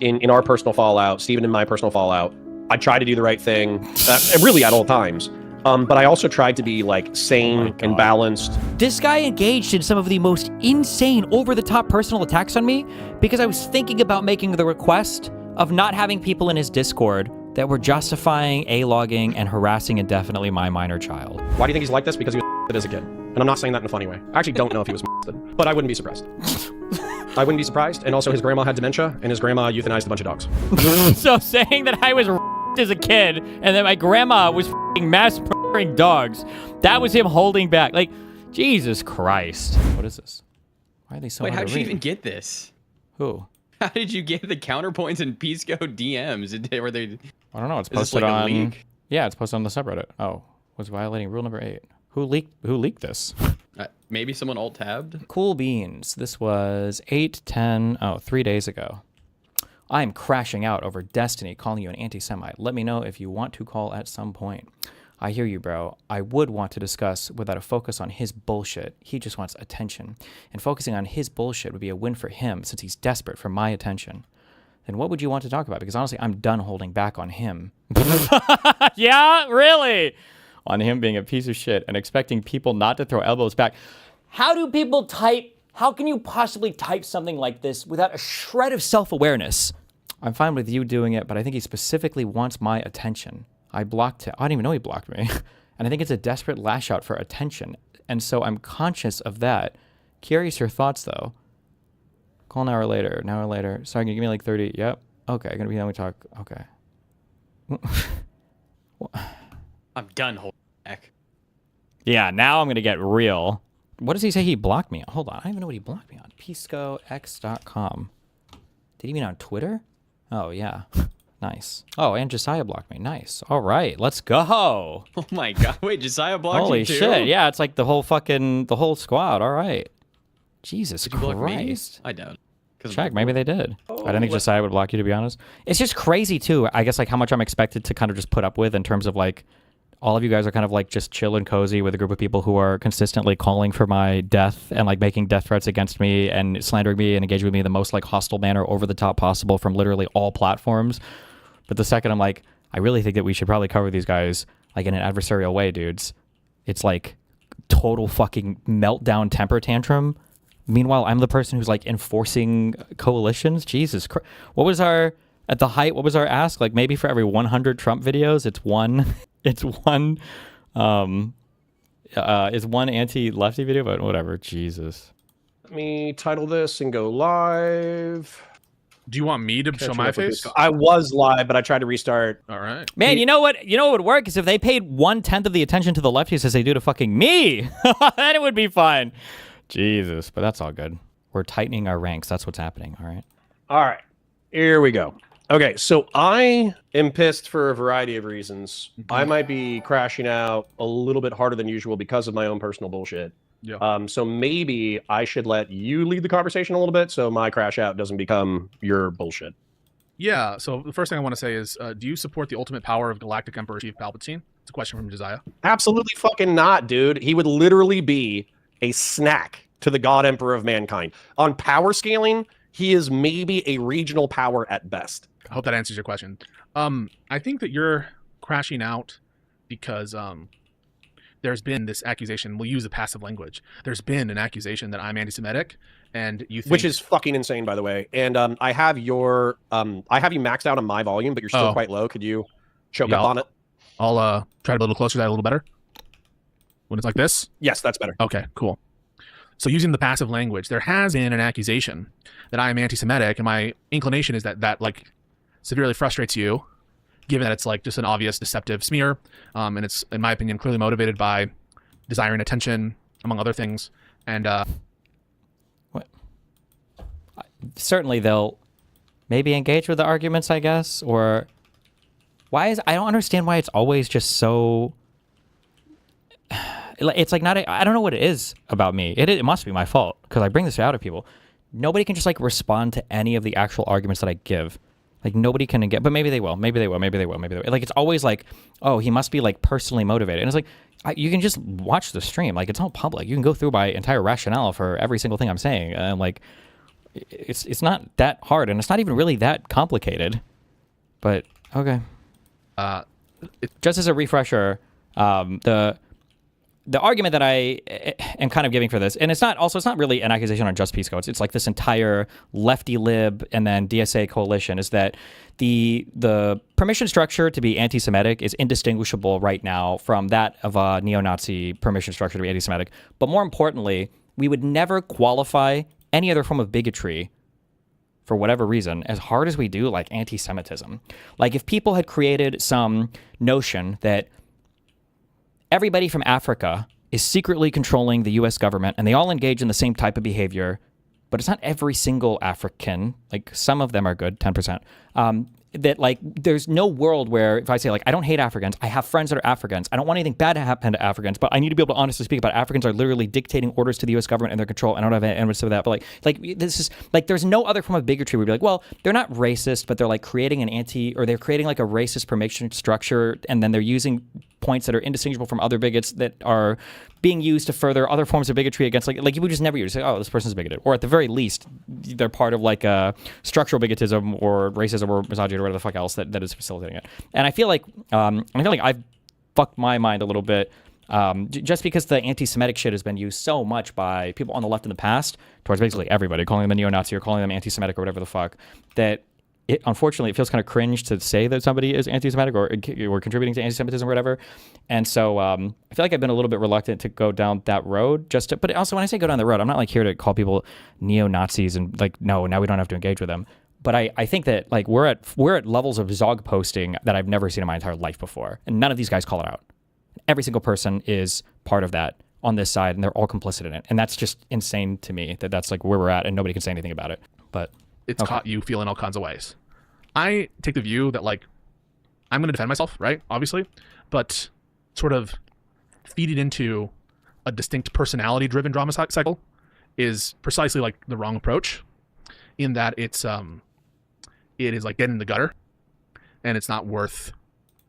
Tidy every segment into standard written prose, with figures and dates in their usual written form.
in our personal fallout, Steven and my personal fallout, I try to do the right thing, really at all times. But I also tried to be like sane and balanced. This guy engaged in some of the most insane, over-the-top personal attacks on me because I was thinking about making the request of not having people in his Discord that were justifying A-logging and harassing indefinitely my minor child. Why do you think he's like this? Because he was as a kid. And I'm not saying that in a funny way. I actually don't know if he was but I wouldn't be surprised. I wouldn't be surprised. And also his grandma had dementia and his grandma euthanized a bunch of dogs. So saying that I was as a kid and that my grandma was mass murdering dogs, that was him holding back. Like, Jesus Christ. What is this? Why are they so Wait, hard how to did you read? even get this? Who? How did you get the counterpoints in Pisco DMs? Were they... I don't know. It's Is this posted like a on... leak? Yeah, it's posted on the subreddit. Oh, was violating rule number 8. Who leaked this? Maybe someone alt-tabbed? Cool beans. This was 3 days ago. I'm crashing out over Destiny calling you an anti-Semite. Let me know if you want to call at some point. I hear you, bro. I would want to discuss without a focus on his bullshit. He just wants attention. And focusing on his bullshit would be a win for him since he's desperate for my attention. Then what would you want to talk about? Because honestly, I'm done holding back on him. Yeah, really? On him being a piece of shit and expecting people not to throw elbows back. How do people type? How can you possibly type something like this without a shred of self-awareness? I'm fine with you doing it, but I think he specifically wants my attention. I blocked him. I didn't even know he blocked me. And I think it's a desperate lash out for attention. And so I'm conscious of that. Curious your thoughts, though. Call an hour later. An hour later. Sorry, can you give me like 30? Yep. Okay, gonna be done. We talk. Okay. I'm done holding back. Yeah, now I'm gonna get real. What does he say he blocked me on? Hold on. I don't even know what he blocked me on. PiscoX.com. Did he mean on Twitter? Oh, yeah. Nice. Oh, and Josiah blocked me. Nice. All right, let's go. Oh my god. Wait, Josiah blocked Holy you too? shit. Yeah, it's like the whole squad. All right. Jesus Did you block me? Christ. I doubt. Check, maybe they did. I don't think Josiah would block you, to be honest. It's just crazy, too. I guess like how much I'm expected to kind of just put up with in terms of like, all of you guys are kind of like just chill and cozy with a group of people who are consistently calling for my death and like making death threats against me and slandering me and engaging with me in the most like hostile manner over the top possible from literally all platforms. But the second I'm like, I really think that we should probably cover these guys like in an adversarial way, dudes. It's like total fucking meltdown temper tantrum. Meanwhile, I'm the person who's like enforcing coalitions. Jesus Christ. What was our ask? Like maybe for every 100 Trump videos, it's one is one anti-lefty video, but whatever. Jesus. Let me title this and go live. Do you want me to show my face? I was live, but I tried to restart. All right. Man, you know what? You know what would work is if they paid 1/10 of the attention to the lefties as they do to fucking me. Then it would be fine. Jesus, but that's all good. We're tightening our ranks. That's what's happening. All right. All right. Here we go. Okay, so I am pissed for a variety of reasons. I might be crashing out a little bit harder than usual because of my own personal bullshit. Yeah. So maybe I should let you lead the conversation a little bit so my crash out doesn't become your bullshit. Yeah, so the first thing I want to say is, do you support the ultimate power of Galactic Emperor Chief Palpatine? It's a question from Josiah. Absolutely fucking not, dude. He would literally be a snack to the God Emperor of mankind. On power scaling, he is maybe a regional power at best. I hope that answers your question. I think that you're crashing out because there's been this accusation. We'll use the passive language. There's been an accusation that I'm anti-Semitic, and you think... Which is fucking insane, by the way. And I have you maxed out on my volume, but you're still quite low. Could you choke up on it? I'll try to be a little closer to that, a little better. When it's like this? Yes, that's better. Okay, cool. So using the passive language, there has been an accusation that I am anti-Semitic, and my inclination is that like severely frustrates you, given that it's like just an obvious deceptive smear, and it's, in my opinion, clearly motivated by desiring attention, among other things. And what? Certainly they'll maybe engage with the arguments, I guess, or I don't understand why it's always just so... It's like I don't know what it is about me. It must be my fault because I bring this out of people. Nobody can just like respond to any of the actual arguments that I give. Like nobody can get, but maybe they will. Maybe they will. Maybe they will. Maybe they will. Like it's always like, oh, he must be like personally motivated. And it's like, you can just watch the stream. Like it's all public. You can go through my entire rationale for every single thing I'm saying. And like, It's not that hard, and it's not even really that complicated. But okay. Just as a refresher, the argument that I am kind of giving for this, and it's not really an accusation on just Pisco. It's like this entire lefty lib and then DSA coalition is that the permission structure to be anti-Semitic is indistinguishable right now from that of a neo-Nazi permission structure to be anti-Semitic. But more importantly, we would never qualify any other form of bigotry for whatever reason as hard as we do like anti-Semitism. Like if people had created some notion that everybody from Africa is secretly controlling the U.S. government, and they all engage in the same type of behavior, but it's not every single African. Like, some of them are good, 10%. That, like, there's no world where if I say, like, I don't hate Africans, I have friends that are Africans, I don't want anything bad to happen to Africans, but I need to be able to honestly speak about Africans are literally dictating orders to the U.S. government and their control. I don't have any evidence of that, but like this is, like, there's no other form of bigotry where we'd be like, well, they're not racist, but they're, like, creating they're creating, like, a racist permission structure, and then they're using points that are indistinguishable from other bigots that are being used to further other forms of bigotry against, like you would just never use. Say, oh, this person's bigoted. Or at the very least, they're part of, like, a structural bigotism or racism or misogyny or whatever the fuck else that is facilitating it. And I feel like I've fucked my mind a little bit just because the anti-Semitic shit has been used so much by people on the left in the past towards basically everybody, calling them a neo-Nazi or calling them anti-Semitic or whatever the fuck, that unfortunately, it feels kind of cringe to say that somebody is anti-Semitic or contributing to anti-Semitism or whatever. And so I feel like I've been a little bit reluctant to go down that road. But also, when I say go down the road, I'm not like here to call people neo-Nazis and like, no, now we don't have to engage with them. But I think that like we're at levels of Zog posting that I've never seen in my entire life before, and none of these guys call it out. Every single person is part of that on this side, and they're all complicit in it. And that's just insane to me that that's like where we're at, and nobody can say anything about it. But it's caught you feeling all kinds of ways. I take the view that, like, I'm going to defend myself, right? Obviously, but sort of feed it into a distinct personality-driven drama cycle is precisely like the wrong approach. In that it is like dead in the gutter, and it's not worth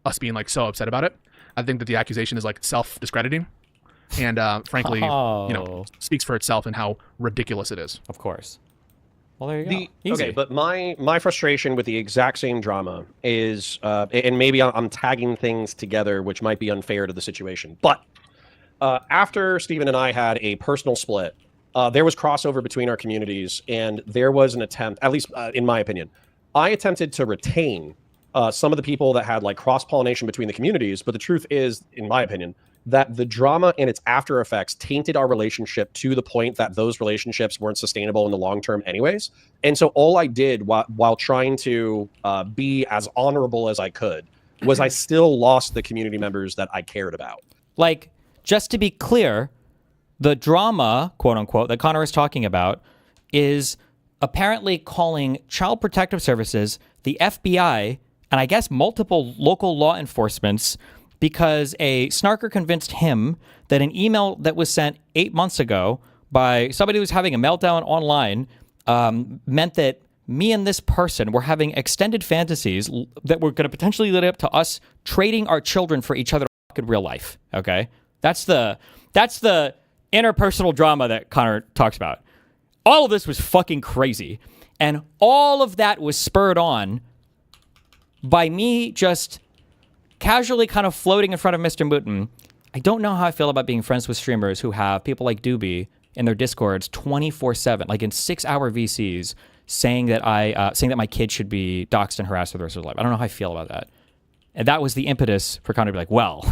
us being like so upset about it. I think that the accusation is like self-discrediting, and frankly, speaks for itself and how ridiculous it is. Of course. Well, there you go. Okay, but my frustration with the exact same drama is, and maybe I'm tagging things together, which might be unfair to the situation. But after Stephen and I had a personal split, there was crossover between our communities, and there was an attempt, at least in my opinion, I attempted to retain some of the people that had like cross-pollination between the communities. But the truth is, in my opinion, that the drama and its after effects tainted our relationship to the point that those relationships weren't sustainable in the long term anyways. And so all I did while trying to be as honorable as I could was I still lost the community members that I cared about. Like, just to be clear, the drama, quote unquote, that Connor is talking about is apparently calling Child Protective Services, the FBI, and I guess multiple local law enforcements, because a snarker convinced him that an email that was sent 8 months ago by somebody who was having a meltdown online meant that me and this person were having extended fantasies that were going to potentially lead up to us trading our children for each other in real life. Okay, that's the interpersonal drama that Connor talks about. All of this was fucking crazy, and all of that was spurred on by me just casually kind of floating in front of Mr. Mooten. I don't know how I feel about being friends with streamers who have people like Doobie in their Discords 24/7, like in 6-hour VCs, saying that my kid should be doxxed and harassed for the rest of his life. I don't know how I feel about that. And that was the impetus for Connor to be like, well,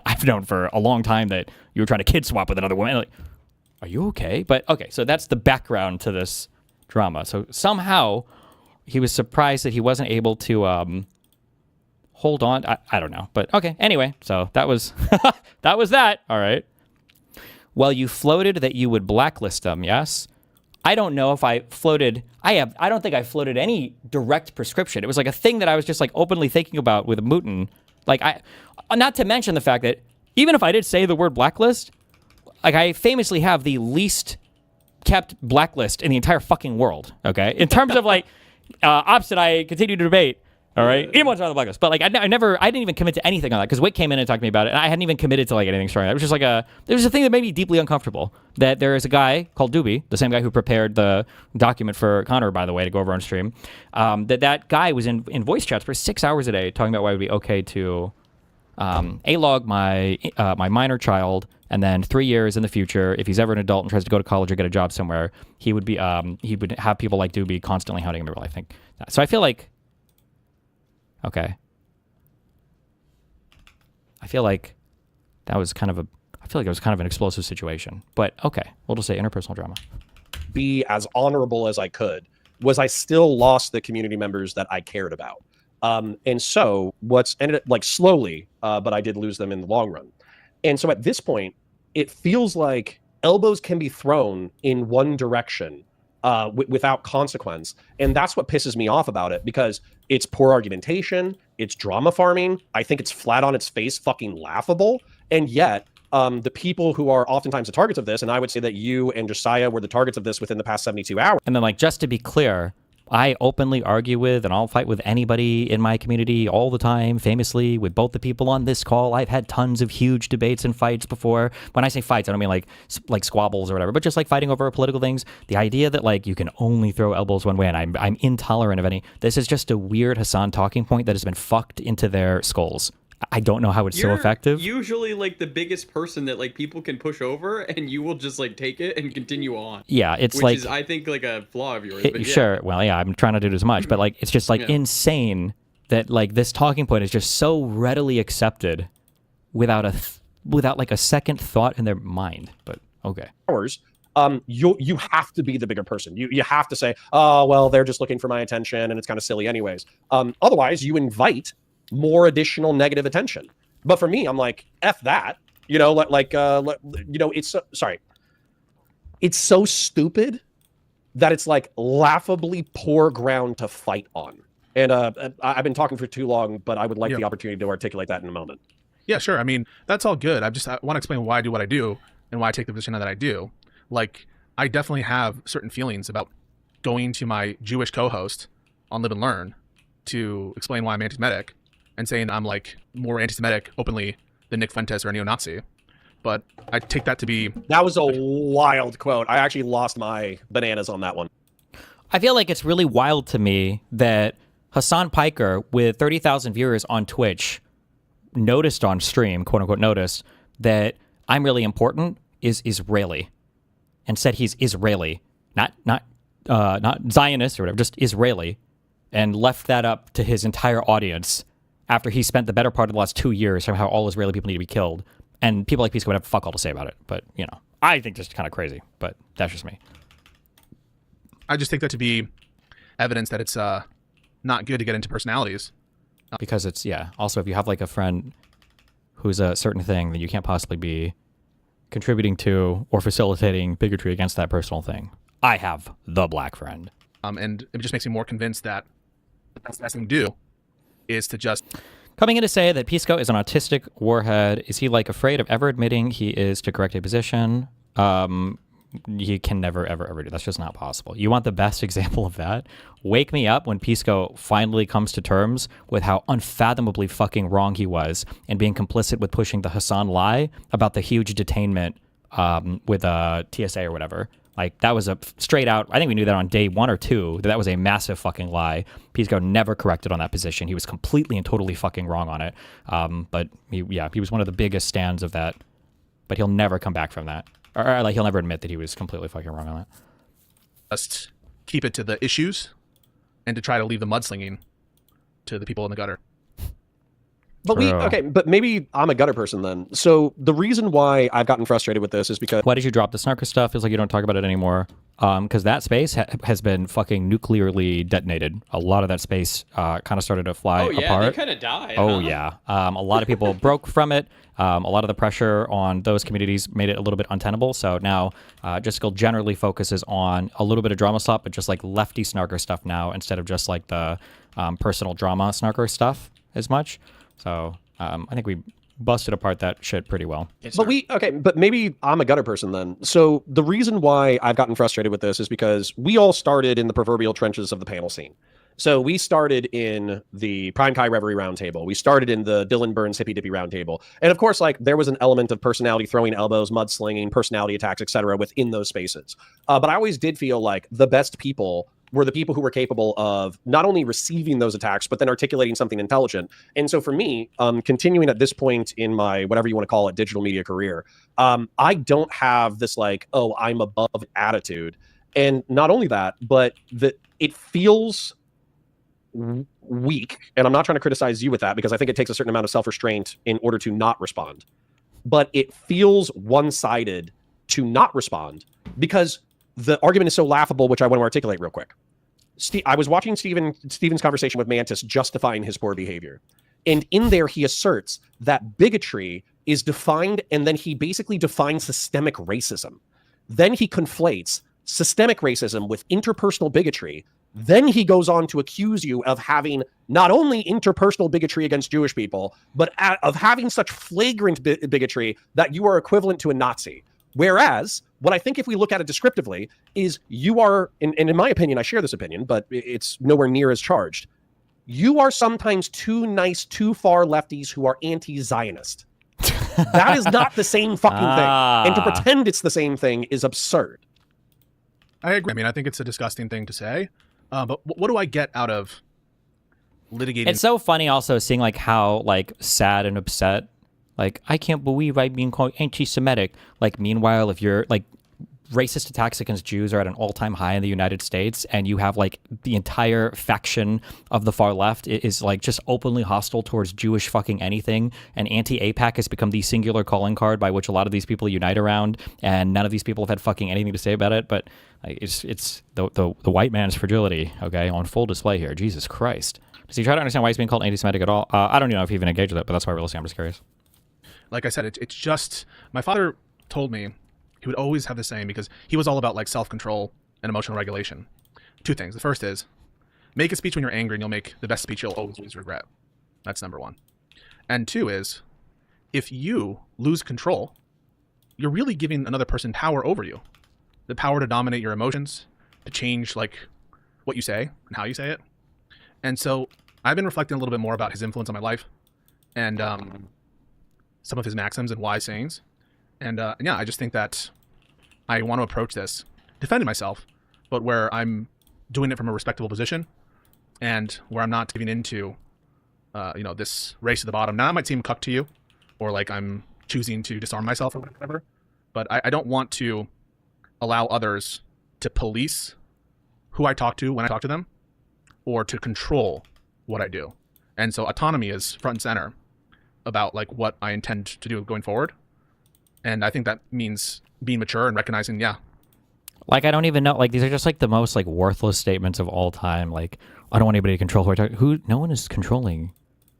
I've known for a long time that you were trying to kid swap with another woman. Like, are you okay? But okay, so that's the background to this drama. So somehow he was surprised that he wasn't able to hold on. I don't know. But okay, anyway, so that was that was that. All right. Well, you floated that you would blacklist them, yes? I don't know if I floated. I don't think I floated any direct prescription. It was like a thing that I was just like openly thinking about with Mooten. Like, not to mention the fact that even if I did say the word blacklist, like, I famously have the least kept blacklist in the entire fucking world. Okay, in terms of like ops that I continue to debate, All right, emotes on the blacklist. But like, I didn't even commit to anything on that because Wick came in and talked to me about it, and I hadn't even committed to like anything strong. It was just like there was a thing that made me deeply uncomfortable. That there is a guy called Doobie, the same guy who prepared the document for Connor, by the way, to go over on stream. That guy was in voice chats for 6 hours a day talking about why it would be okay to A-log my minor child, and then 3 years in the future, if he's ever an adult and tries to go to college or get a job somewhere, he would have people like Doobie constantly hounding him. I think so. I feel like. Okay. I feel like it was kind of an explosive situation. But okay, we'll just say interpersonal drama. Be as honorable as I could, was I still lost the community members that I cared about. And so what's ended up like slowly, but I did lose them in the long run. And so at this point, it feels like elbows can be thrown in one direction without consequence. And that's what pisses me off about it, because it's poor argumentation, it's drama farming. I think it's flat on its face fucking laughable. And yet, the people who are oftentimes the targets of this, and I would say that you and Josiah were the targets of this within the past 72 hours. And then, like, just to be clear, I openly argue with and I'll fight with anybody in my community all the time, famously, with both the people on this call. I've had tons of huge debates and fights before. When I say fights, I don't mean like squabbles or whatever, but just like fighting over political things. The idea that like you can only throw elbows one way and I'm intolerant of any, this is just a weird Hassan talking point that has been fucked into their skulls. I don't know how it's so effective. Usually like the biggest person that like people can push over, and you will just like take it and continue on. Yeah, it's which like is, I think, like a flaw of yours. But yeah. Sure. Well, yeah, I'm trying to do it as much, but like it's just like insane that like this talking point is just so readily accepted without like a second thought in their mind. But okay. You have to be the bigger person. You have to say, oh well, they're just looking for my attention, and it's kind of silly anyways. Otherwise, you invite more additional negative attention. But for me, I'm like, F that, it's sorry. It's so stupid that it's like laughably poor ground to fight on. And I've been talking for too long, but I would like the opportunity to articulate that in a moment. Yeah, sure. I mean, that's all good. I want to explain why I do what I do and why I take the position that I do. Like, I definitely have certain feelings about going to my Jewish co-host on Live and Learn to explain why I'm anti-Semitic, and saying I'm like more anti-Semitic openly than Nick Fuentes or a neo-Nazi. But I take that to be... That was a wild quote. I actually lost my bananas on that one. I feel like it's really wild to me that Hassan Piker, with 30,000 viewers on Twitch, noticed on stream, quote unquote noticed, that I'm really important, is Israeli. And said he's Israeli. Not Zionist or whatever, just Israeli. And left that up to his entire audience after he spent the better part of the last 2 years from how all Israeli people need to be killed. And people like Pisco would have fuck all to say about it. But, I think just kind of crazy. But that's just me. I just take that to be evidence that it's not good to get into personalities. Because it's, also if you have like a friend who's a certain thing, then you can't possibly be contributing to or facilitating bigotry against that personal thing. I have the black friend. And it just makes me more convinced that the best thing to do is to just... Coming in to say that Pisco is an autistic warhead, is he like afraid of ever admitting he is to correct a position? He can never, ever do. That's just not possible. You want the best example of that? Wake me up when Pisco finally comes to terms with how unfathomably fucking wrong he was and being complicit with pushing the Hassan lie about the huge detainment with TSA or whatever. Like, that was a straight out, I think we knew that on day 1 or 2, that was a massive fucking lie. Pisco never corrected on that position. He was completely and totally fucking wrong on it. But he was one of the biggest stands of that. But he'll never come back from that. Or like, he'll never admit that he was completely fucking wrong on that. Just keep it to the issues and to try to leave the mudslinging to the people in the gutter. But maybe I'm a gutter person then. So the reason why I've gotten frustrated with this is because... Why did you drop the snarker stuff? Feels like you don't talk about it anymore. Because that space has been fucking nuclearly detonated. A lot of that space kind of started to fly apart. Oh yeah, they kind of died. Oh yeah. A lot of people broke from it. A lot of the pressure on those communities made it a little bit untenable. So now Jessica generally focuses on a little bit of drama stuff, but just like lefty snarker stuff now, instead of just like the personal drama snarker stuff as much. So I think we busted apart that shit pretty well. But maybe I'm a gutter person then. So the reason why I've gotten frustrated with this is because we all started in the proverbial trenches of the panel scene. So we started in the Prime Kai Reverie Roundtable. We started in the Dylan Burns Hippy Dippy Roundtable. And of course, like there was an element of personality throwing elbows, mudslinging, personality attacks, etc. within those spaces. But I always did feel like the best people were the people who were capable of not only receiving those attacks, but then articulating something intelligent. And so for me, continuing at this point in my, whatever you want to call it, digital media career, I don't have this like, oh, I'm above attitude. And not only that, but it feels weak, and I'm not trying to criticize you with that because I think it takes a certain amount of self-restraint in order to not respond, but it feels one-sided to not respond because the argument is so laughable, which I want to articulate real quick. I was watching Steven's conversation with Mantis justifying his poor behavior, and in there he asserts that bigotry is defined, and then he basically defines systemic racism. Then he conflates systemic racism with interpersonal bigotry. Then he goes on to accuse you of having not only interpersonal bigotry against Jewish people, but of having such flagrant bigotry that you are equivalent to a Nazi. Whereas, what I think if we look at it descriptively, is you are, and in my opinion, I share this opinion, but it's nowhere near as charged. You are sometimes too nice, too far lefties who are anti-Zionist. That is not the same fucking thing. And to pretend it's the same thing is absurd. I agree. I mean, I think it's a disgusting thing to say. But what do I get out of litigating? It's so funny also seeing like how like sad and upset, like I can't believe I'm being called anti-Semitic. Like meanwhile, if you're like racist attacks against Jews are at an all-time high in the United States, and you have like the entire faction of the far left is like just openly hostile towards Jewish fucking anything, and anti-APAC has become the singular calling card by which a lot of these people unite around, and none of these people have had fucking anything to say about it. But it's the white man's fragility, okay, on full display here. Jesus Christ. Does he try to understand why he's being called anti-Semitic at all? I don't even know if he even engaged with it, but that's why I'm just curious. Like I said, it's just, my father told me he would always have the saying, because he was all about like self-control and emotional regulation. Two things. The first is, make a speech when you're angry and you'll make the best speech you'll always regret. That's number one. And two is, if you lose control, you're really giving another person power over you. The power to dominate your emotions, to change like what you say and how you say it. And so I've been reflecting a little bit more about his influence on my life and some of his maxims and wise sayings. And yeah, I just think that I want to approach this defending myself, but where I'm doing it from a respectable position and where I'm not giving into, this race to the bottom. Now, it might seem cuck to you, or like I'm choosing to disarm myself or whatever, but I don't want to allow others to police who I talk to when I talk to them, or to control what I do. And so autonomy is front and center about like what I intend to do going forward. And I think that means being mature and recognizing, yeah. Like, I don't even know, like, these are just like the most like worthless statements of all time. Like, I don't want anybody to control who I talk to. No one is controlling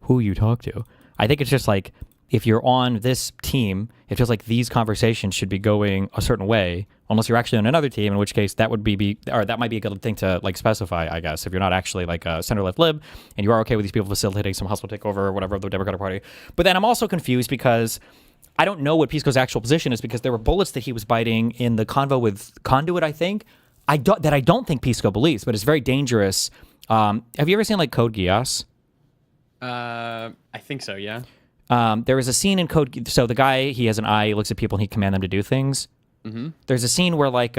who you talk to. I think it's just like, if you're on this team, it's just like these conversations should be going a certain way, unless you're actually on another team, in which case that would that might be a good thing to like specify, I guess, if you're not actually like a center-left lib and you are okay with these people facilitating some hostile takeover or whatever of the Democratic Party. But then I'm also confused because I don't know what Pisco's actual position is, because there were bullets that he was biting in the convo with Conduit, I think, I don't think Pisco believes, but it's very dangerous. Have you ever seen like Code Geass? I think so, yeah. There was a scene in Code. So the guy, he has an eye, he looks at people and he command them to do things. Mm-hmm. There's a scene where like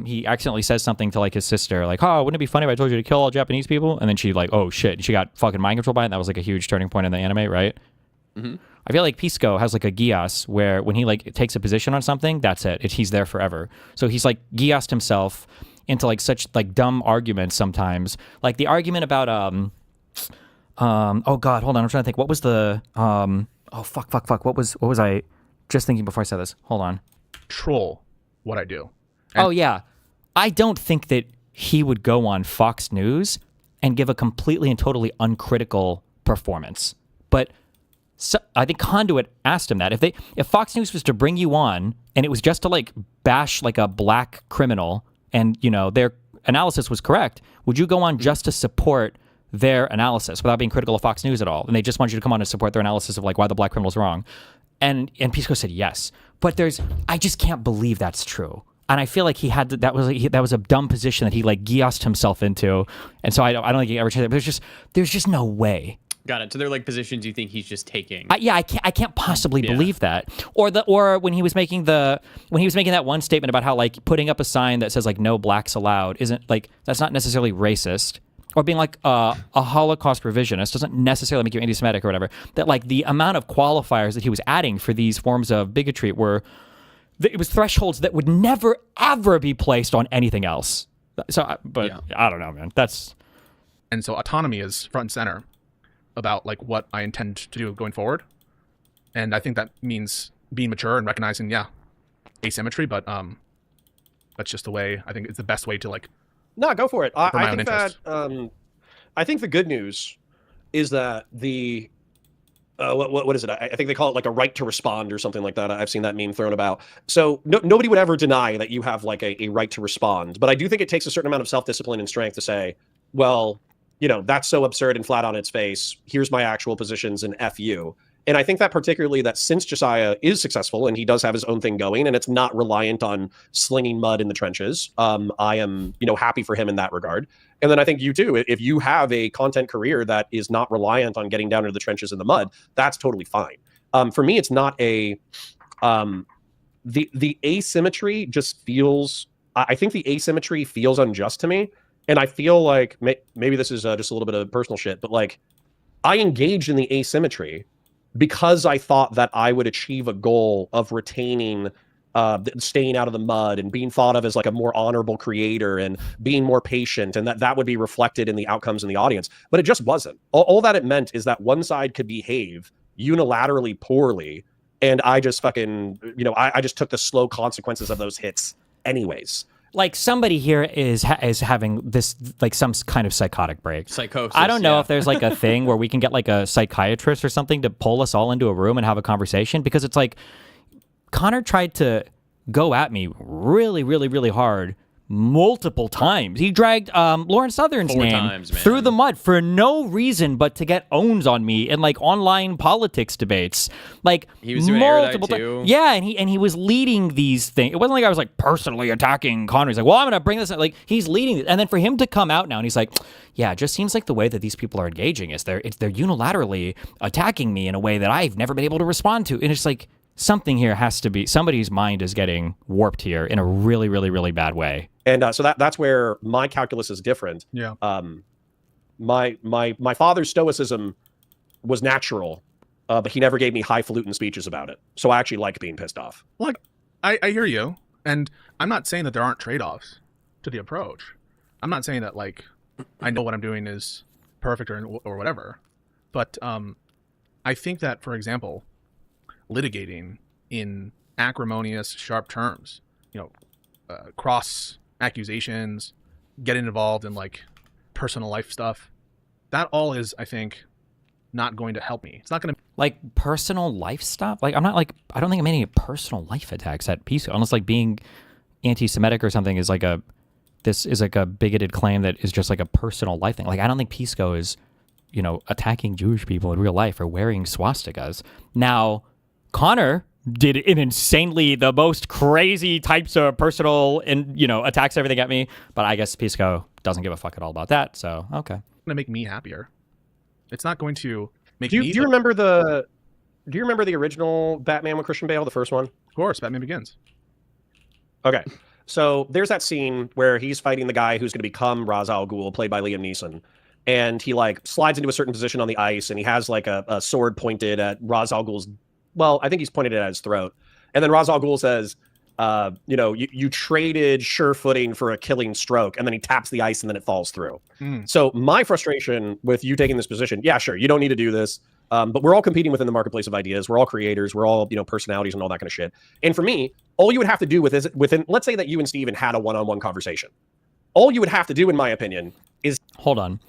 he accidentally says something to like his sister, like, "Oh, wouldn't it be funny if I told you to kill all Japanese people?" And then she like, "Oh shit!" She got fucking mind controlled by it. And that was like a huge turning point in the anime, right? Mm-hmm. I feel like Pisco has like a Geass where when he like takes a position on something, that's it. He's there forever. So he's like Geassed himself into like such like dumb arguments sometimes, like the argument about oh god, hold on, I'm trying to think. What was the oh fuck. What was I just thinking before I said this? Hold on. Troll what I do. Oh yeah. I don't think that he would go on Fox News and give a completely and totally uncritical performance. But I think Conduit asked him that. If Fox News was to bring you on and it was just to like bash like a black criminal and, you know, their analysis was correct, would you go on just to support their analysis without being critical of Fox News at all? And they just want you to come on and support their analysis of like why the black criminal's wrong. And Pisco said yes. But I just can't believe that's true. And I feel like he had that was a dumb position that he like guessed himself into, and so I don't think he ever changed it. But there's just no way. Got it. So they're like positions you think he's just taking. I can't possibly believe that. Or when he was making that one statement about how like putting up a sign that says like no blacks allowed isn't like, that's not necessarily racist. Or being like a Holocaust revisionist doesn't necessarily make you anti-Semitic or whatever. That like the amount of qualifiers that he was adding for these forms of bigotry it was thresholds that would never ever be placed on anything else. So, I don't know, man. And so autonomy is front and center about like what I intend to do going forward. And I think that means being mature and recognizing, asymmetry, but that's just the way, I think it's the best way to like. No, go for it. For my I own think interest. that I think the good news is that the what is it? I think they call it like a right to respond or something like that. I've seen that meme thrown about. So nobody would ever deny that you have like a right to respond. But I do think it takes a certain amount of self-discipline and strength to say, well, that's so absurd and flat on its face. Here's my actual positions and F you. And I think that particularly that since Josiah is successful and he does have his own thing going and it's not reliant on slinging mud in the trenches, I am, happy for him in that regard. And then I think you too, if you have a content career that is not reliant on getting down into the trenches in the mud, that's totally fine. For me, it's not the asymmetry just feels, I think the asymmetry feels unjust to me. And I feel like maybe this is just a little bit of personal shit, but like I engaged in the asymmetry because I thought that I would achieve a goal of retaining, staying out of the mud and being thought of as like a more honorable creator and being more patient, and that would be reflected in the outcomes in the audience. But it just wasn't. All that it meant is that one side could behave unilaterally poorly, and I just fucking, I just took the slow consequences of those hits anyways. Like somebody here is having this like some kind of psychotic break. Psychosis. I don't know if there's like a thing where we can get like a psychiatrist or something to pull us all into a room and have a conversation, because it's like Connor tried to go at me really, really, really hard multiple times. He dragged Lauren Southern's 4 name times, man. through the mud for no reason but to get owns on me in like online politics debates. Like He was doing multiple Erudite, too. Yeah, and he was leading these things. It wasn't like I was like personally attacking Connor. He's like, well, I'm gonna bring this up. Like he's leading it. And then for him to come out now and he's like, yeah, it just seems like the way that these people are engaging is they're unilaterally attacking me in a way that I've never been able to respond to. And it's like something here has to be, somebody's mind is getting warped here in a really, really, really bad way. And so that's where my calculus is different. Yeah. My father's stoicism was natural, but he never gave me highfalutin speeches about it. So I actually like being pissed off. Like, I hear you, and I'm not saying that there aren't trade-offs to the approach. I'm not saying that like I know what I'm doing is perfect or whatever, but I think that, for example, litigating in acrimonious, sharp terms, cross accusations, getting involved in like personal life stuff, that all is, I think, not going to help me. It's not going to like personal life stuff. Like I don't think I'm any personal life attacks at Pisco, unless like being anti-Semitic or something is like a bigoted claim that is just like a personal life thing. Like I don't think Pisco is, attacking Jewish people in real life or wearing swastikas. Now, Connor did the most crazy types of personal and attacks everything at me, but I guess Pisco doesn't give a fuck at all about that. So okay, going to make me happier. It's not going to make Do me. you remember the original Batman with Christian Bale, the first one? Of course, Batman Begins. Okay. So there's that scene where he's fighting the guy who's going to become Ra's al Ghul, played by Liam Neeson. And he like slides into a certain position on the ice and he has like a sword pointed at Ra's al Ghul's, well, I think he's pointed it at his throat. And then Ra's al Ghul says, you traded sure footing for a killing stroke. And then he taps the ice and then it falls through. So my frustration with you taking this position, yeah, sure, you don't need to do this. But we're all competing within the marketplace of ideas. We're all creators. We're all, personalities and all that kind of shit. And for me, all you would have to do within, let's say that you and Steven had a one-on-one conversation. All you would have to do, in my opinion, is... Hold on.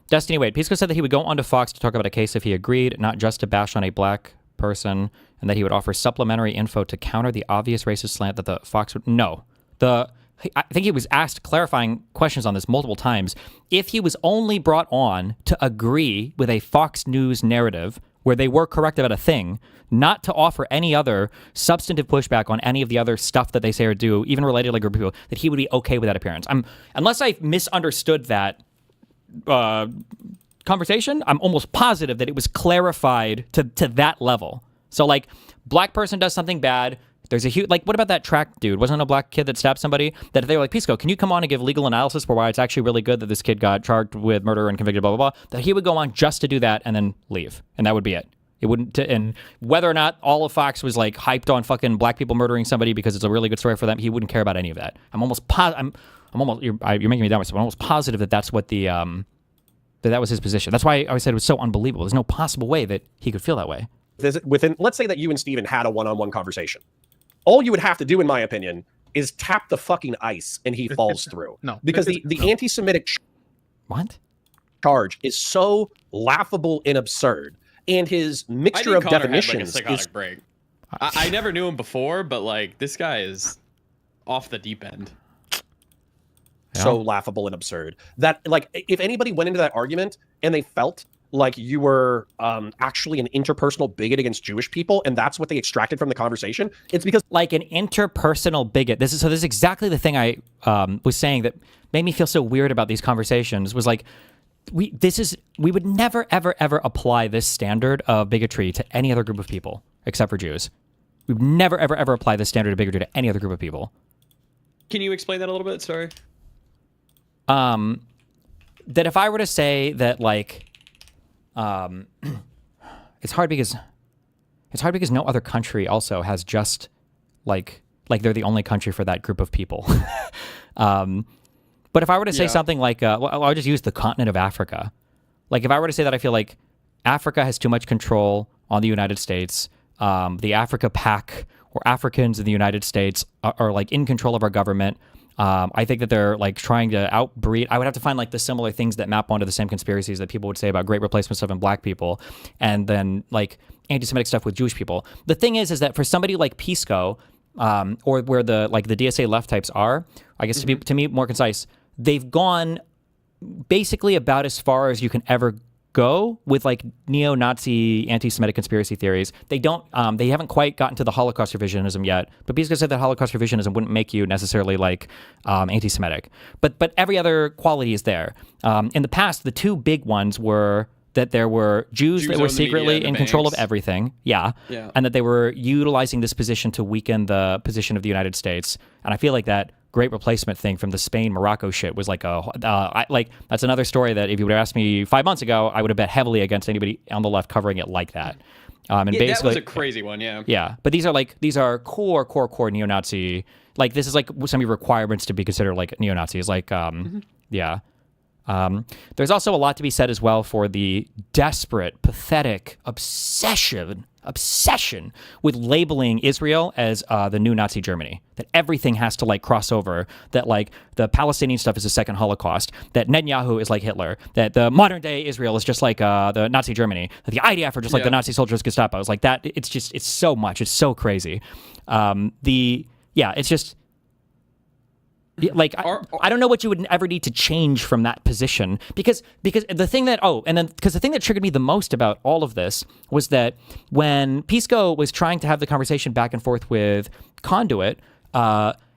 Destiny, wait. Pisco said that he would go onto Fox to talk about a case if he agreed, not just to bash on a black person, and that he would offer supplementary info to counter the obvious racist slant that the Fox would... No. I think he was asked clarifying questions on this multiple times. If he was only brought on to agree with a Fox News narrative where they were correct about a thing, not to offer any other substantive pushback on any of the other stuff that they say or do, even related to like group of people, that he would be okay with that appearance. Unless I misunderstood that conversation, I'm almost positive that it was clarified to that level. So like, black person does something bad. There's a huge, like, what about that track dude? Wasn't it a black kid that stabbed somebody? That if they were like, Pisco, can you come on and give legal analysis for why it's actually really good that this kid got charged with murder and convicted, blah, blah, blah, that he would go on just to do that and then leave. And that would be it. It wouldn't, and whether or not all of Fox was like hyped on fucking black people murdering somebody because it's a really good story for them, he wouldn't care about any of that. I'm almost you're making me doubt myself. I'm almost positive that that's what the, that was his position. That's why I said it was so unbelievable. There's no possible way that he could feel that way. Within, let's say that you and Steven had a one-on-one conversation. All you would have to do, in my opinion, is tap the fucking ice and he falls through. No. Because the anti-Semitic charge is so laughable and absurd. And his mixture of definitions had, like, a psychotic break. I never knew him before, but like this guy is off the deep end. So laughable and absurd that, like, if anybody went into that argument and they felt like you were actually an interpersonal bigot against Jewish people, and that's what they extracted from the conversation, it's because like an interpersonal bigot. This is exactly the thing I was saying that made me feel so weird about these conversations. Was like, we would never ever apply this standard of bigotry to any other group of people except for Jews. We would never ever apply this standard of bigotry to any other group of people. Can you explain that a little bit? Sorry. That if I were to say that, like, it's hard because no other country also has just like they're the only country for that group of people. But if I were to say something like, well, I'll just use the continent of Africa. Like, if I were to say that I feel like Africa has too much control on the United States, the Africa Pac or Africans in the United States are like in control of our government. I think that they're like trying to outbreed. I would have to find like the similar things that map onto the same conspiracies that people would say about great replacement stuff and black people, and then like anti-Semitic stuff with Jewish people. The thing is that for somebody like Pisco, or where the DSA left types are, I guess to me more concise, they've gone basically about as far as you can ever go with like neo-Nazi anti-Semitic conspiracy theories. They haven't quite gotten to the Holocaust revisionism yet, but Pisco said that Holocaust revisionism wouldn't make you necessarily like anti-Semitic, but every other quality is there. In the past, the two big ones were that there were Jews that were secretly in control of everything, and that they were utilizing this position to weaken the position of the United States. And I feel like that great replacement thing from the Spain-Morocco shit was like that's another story that if you would have asked me 5 months ago, I would have bet heavily against anybody on the left covering it like that. And yeah, basically, that was a crazy one, yeah. Yeah, but these are core neo-Nazi. Like, this is like some of your requirements to be considered like neo-Nazis. Like, yeah. There's also a lot to be said as well for the desperate, pathetic obsession with labeling Israel as the new Nazi Germany. That everything has to like cross over. That like the Palestinian stuff is a second Holocaust. That Netanyahu is like Hitler. That the modern day Israel is just like the Nazi Germany. That the IDF are just like the Nazi soldiers Gestapo. It's like that. It's so much. It's so crazy. It's just. Like, I don't know what you would ever need to change from that position because the thing that triggered me the most about all of this was that when Pisco was trying to have the conversation back and forth with Conduit,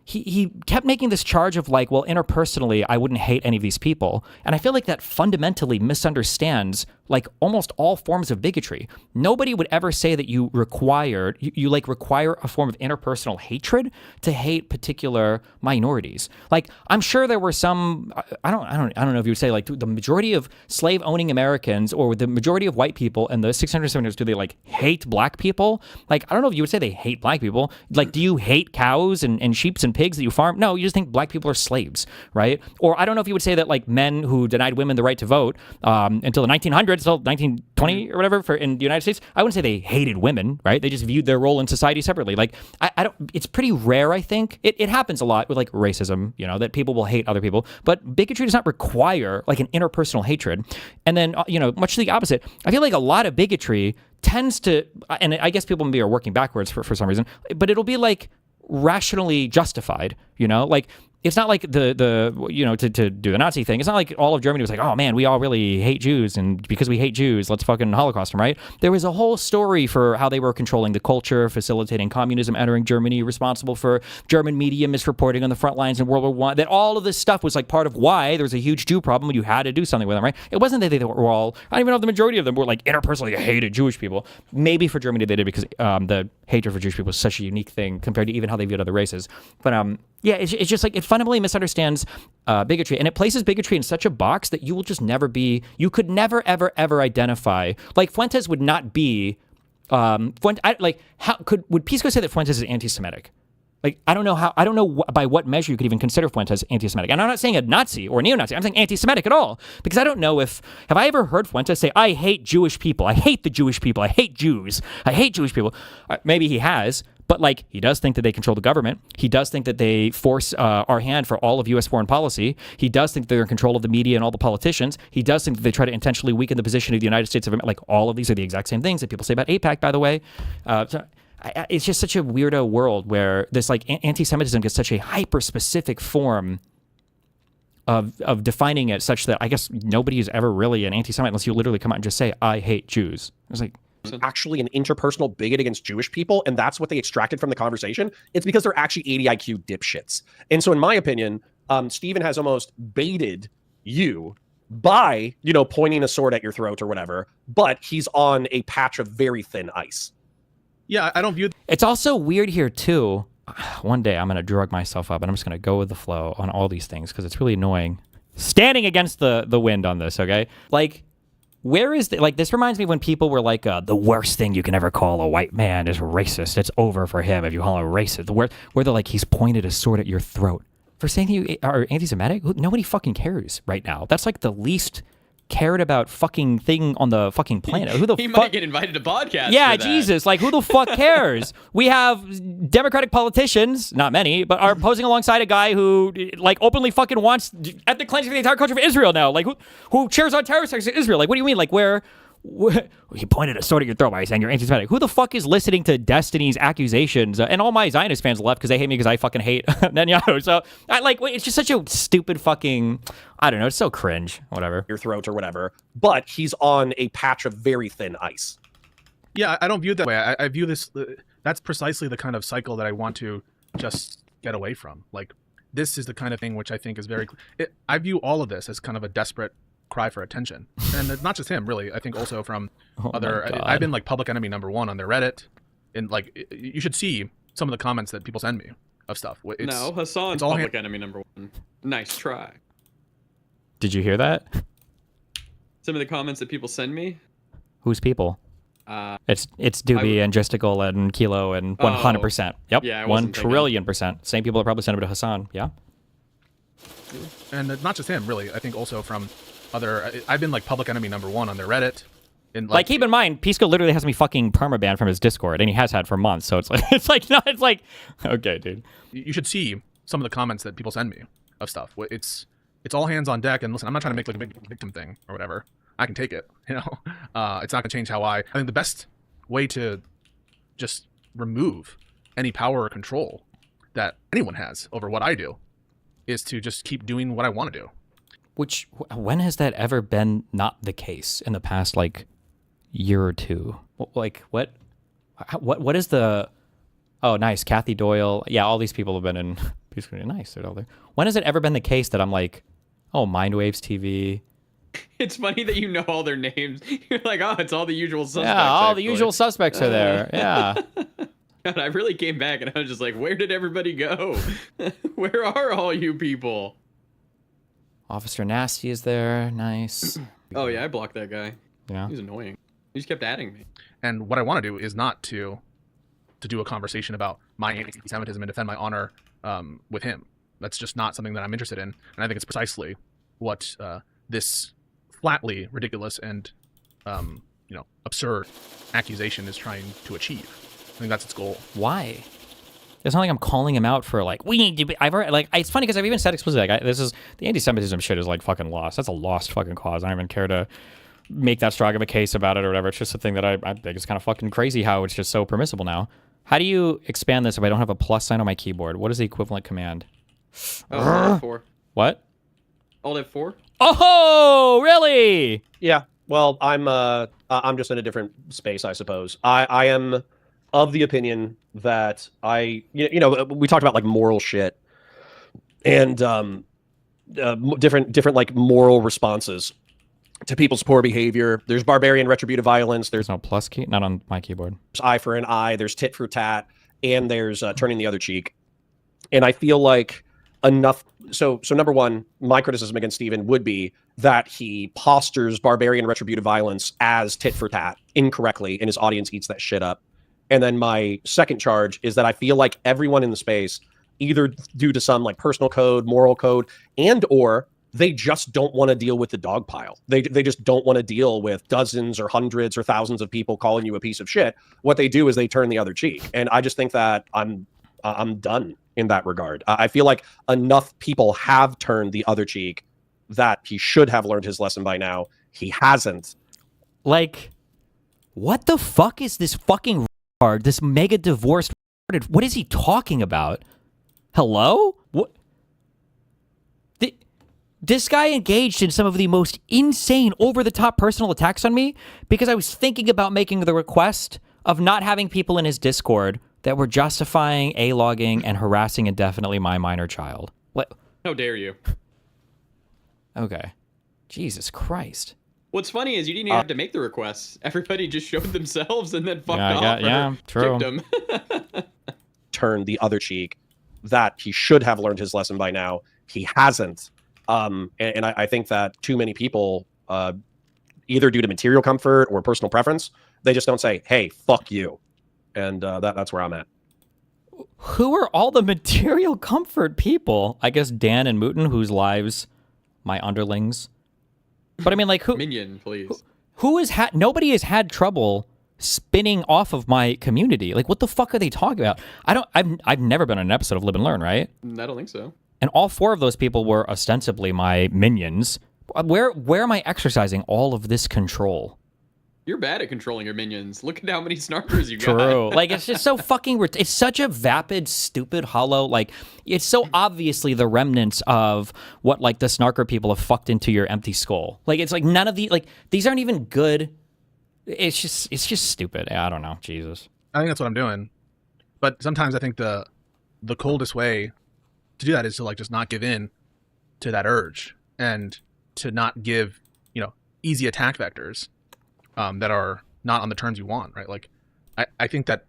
he kept making this charge of like, well, interpersonally, I wouldn't hate any of these people. And I feel like that fundamentally misunderstands like almost all forms of bigotry. Nobody would ever say that you require a form of interpersonal hatred to hate particular minorities. Like, I'm sure there were some, I don't know if you would say like the majority of slave owning Americans or the majority of white people in the 600 years, do they like hate black people? Like, I don't know if you would say they hate black people. Like, do you hate cows and sheep and pigs that you farm? No, you just think black people are slaves, right? Or I don't know if you would say that like men who denied women the right to vote until the 1900s, until 1920 or whatever, in the United States, I wouldn't say they hated women, right? They just viewed their role in society separately. Like, I don't. It's pretty rare, I think. It happens a lot with like racism, that people will hate other people, but bigotry does not require like an interpersonal hatred. And then much to the opposite, I feel like a lot of bigotry tends to, and I guess people maybe are working backwards for some reason, but it'll be like rationally justified, like it's not like the you know, to do the Nazi thing. It's not like all of Germany was like, oh man, we all really hate Jews, and because we hate Jews, let's fucking Holocaust them, right? There was a whole story for how they were controlling the culture, facilitating communism entering Germany, responsible for German media misreporting on the front lines in World War I. That all of this stuff was like part of why there was a huge Jew problem and you had to do something with them, right? It wasn't that they were all, I don't even know if the majority of them were like interpersonally hated Jewish people. Maybe for Germany they did because the hatred for Jewish people is such a unique thing compared to even how they viewed other races. But yeah, it's just like it fundamentally misunderstands bigotry, and it places bigotry in such a box that you will just never be. You could never, ever, ever identify. Like Fuentes would not be. Would Pisco say that Fuentes is anti-Semitic? Like I don't know how. I don't know by what measure you could even consider Fuentes anti-Semitic. And I'm not saying a Nazi or a neo-Nazi. I'm saying anti-Semitic at all because I don't know have I ever heard Fuentes say I hate Jewish people. I hate the Jewish people. I hate Jews. I hate Jewish people. Maybe he has. But like he does think that they control the government. He does think that they force our hand for all of U.S. foreign policy. He does think they're in control of the media and all the politicians. He does think that they try to intentionally weaken the position of the United States of America. Like all of these are the exact same things that people say about AIPAC, by the way. It's just such a weirdo world where this like anti-Semitism gets such a hyper-specific form of defining it such that I guess nobody is ever really an anti-Semite unless you literally come out and just say, I hate Jews. It's like, actually an interpersonal bigot against Jewish people, and that's what they extracted from the conversation. It's because they're actually 80 IQ dipshits. And so in my opinion, Stephen has almost baited you by, you know, pointing a sword at your throat or whatever, but he's on a patch of very thin ice. Yeah, I don't view... It's also weird here too. One day I'm going to drug myself up and I'm just going to go with the flow on all these things because it's really annoying. Standing against the wind on this, okay? Like, where is like this reminds me when people were like the worst thing you can ever call a white man is racist. It's over for him if you call him racist. Where they're like he's pointed a sword at your throat for saying you are anti-Semitic. Nobody fucking cares right now. That's like the least cared about fucking thing on the fucking planet. Who the he fuck might get invited to podcasts. Yeah, for that. Jesus. Like who the fuck cares? We have Democratic politicians, not many, but are posing alongside a guy who like openly fucking wants ethnic cleansing of the entire country of Israel now. Like who cheers on terrorist acts in Israel? Like what do you mean? Like where he pointed a sword at your throat by saying you're anti-Semitic. Who the fuck is listening to Destiny's accusations? And all my Zionist fans left because they hate me because I fucking hate Netanyahu. So it's just such a stupid fucking, I don't know. It's so cringe. Whatever. Your throat or whatever. But he's on a patch of very thin ice. Yeah, I don't view it that way. I view this. That's precisely the kind of cycle that I want to just get away from. Like this is the kind of thing which I think is very. I view all of this as kind of a desperate cry for attention, and it's not just him really. I think also from other I've been like public enemy #1 on their Reddit, and like you should see some of the comments that people send me of stuff. No, Hassan's public enemy #1. Nice try. Did you hear that? Some of the comments that people send me. Whose people? It's Doobie and Justical and Kilo and 100%. Yep. Yeah, 1 trillion%. Same people that probably sent it to Hassan. Yeah. And not just him really. I think also from other. I've been like public enemy #1 on their Reddit. And like keep in mind, Pisco literally has me fucking permabanned from his Discord, and he has had for months. So it's like okay, dude. You should see some of the comments that people send me of stuff. It's all hands on deck. And listen, I'm not trying to make like a big victim thing or whatever. I can take it. You know, it's not gonna change how I think the best way to just remove any power or control that anyone has over what I do is to just keep doing what I want to do. Which, when has that ever been not the case in the past, like, year or two? Like, what is the... Oh, nice, Kathy Doyle. Yeah, all these people have been in... Nice, they're all there. When has it ever been the case that I'm like, oh, Mindwaves TV... It's funny that you know all their names. You're like, oh, it's all the usual suspects. Yeah, all the usual suspects are there. Yeah. God, I really came back and I was just like, where did everybody go? Where are all you people? Officer Nasty is there. Nice. Oh, yeah, I blocked that guy. Yeah. He's annoying. He just kept adding me. And what I want to do is not to do a conversation about my anti-Semitism and defend my honor with him. That's just not something that I'm interested in. And I think it's precisely what this flatly ridiculous and absurd accusation is trying to achieve. I think that's its goal. Why? It's not like I'm calling him out for like we need to be. It's funny because I've even said explicitly like this is the anti-Semitism shit is like fucking lost. That's a lost fucking cause. I don't even care to make that strong of a case about it or whatever. It's just a thing that I think is kind of fucking crazy how it's just so permissible now. How do you expand this if I don't have a plus sign on my keyboard? What is the equivalent command? Oh, Alt F4. What? Alt F4. Oh, really? Yeah. Well, I'm just in a different space, I suppose. I am of the opinion that we talked about like moral shit and different like moral responses to people's poor behavior. There's barbarian retributive violence. There's There's no plus key, not on my keyboard. eye for an eye. There's tit for tat, and there's turning the other cheek. And I feel like enough. So number one, my criticism against Steven would be that he postures barbarian retributive violence as tit for tat incorrectly, and his audience eats that shit up. And then my second charge is that I feel like everyone in the space, either due to some like personal code, moral code, and or they just don't want to deal with the dog pile. They just don't want to deal with dozens or hundreds or thousands of people calling you a piece of shit. What they do is they turn the other cheek. And I just think that I'm done in that regard. I feel like enough people have turned the other cheek that he should have learned his lesson by now. He hasn't. Like, what the fuck is this fucking retard, this mega divorced retarded? What is he talking about? Hello? What? This guy engaged in some of the most insane, over-the-top personal attacks on me because I was thinking about making the request of not having people in his Discord that were justifying A-logging and harassing indefinitely my minor child. What? How dare you? Okay. Jesus Christ. What's funny is you didn't even have to make the requests. Everybody just showed themselves and then fucked Yeah, off. yeah, true. Kicked them. Turn the other cheek that he should have learned his lesson by now. He hasn't. And I think that too many people, either due to material comfort or personal preference, they just don't say, hey, fuck you. And that's where I'm at. Who are all the material comfort people? I guess Dan and Mooten, whose lives my underlings. But I mean, like, who? Minion, please. Who has had? Nobody has had trouble spinning off of my community. Like, what the fuck are they talking about? I've never been on an episode of Live and Learn, right? I don't think so. And all four of those people were ostensibly my minions. Where am I exercising all of this control? You're bad at controlling your minions. Look at how many snarkers you got. True. Like, it's just so fucking... It's such a vapid, stupid, hollow... Like, it's so obviously the remnants of what, like, the snarker people have fucked into your empty skull. Like, it's like none of the... Like, these aren't even good. It's just stupid. I don't know. Jesus. I think that's what I'm doing. But sometimes I think the coldest way to do that is to, like, just not give in to that urge and to not give, easy attack vectors that are not on the terms you want, right? Like, I think that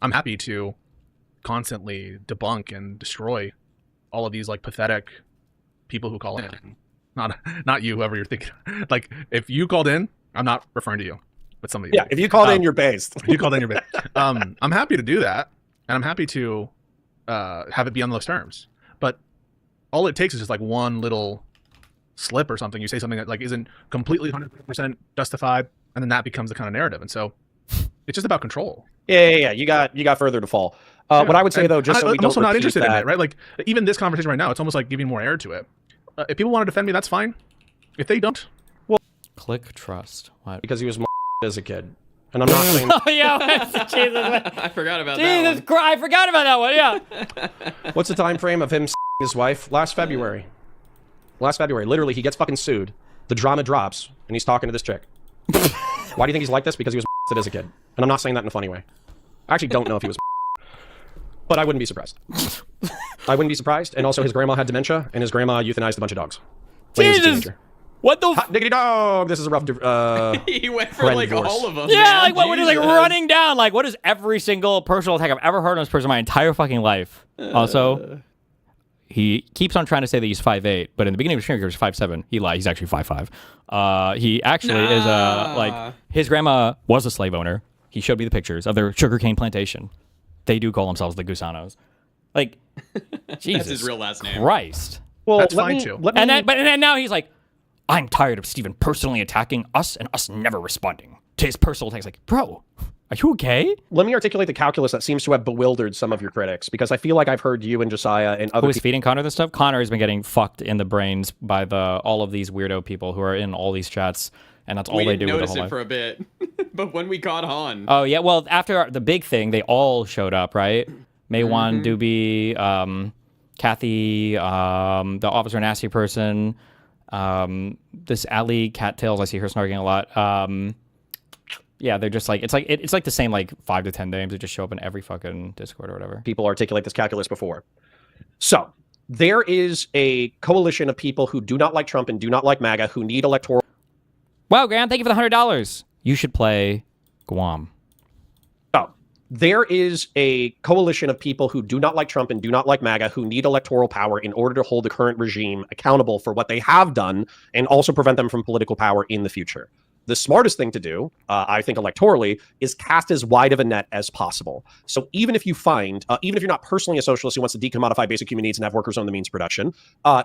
I'm happy to constantly debunk and destroy all of these, like, pathetic people who call in. Not you, whoever you're thinking. Like, if you called in, I'm not referring to you, but somebody. Yeah, if you called in, you're based. If you called in, you're based. I'm happy to do that, and I'm happy to have it be on those terms. But all it takes is just, like, one little slip or something. You say something that, like, isn't completely 100% justified, and then that becomes the kind of narrative. And so it's just about control. Yeah. You got further to fall. What I would say, though, just so we I'm don't also not repeat interested in that- it, right? Like, even this conversation right now, it's almost like giving more air to it. If people want to defend me, that's fine. If they don't, Click trust. What? because he was as a kid. And I'm not saying... Oh, yeah. Jesus. I forgot about that Jesus one. Christ. I forgot about that one. Yeah. What's the time frame of him his wife? Last February. Literally, he gets fucking sued. The drama drops, and he's talking to this chick. Why do you think he's like this? Because he was as a kid. And I'm not saying that in a funny way. I actually don't know if he was but I wouldn't be surprised. And also, his grandma had dementia, and his grandma euthanized a bunch of dogs. When he was a Jesus. teenager. What the... Hot diggity dog! This is a rough... He went for, friend like, divorce. all of them. Yeah, man. like, what is, like, Jesus. running down? Like, what is every single personal attack I've ever heard on this person my entire fucking life? Also... He keeps on trying to say that he's 5'8", but in the beginning of his career, he was 5'7". He lied. He's actually 5'5". He actually is like, his grandma was a slave owner. He showed me the pictures of their sugarcane plantation. They do call themselves the Gusanos. Like, Jesus That's his real last name. Christ. Well, That's fine, too. And then now he's like, I'm tired of Steven personally attacking us and us never responding to his personal attacks. Like, bro, are you okay? let me articulate the calculus that seems to have bewildered some of your critics, because I feel like I've heard you and Josiah and Who other is people... feeding Connor this stuff? Connor has been getting fucked in the brains by all of these weirdo people who are in all these chats, and that's all We they didn't do with the notice whole it life. for a bit, but when we caught on, Oh, yeah. Well, after the big thing, they all showed up, right? Maywan, Doobie, Kathy, the Officer Nasty person, this Allie Cattails, I see her snarking a lot. Yeah, they're just like, it's like the same like 5 to 10 names that just show up in every fucking Discord or whatever. People articulate this calculus before. So there is a coalition of people who do not like Trump and do not like MAGA, who need electoral. Wow, Grant, thank you for the $100. You should play Guam. Oh, there is a coalition of people who do not like Trump and do not like MAGA, who need electoral power in order to hold the current regime accountable for what they have done and also prevent them from political power in the future. The smartest thing to do, I think electorally, is cast as wide of a net as possible. So even if you find, even if you're not personally a socialist who wants to decommodify basic human needs and have workers own the means of production,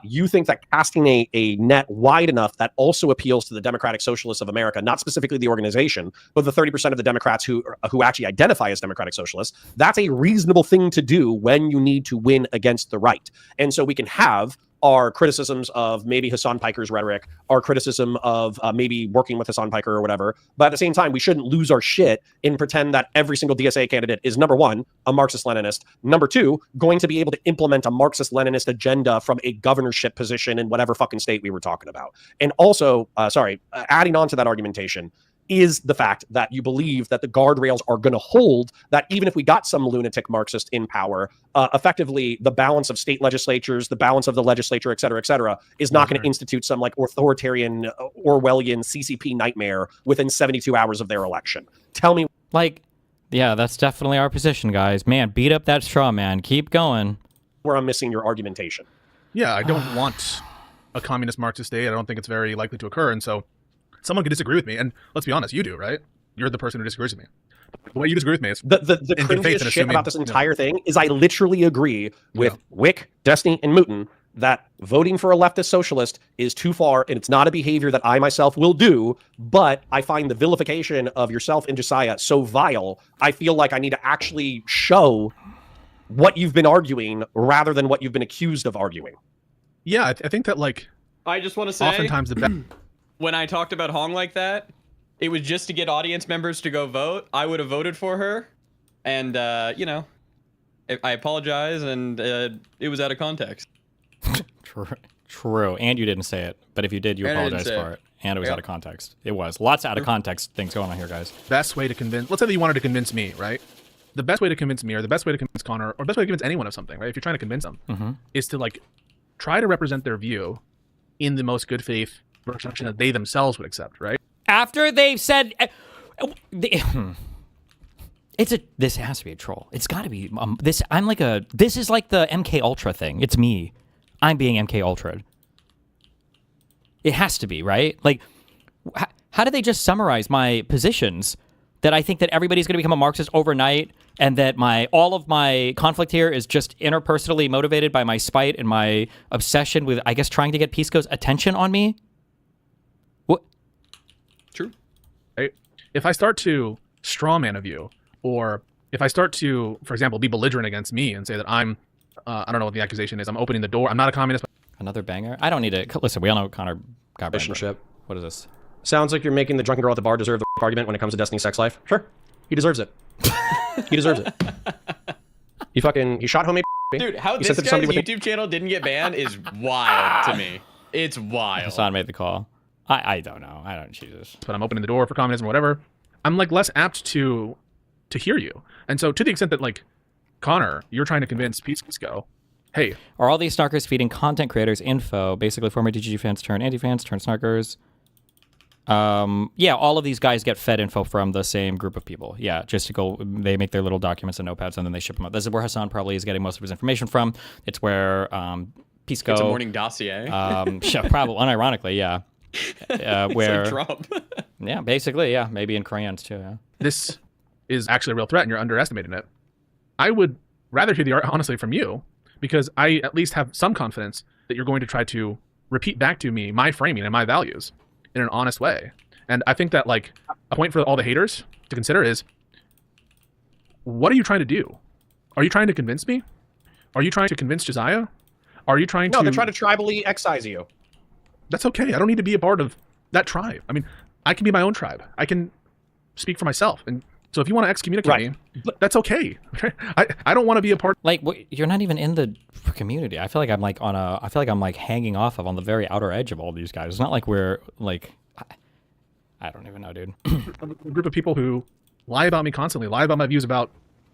you think that casting a net wide enough that also appeals to the Democratic Socialists of America, not specifically the organization, but the 30% of the Democrats who actually identify as Democratic Socialists, that's a reasonable thing to do when you need to win against the right. And so we can have our criticisms of maybe Hassan Piker's rhetoric, our criticism of maybe working with Hassan Piker or whatever. But at the same time, we shouldn't lose our shit and pretend that every single DSA candidate is, number one, a Marxist-Leninist, number two, going to be able to implement a Marxist-Leninist agenda from a governorship position in whatever fucking state we were talking about. And also, adding on to that argumentation, is the fact that you believe that the guardrails are going to hold, that even if we got some lunatic Marxist in power, effectively the balance of state legislatures, the balance of the legislature, et cetera, is not going to institute some like authoritarian Orwellian CCP nightmare within 72 hours of their election. Tell me. Like, yeah, that's definitely our position, guys. Man, beat up that straw man. Keep going. Where I'm missing your argumentation. Yeah, I don't want a communist Marxist state. I don't think it's very likely to occur. And so someone could disagree with me, and let's be honest, you do, right? You're the person who disagrees with me. The way you disagree with me is the cringiest shit about this entire thing is I literally agree with Wick, Destiny, and Mooten that voting for a leftist socialist is too far, and it's not a behavior that I myself will do, but I find the vilification of yourself and Josiah so vile, I feel like I need to actually show what you've been arguing rather than what you've been accused of arguing. Yeah, I think that, like, I just want to say, oftentimes the best. When I talked about Hong like that, it was just to get audience members to go vote. I would have voted for her, and you know, I apologize, and it was out of context. True, and you didn't say it, but if you did, you apologize for it, and it was out of context. It was lots of out of context things going on here, guys. Best way to convince, let's say that you wanted to convince me, right? The best way to convince me, or the best way to convince Connor, or the best way to convince anyone of something, right? If you're trying to convince them, is to like try to represent their view in the most good faith version that they themselves would accept, right? After they've said, this has to be a troll. It's got to be this. This is like the MK Ultra thing. It's me. I'm being MK Ultra. It has to be, right? Like, how do they just summarize my positions? That I think that everybody's going to become a Marxist overnight, and that all of my conflict here is just interpersonally motivated by my spite and my obsession with, I guess, trying to get Pisco's attention on me. What? True. Right? If I start to strawman a view, or if I start to, for example, be belligerent against me and say that I'm, I don't know what the accusation is, I'm opening the door, I'm not a communist. Another banger? I don't need to, listen, we all know Connor got Relationship. What is this? Sounds like you're making the drunken girl at the bar deserve the argument when it comes to Destiny's sex life. Sure. He deserves it. He deserves it. He shot homemade. Dude, how he this guy's YouTube channel didn't get banned is wild to me. It's wild. Hassan made the call. I don't know. I don't, Jesus. But I'm opening the door for communism or whatever. I'm like less apt to hear you. And so to the extent that like, Connor, you're trying to convince Pisco, hey. Are all these snarkers feeding content creators info? Basically former DGG fans turn anti-fans, turn snarkers. Yeah, all of these guys get fed info from the same group of people. Yeah, just to go, they make their little documents and notepads and then they ship them out. This is where Hassan probably is getting most of his information from. It's where Pisco. It's a morning dossier. Yeah, probably, unironically, yeah. Where it's like Trump. Yeah, basically, yeah, maybe in crayons too. Yeah. This is actually a real threat, and you're underestimating it. I would rather hear the honestly from you, because I at least have some confidence that you're going to try to repeat back to me my framing and my values in an honest way. And I think that like a point for all the haters to consider is, what are you trying to do? Are you trying to convince me? Are you trying to convince Josiah? Are you trying to... No, they're trying to tribally excise you. That's okay. I don't need to be a part of that tribe. I mean, I can be my own tribe. I can speak for myself. And So if you want to excommunicate Right. me, that's okay. I don't want to be a part. Like, you're not even in the community. I feel like I'm like I feel like I'm like hanging off of on the very outer edge of all these guys. It's not like we're like, I don't even know, dude. A group of people who lie about me constantly, lie about my views about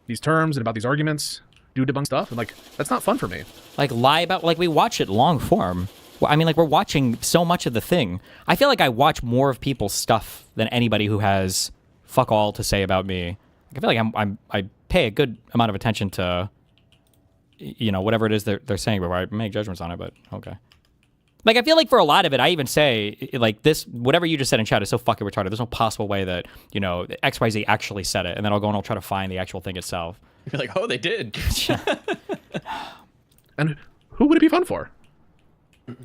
these terms and about these arguments, do debunk stuff, and like that's not fun for me. Like lie about, like we watch it long form. Well, I mean, like we're watching so much of the thing. I feel like I watch more of people's stuff than anybody who has fuck all to say about me. I feel like I pay a good amount of attention to, you know, whatever it is they're saying before I make judgments on it. But okay. Like, I feel like for a lot of it, I even say, like, this, whatever you just said in chat is so fucking retarded. There's no possible way that, you know, XYZ actually said it. And then I'll go and I'll try to find the actual thing itself. You're like, oh, they did. And who would it be fun for?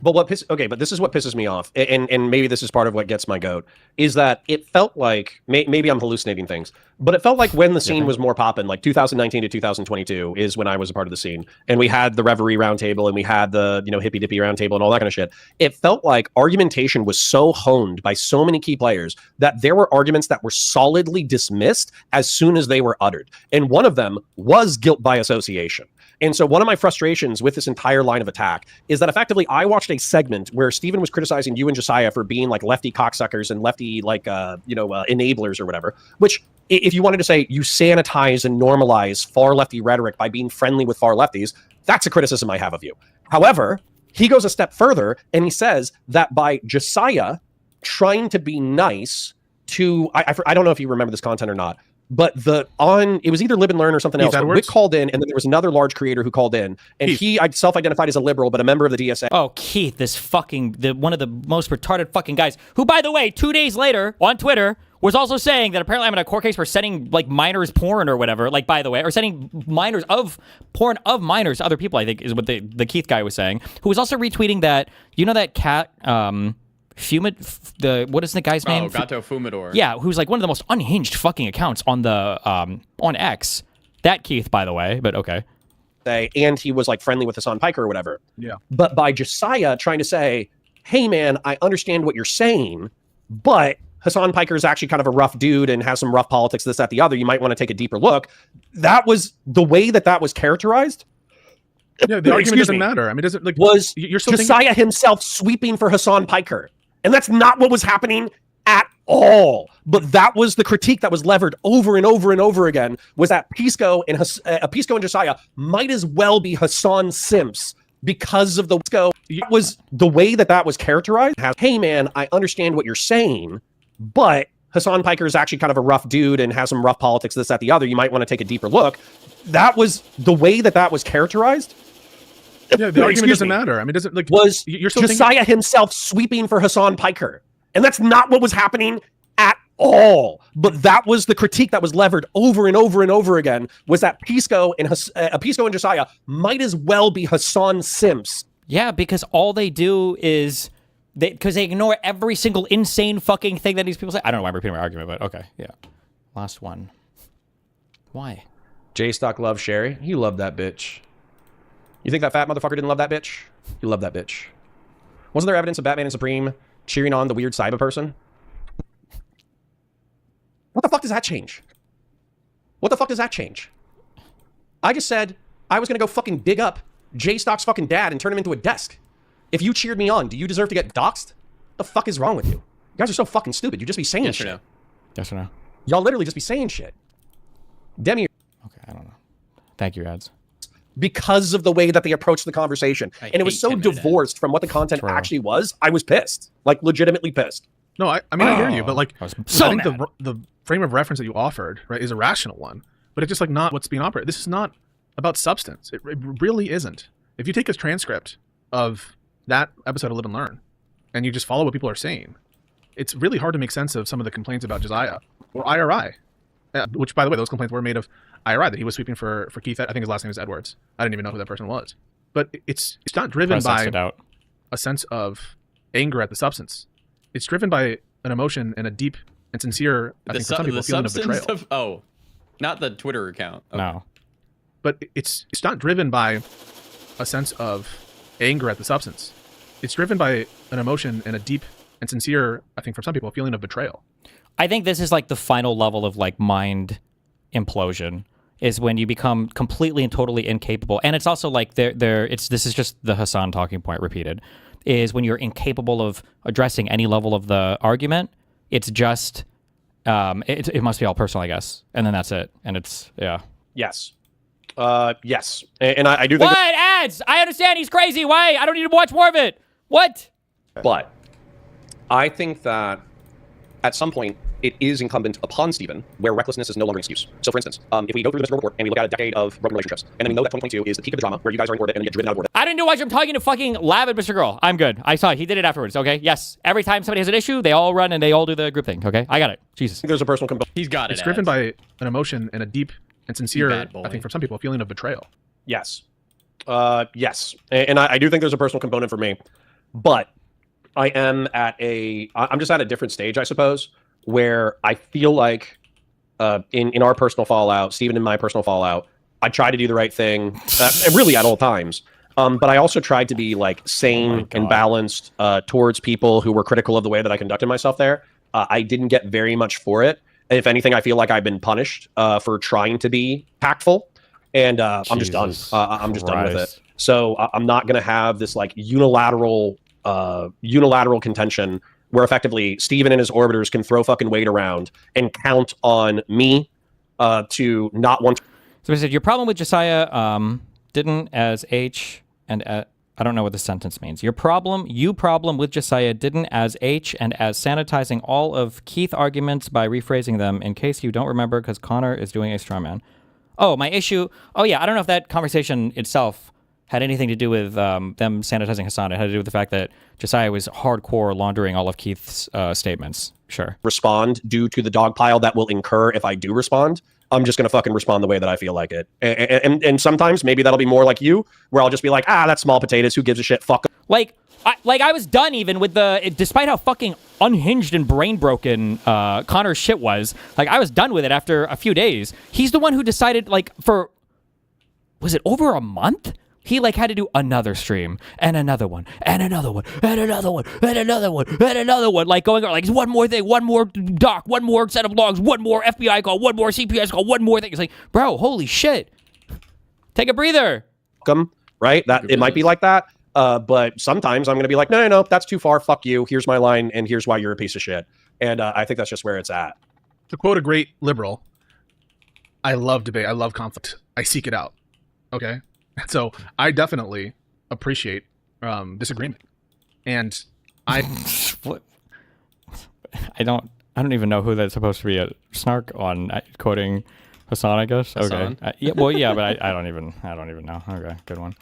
But but this is what pisses me off, and maybe this is part of what gets my goat, is that it felt like, maybe I'm hallucinating things, but it felt like when the scene was more poppin', like 2019 to 2022 is when I was a part of the scene, and we had the Reverie Roundtable, and we had the, you know, Hippy Dippy Roundtable, and all that kind of shit. It felt like argumentation was so honed by so many key players that there were arguments that were solidly dismissed as soon as they were uttered, and one of them was guilt by association. And so one of my frustrations with this entire line of attack is that effectively I watched a segment where Steven was criticizing you and Josiah for being like lefty cocksuckers and lefty like enablers or whatever, which if you wanted to say you sanitize and normalize far lefty rhetoric by being friendly with far lefties, that's a criticism I have of you. However, he goes a step further and he says that by Josiah trying to be nice to, I don't know if you remember this content or not, but it was either Live and Learn or something else. Wick called in, and then there was another large creator who called in, and he self-identified as a liberal, but a member of the DSA. Oh, Keith, this one of the most retarded fucking guys, who, by the way, 2 days later on Twitter was also saying that apparently I'm in a court case for sending like minors porn or whatever. Like, by the way, or sending minors of porn of minors to other people. I think is what the Keith guy was saying. Who was also retweeting that, you know, that cat. What is the guy's name? Oh, Gato Fumador. Yeah, who's like one of the most unhinged fucking accounts on the on X. That Keith, by the way, but okay. And he was like friendly with Hassan Piker or whatever. Yeah. But by Josiah trying to say, hey man, I understand what you're saying, but Hassan Piker is actually kind of a rough dude and has some rough politics, this, that, the other. You might want to take a deeper look. That was the way that was characterized. Yeah, the argument doesn't matter. I mean, doesn't like was you're still Josiah himself sweeping for Hassan Piker. And that's not what was happening at all. But that was the critique that was levered over and over and over again, was that Pisco and Josiah might as well be Hassan simps because of the Pisco. That was the way that was characterized. Hey man, I understand what you're saying, but Hassan Piker is actually kind of a rough dude and has some rough politics, this, that, the other. You might want to take a deeper look. That was the way that was characterized. Yeah, the argument doesn't matter. I mean, doesn't like was you're still Josiah himself sweeping for Hassan Piker, and that's not what was happening at all. But that was the critique that was levered over and over and over again, was that Pisco and Josiah might as well be Hassan simps. Yeah, because all they do is because they ignore every single insane fucking thing that these people say. I don't know why I'm repeating my argument, but okay, yeah. Last one. Why? J-Stock loves Sherry. He loved that bitch. You think that fat motherfucker didn't love that bitch? He loved that bitch. Wasn't there evidence of Batman and Supreme cheering on the weird cyber person? What the fuck does that change? What the fuck does that change? I just said I was gonna go fucking dig up J-Stock's fucking dad and turn him into a desk. If you cheered me on, do you deserve to get doxxed? What the fuck is wrong with you? You guys are so fucking stupid. You just be saying shit. Or no? Yes or no? Y'all literally just be saying shit. Demi. Okay, I don't know. Thank you, ads. Because of the way that they approached the conversation. And it was so divorced from what the content actually was. I was pissed. Like, legitimately pissed. No, I mean, I hear you, but like, I was I think the frame of reference that you offered, right, is a rational one, but it's just like not what's being operated. This is not about substance. It really isn't. If you take a transcript of that episode of Live and Learn, and you just follow what people are saying, it's really hard to make sense of some of the complaints about Josiah or IRI, which, by the way, those complaints were made of IRI, that he was sweeping for Keith. I think his last name is Edwards. I didn't even know who that person was. But it's not driven by a sense of anger at the substance. It's driven by an emotion and a deep and sincere, I think, for some people, feeling of betrayal. Not the Twitter account. Okay. No. But it's not driven by a sense of anger at the substance. It's driven by an emotion and a deep and sincere, I think, for some people, feeling of betrayal. I think this is like the final level of like mind implosion is when you become completely and totally incapable. And it's also like this is just the Hassan talking point repeated, is when you're incapable of addressing any level of the argument. It's just it must be all personal, I guess, and then that's it. And it's Yes. Yes. And I do think what ads? I understand he's crazy. Why? I don't need to watch more of it. What? But I think that at some point it is incumbent upon Stephen where recklessness is no longer an excuse. So for instance, if we go through the Mr. report and we look at a decade of broken relationships, and then we know that 2022 is the peak of the drama where you guys are in orbit and you get driven out of orbit. I didn't do much. I'm talking to fucking Lavid, Mr. Girl. I'm good. I saw it. He did it afterwards. Okay. Yes. Every time somebody has an issue, they all run and they all do the group thing. Okay. I got it. Jesus. I think there's a personal component. He's got it. It's driven by an emotion and a deep and sincere, I think for some people, a feeling of betrayal. Yes. Yes. And I do think there's a personal component for me, but I'm just at a different stage, I suppose, where I feel like in our personal fallout, Stephen and my personal fallout, I try to do the right thing, really at all times. But I also tried to be like sane and balanced towards people who were critical of the way that I conducted myself there. I didn't get very much for it. If anything, I feel like I've been punished for trying to be tactful, and I'm just done. I'm just done with it. So I'm not going to have this like unilateral contention where effectively Steven and his orbiters can throw fucking weight around and count on me to not want to. So he said, your problem with Josiah didn't as H and I don't know what the sentence means. Your problem with Josiah didn't as H and as sanitizing all of Keith arguments by rephrasing them in case you don't remember because Connor is doing a straw man. Oh, my issue. Oh, yeah. I don't know if that conversation itself had anything to do with them sanitizing Hassan. It had to do with the fact that Josiah was hardcore laundering all of Keith's statements. Sure. Respond due to the dog pile that will incur if I do respond. I'm just going to fucking respond the way that I feel like it. And sometimes maybe that'll be more like you, where I'll just be like, that's small potatoes. Who gives a shit? Fuck 'em. I was done even with despite how fucking unhinged and brain broken Connor's shit was, like I was done with it after a few days. He's the one who decided was it over a month? He had to do another stream and another one and another one and another one and another one and another one, going on one more thing, one more doc, one more set of logs, one more FBI call, one more CPS call, one more thing. It's like, bro, holy shit. Take a breather. Right? That it might be like that. But sometimes I'm going to be like, no, that's too far. Fuck you. Here's my line, and here's why you're a piece of shit. And I think that's just where it's at. To quote a great liberal, I love debate. I love conflict. I seek it out. Okay? So I definitely appreciate disagreement. And what? I don't even know who that's supposed to be a snark on quoting Hassan, I guess. Hassan. Okay. But I don't even know. Okay, good one.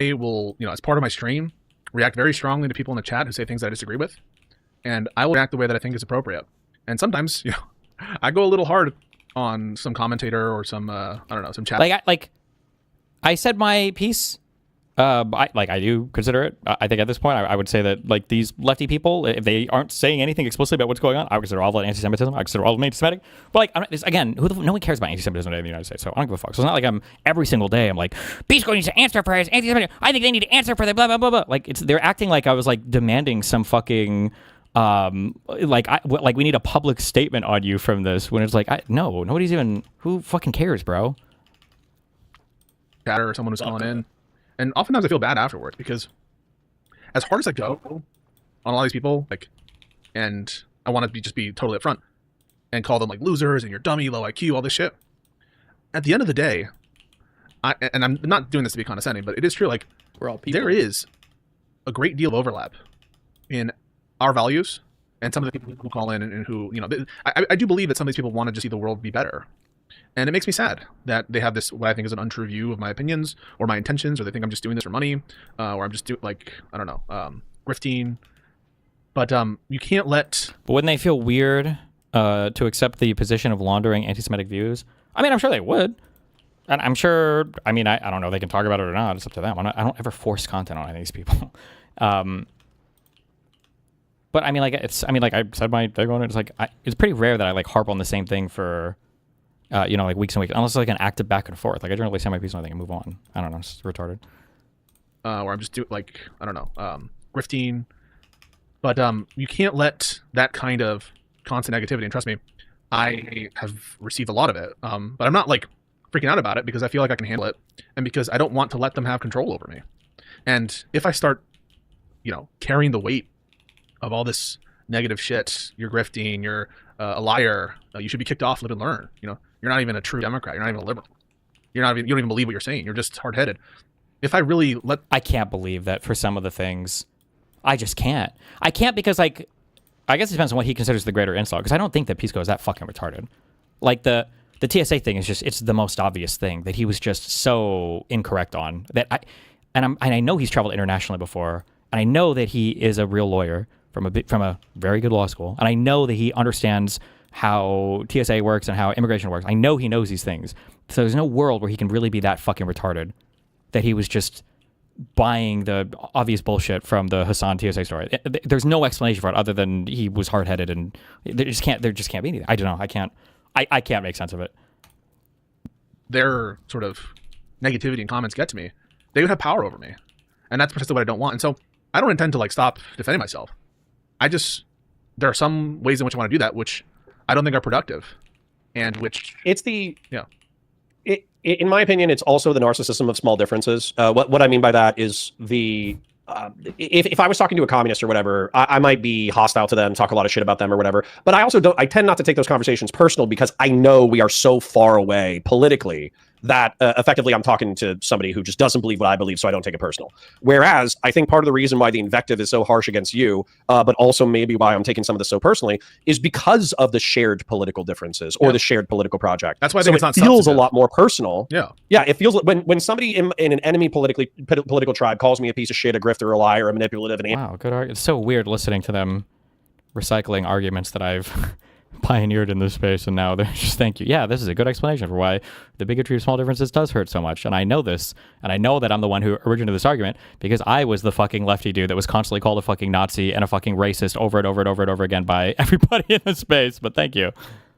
I will, as part of my stream, react very strongly to people in the chat who say things I disagree with, and I will react the way that I think is appropriate. And sometimes, I go a little hard on some commentator or some, some chat. I said my piece. I do consider it. I think at this point, I would say that these lefty people, if they aren't saying anything explicitly about what's going on, I would consider all of it anti-Semitism. I consider all of them anti-Semitic. But no one cares about anti-Semitism in the United States, so I don't give a fuck. So it's not like I'm every single day. I'm like, Pisco needs to answer for his anti-Semitic. I think they need to answer for the blah blah blah blah. They're acting like I was demanding some fucking we need a public statement on you from this when it's no, nobody's even who fucking cares, bro. Chatter or someone who's calling in, and oftentimes I feel bad afterwards because as hard as I go on all these people, and I want to just be totally upfront and call them losers and you're dummy, low IQ, all this shit. At the end of the day, and I'm not doing this to be condescending, but it is true. We're all people. There is a great deal of overlap in our values and some of the people who call in and who I do believe that some of these people want to just see the world be better. And it makes me sad that they have this, what I think is an untrue view of my opinions or my intentions, or they think I'm just doing this for money, or I'm just grifting. But you can't let... But wouldn't they feel weird to accept the position of laundering anti-Semitic views? I mean, I'm sure they would. And I'm sure, I don't know if they can talk about it or not. It's up to them. I don't ever force content on any of these people. But I said my thing on it. It's pretty rare that I harp on the same thing for... weeks and weeks, unless it's an active back and forth. I generally say my piece on anything and move on. I don't know, it's retarded. Or I'm just grifting. But you can't let that kind of constant negativity, and trust me, I have received a lot of it, but I'm not like freaking out about it because I feel like I can handle it, and because I don't want to let them have control over me. And if I start, carrying the weight of all this negative shit, you're grifting, you're a liar, you should be kicked off, live and learn. You're not even a true Democrat. You're not even a liberal. You don't even believe what you're saying. You're just hard-headed. If I really let... I can't believe that for some of the things, I just can't. I can't because, like, I guess it depends on what he considers the greater insult, because I don't think that Pisco is that fucking retarded. Like, the TSA thing is just, it's the most obvious thing that he was just so incorrect on. I know he's traveled internationally before, and I know that he is a real lawyer from a very good law school, and I know that he understands how TSA works and how immigration works. I know he knows these things. So there's no world where he can really be that fucking retarded that he was just buying the obvious bullshit from the Hassan TSA story. There's no explanation for it other than he was hard-headed, and there just can't be anything. I don't know. I can't make sense of it. Their sort of negativity and comments get to me. They would have power over me, and that's precisely what I don't want. And so I don't intend to like stop defending myself. There are some ways in which I want to do that, which I don't think are productive, and which in my opinion, it's also the narcissism of small differences. What I mean by that is if I was talking to a communist or whatever, I might be hostile to them, talk a lot of shit about them or whatever. But I tend not to take those conversations personal because I know we are so far away politically that effectively I'm talking to somebody who just doesn't believe what I believe, so I don't take it personal. Whereas I think part of the reason why the invective is so harsh against you, but also maybe why I'm taking some of this so personally, is because of the shared political differences or the shared political project. That's why I think it's not feels substantive. a lot more personal. Yeah, it feels when somebody in an enemy political tribe calls me a piece of shit, a grifter, a liar, a manipulative, Wow, good argument. It's so weird listening to them recycling arguments that I've pioneered in this space, and now they're just, thank you. Yeah, this is a good explanation for why the bigotry of small differences does hurt so much. And I know this, and I know that I'm the one who originated this argument because I was the fucking lefty dude that was constantly called a fucking Nazi and a fucking racist over and over and over and over again by everybody in the space. But thank you.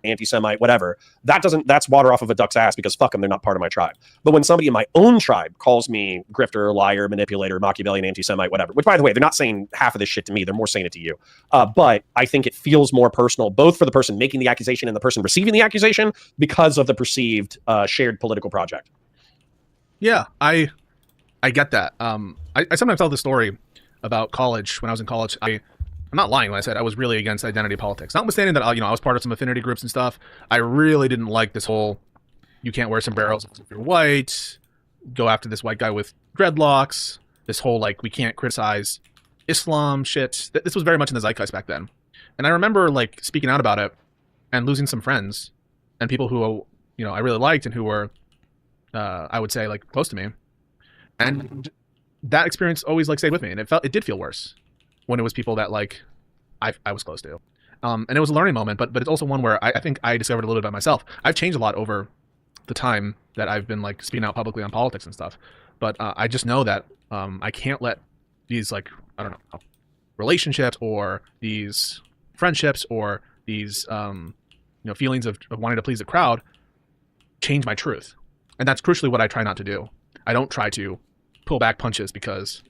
Anti-Semite, whatever. That's water off of a duck's ass because fuck them, they're not part of my tribe. But when somebody in my own tribe calls me grifter, liar, manipulator, Machiavellian, anti-Semite, whatever, which by the way, they're not saying half of this shit to me, they're more saying it to you. But I think it feels more personal, both for the person making the accusation and the person receiving the accusation because of the perceived shared political project. Yeah, I get that. I sometimes tell the story about college. When I was in college, I'm not lying when I said I was really against identity politics. Notwithstanding that, I was part of some affinity groups and stuff, I really didn't like this whole, you can't wear sombreros if you're white, go after this white guy with dreadlocks, this whole, like, we can't criticize Islam shit. This was very much in the zeitgeist back then. And I remember, like, speaking out about it and losing some friends and people who, I really liked and who were, I would say, like, close to me. And that experience always, like, stayed with me. And it did feel worse when it was people that, like, I was close to. And it was a learning moment, but it's also one where I think I discovered a little bit about myself. I've changed a lot over the time that I've been, like, speaking out publicly on politics and stuff. But I just know that I can't let these, like, I don't know, relationships or these friendships or these, feelings of wanting to please the crowd change my truth. And that's crucially what I try not to do. I don't try to pull back punches because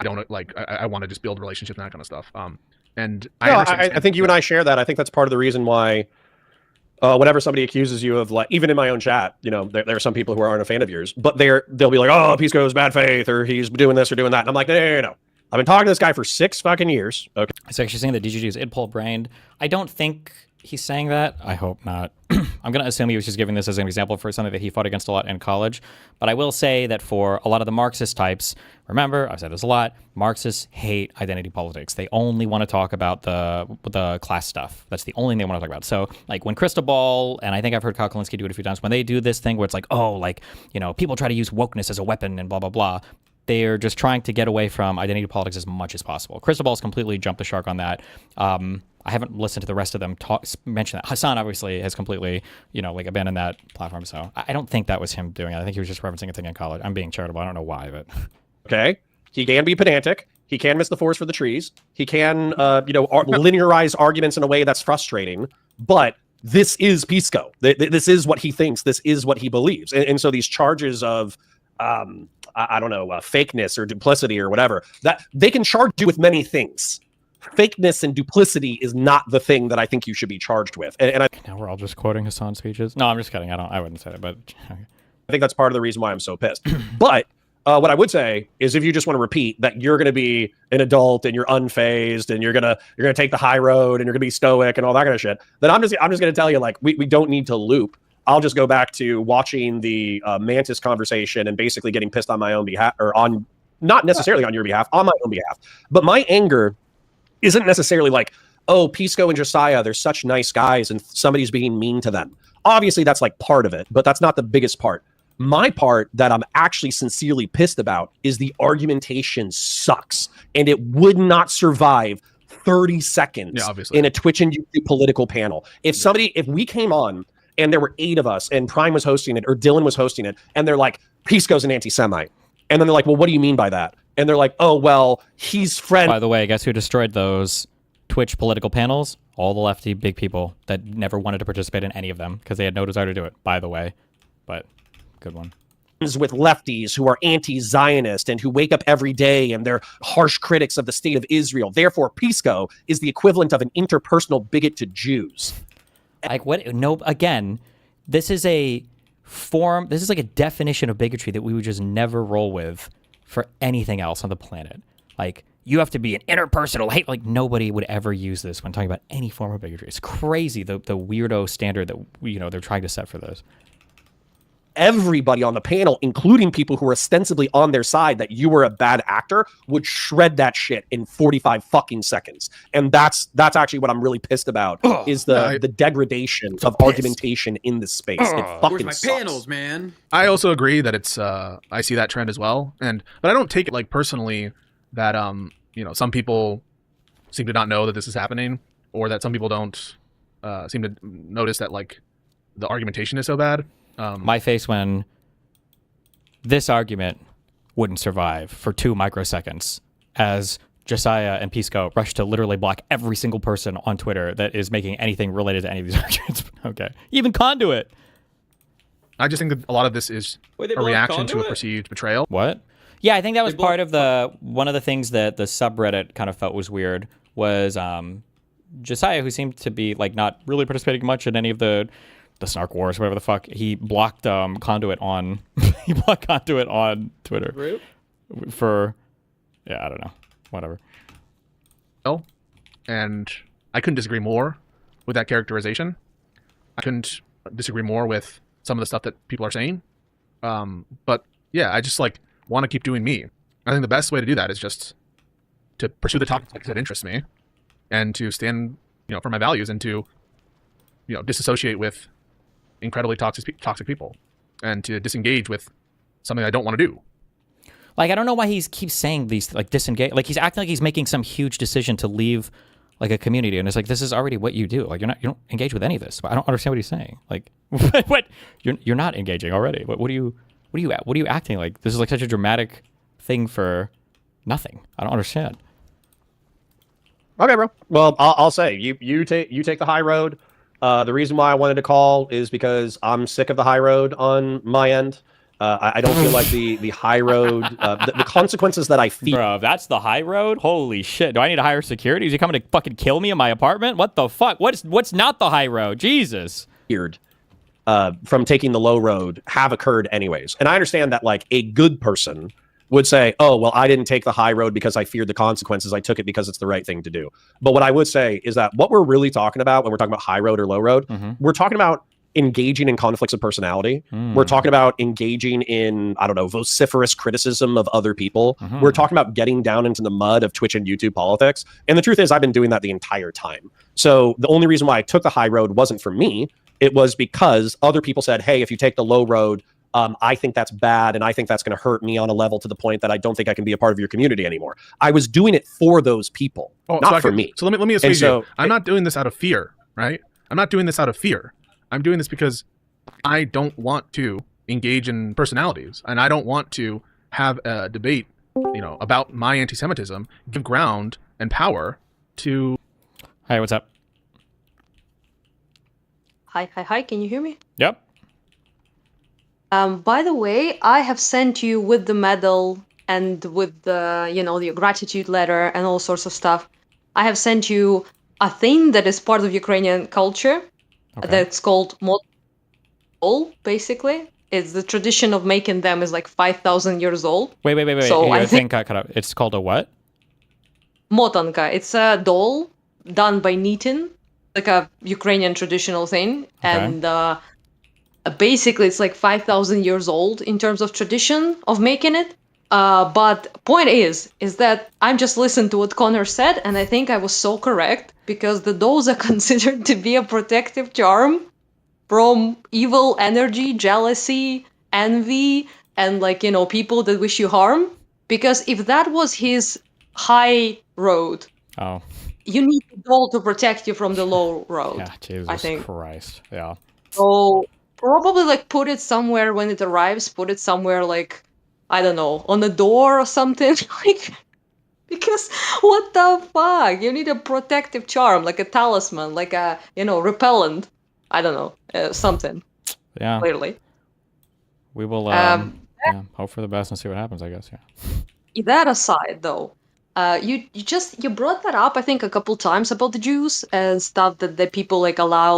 I don't, like, I want to just build relationships and that kind of stuff. I think you and I share that. I think that's part of the reason why whenever somebody accuses you of, like, even in my own chat, there are some people who aren't a fan of yours, but they'll be like, oh, Pisco's bad faith, or he's doing this or doing that. And I'm like, no. I've been talking to this guy for 6 fucking years. Okay. It's actually saying that DGG is idpol brained. I don't think he's saying that. I hope not. I'm going to assume he was just giving this as an example for something that he fought against a lot in college. But I will say that for a lot of the Marxist types, remember, I've said this a lot, Marxists hate identity politics. They only want to talk about the class stuff. That's the only thing they want to talk about. So, like, when Cristobal, and I think I've heard Kyle Kalinske do it a few times, when they do this thing where it's like, oh, like, people try to use wokeness as a weapon and blah, blah, blah, they're just trying to get away from identity politics as much as possible. Cristobal's completely jumped the shark on that. I haven't listened to the rest of them mention that. Hassan obviously has completely, abandoned that platform. So I don't think that was him doing it. I think he was just referencing a thing in college. I'm being charitable. I don't know why, but okay. He can be pedantic. He can miss the forest for the trees. He can, linearize arguments in a way that's frustrating. But this is Pisco. This is what he thinks. This is what he believes. And so these charges of, fakeness or duplicity or whatever, that they can charge you with many things. fakeness and duplicity is not the thing that I think you should be charged with. And I Now we're all just quoting Hassan's speeches. No, I'm just kidding. I wouldn't say that, but think that's part of the reason why I'm so pissed. But what I would say is, if you just want to repeat that you're going to be an adult and you're unfazed and you're gonna take the high road and you're gonna be stoic and all that kind of shit, then I'm just going to tell you, like, we don't need to loop. I'll just go back to watching the Mantis conversation and basically getting pissed on my own behalf, or on, not necessarily on your behalf, on my own behalf. But my anger isn't necessarily like, oh, Pisco and Josiah, they're such nice guys and somebody's being mean to them. Obviously, that's like part of it, but that's not the biggest part. My part that I'm actually sincerely pissed about is the argumentation sucks, and it would not survive 30 seconds in a Twitch and YouTube political panel. If we came on and there were 8 of us and Prime was hosting it or Dylan was hosting it, and they're like, Pisco's an anti-Semite. And then they're like, well, what do you mean by that? And they're like, oh, well, he's friend. By the way, guess who destroyed those Twitch political panels? All the lefty big people that never wanted to participate in any of them because they had no desire to do it, by the way. But good one. With lefties who are anti-Zionist and who wake up every day and they're harsh critics of the state of Israel. Therefore, Pisco is the equivalent of an interpersonal bigot to Jews. Like, what? No, again, this is a form, this is like a definition of bigotry that we would just never roll with for anything else on the planet. Like, you have to be an interpersonal hate. Like, nobody would ever use this when talking about any form of bigotry. It's crazy, the weirdo standard that, they're trying to set for this. Everybody on the panel, including people who were ostensibly on their side that you were a bad actor, would shred that shit in 45 fucking seconds. And that's actually what I'm really pissed about, is the degradation of argumentation in this space. It fucking Where's my sucks. panels, man? I also agree that it's I see that trend as well, but I don't take it like personally that some people seem to not know that this is happening, or that some people don't seem to notice that like the argumentation is so bad. My face when this argument wouldn't survive for 2 microseconds as Josiah and Pisco rush to literally block every single person on Twitter that is making anything related to any of these arguments. Okay. Even Conduit. I just think that a lot of this is a reaction to a perceived betrayal. What? Yeah, I think that was part of one of the things that the subreddit kind of felt was weird was Josiah, who seemed to be like not really participating much in any of the Snark Wars, whatever the fuck. He blocked Conduit on Twitter. Group? For I don't know. Whatever. Oh, and I couldn't disagree more with that characterization. I couldn't disagree more with some of the stuff that people are saying. But yeah, I just like want to keep doing me. I think the best way to do that is just to pursue the topics that interest me, and to stand, for my values, and to, disassociate with incredibly toxic people, and to disengage with something I don't want to do. Like, I don't know why he keeps saying these, like, disengage. Like, he's acting like he's making some huge decision to leave, like, a community, and it's like, this is already what you do. Like, you don't engage with any of this. But I don't understand what he's saying. Like, what? You're not engaging already. What are you acting like? This is like such a dramatic thing for nothing. I don't understand. Okay, bro. Well, I'll say you take the high road. The reason why I wanted to call is because I'm sick of the high road on my end. I don't feel like the high road, the consequences that I feel. Bro, that's the high road? Holy shit. Do I need to hire security? Is he coming to fucking kill me in my apartment? What the fuck? What's not the high road? Jesus. From taking the low road have occurred anyways. And I understand that like a good person would say, oh, well, I didn't take the high road because I feared the consequences. I took it because it's the right thing to do. But what I would say is that what we're really talking about when we're talking about high road or low road, we're talking about engaging in conflicts of personality. We're talking about engaging in, I don't know, vociferous criticism of other people. We're talking about getting down into the mud of Twitch and YouTube politics. And the truth is, I've been doing that the entire time. So the only reason why I took the high road wasn't for me. It was because other people said, hey, if you take the low road, I think that's bad, and I think that's going to hurt me on a level to the point that I don't think I can be a part of your community anymore. I was doing it for those people, not for me. So let me assuage you. I'm not doing this out of fear, right? I'm not doing this out of fear. I'm doing this because I don't want to engage in personalities, and I don't want to have a debate, about my anti-Semitism, give ground and power to... Hey, what's up? Hi, can you hear me? Yep. By the way, I have sent you with the medal and with the, the gratitude letter and all sorts of stuff. I have sent you a thing that is part of Ukrainian culture that's called motol, basically. It's the tradition of making them is like 5,000 years old. Wait. So Your I thing think got cut out. It's called a what? motanka, it's a doll done by knitting, like a Ukrainian traditional thing. And basically it's like 5,000 years old in terms of tradition of making it. But point is that I'm just listening to what Connor said, and I think I was so correct because the dolls are considered to be a protective charm from evil energy, jealousy, envy, and like, you know, people that wish you harm. Because if that was his high road, Oh, you need a doll to protect you from the low road. yeah. Jesus I think. Christ. Yeah. So probably like put it somewhere when it arrives, put it somewhere like, I don't know, on a door or something. Like, because what the fuck? You need a protective charm, like a talisman, like a, you know, repellent. I don't know, something, Yeah. clearly. We will hope for the best and see what happens, I guess. Yeah. That aside, though, you brought that up, I think, a couple times about the Jews and stuff that people like allow.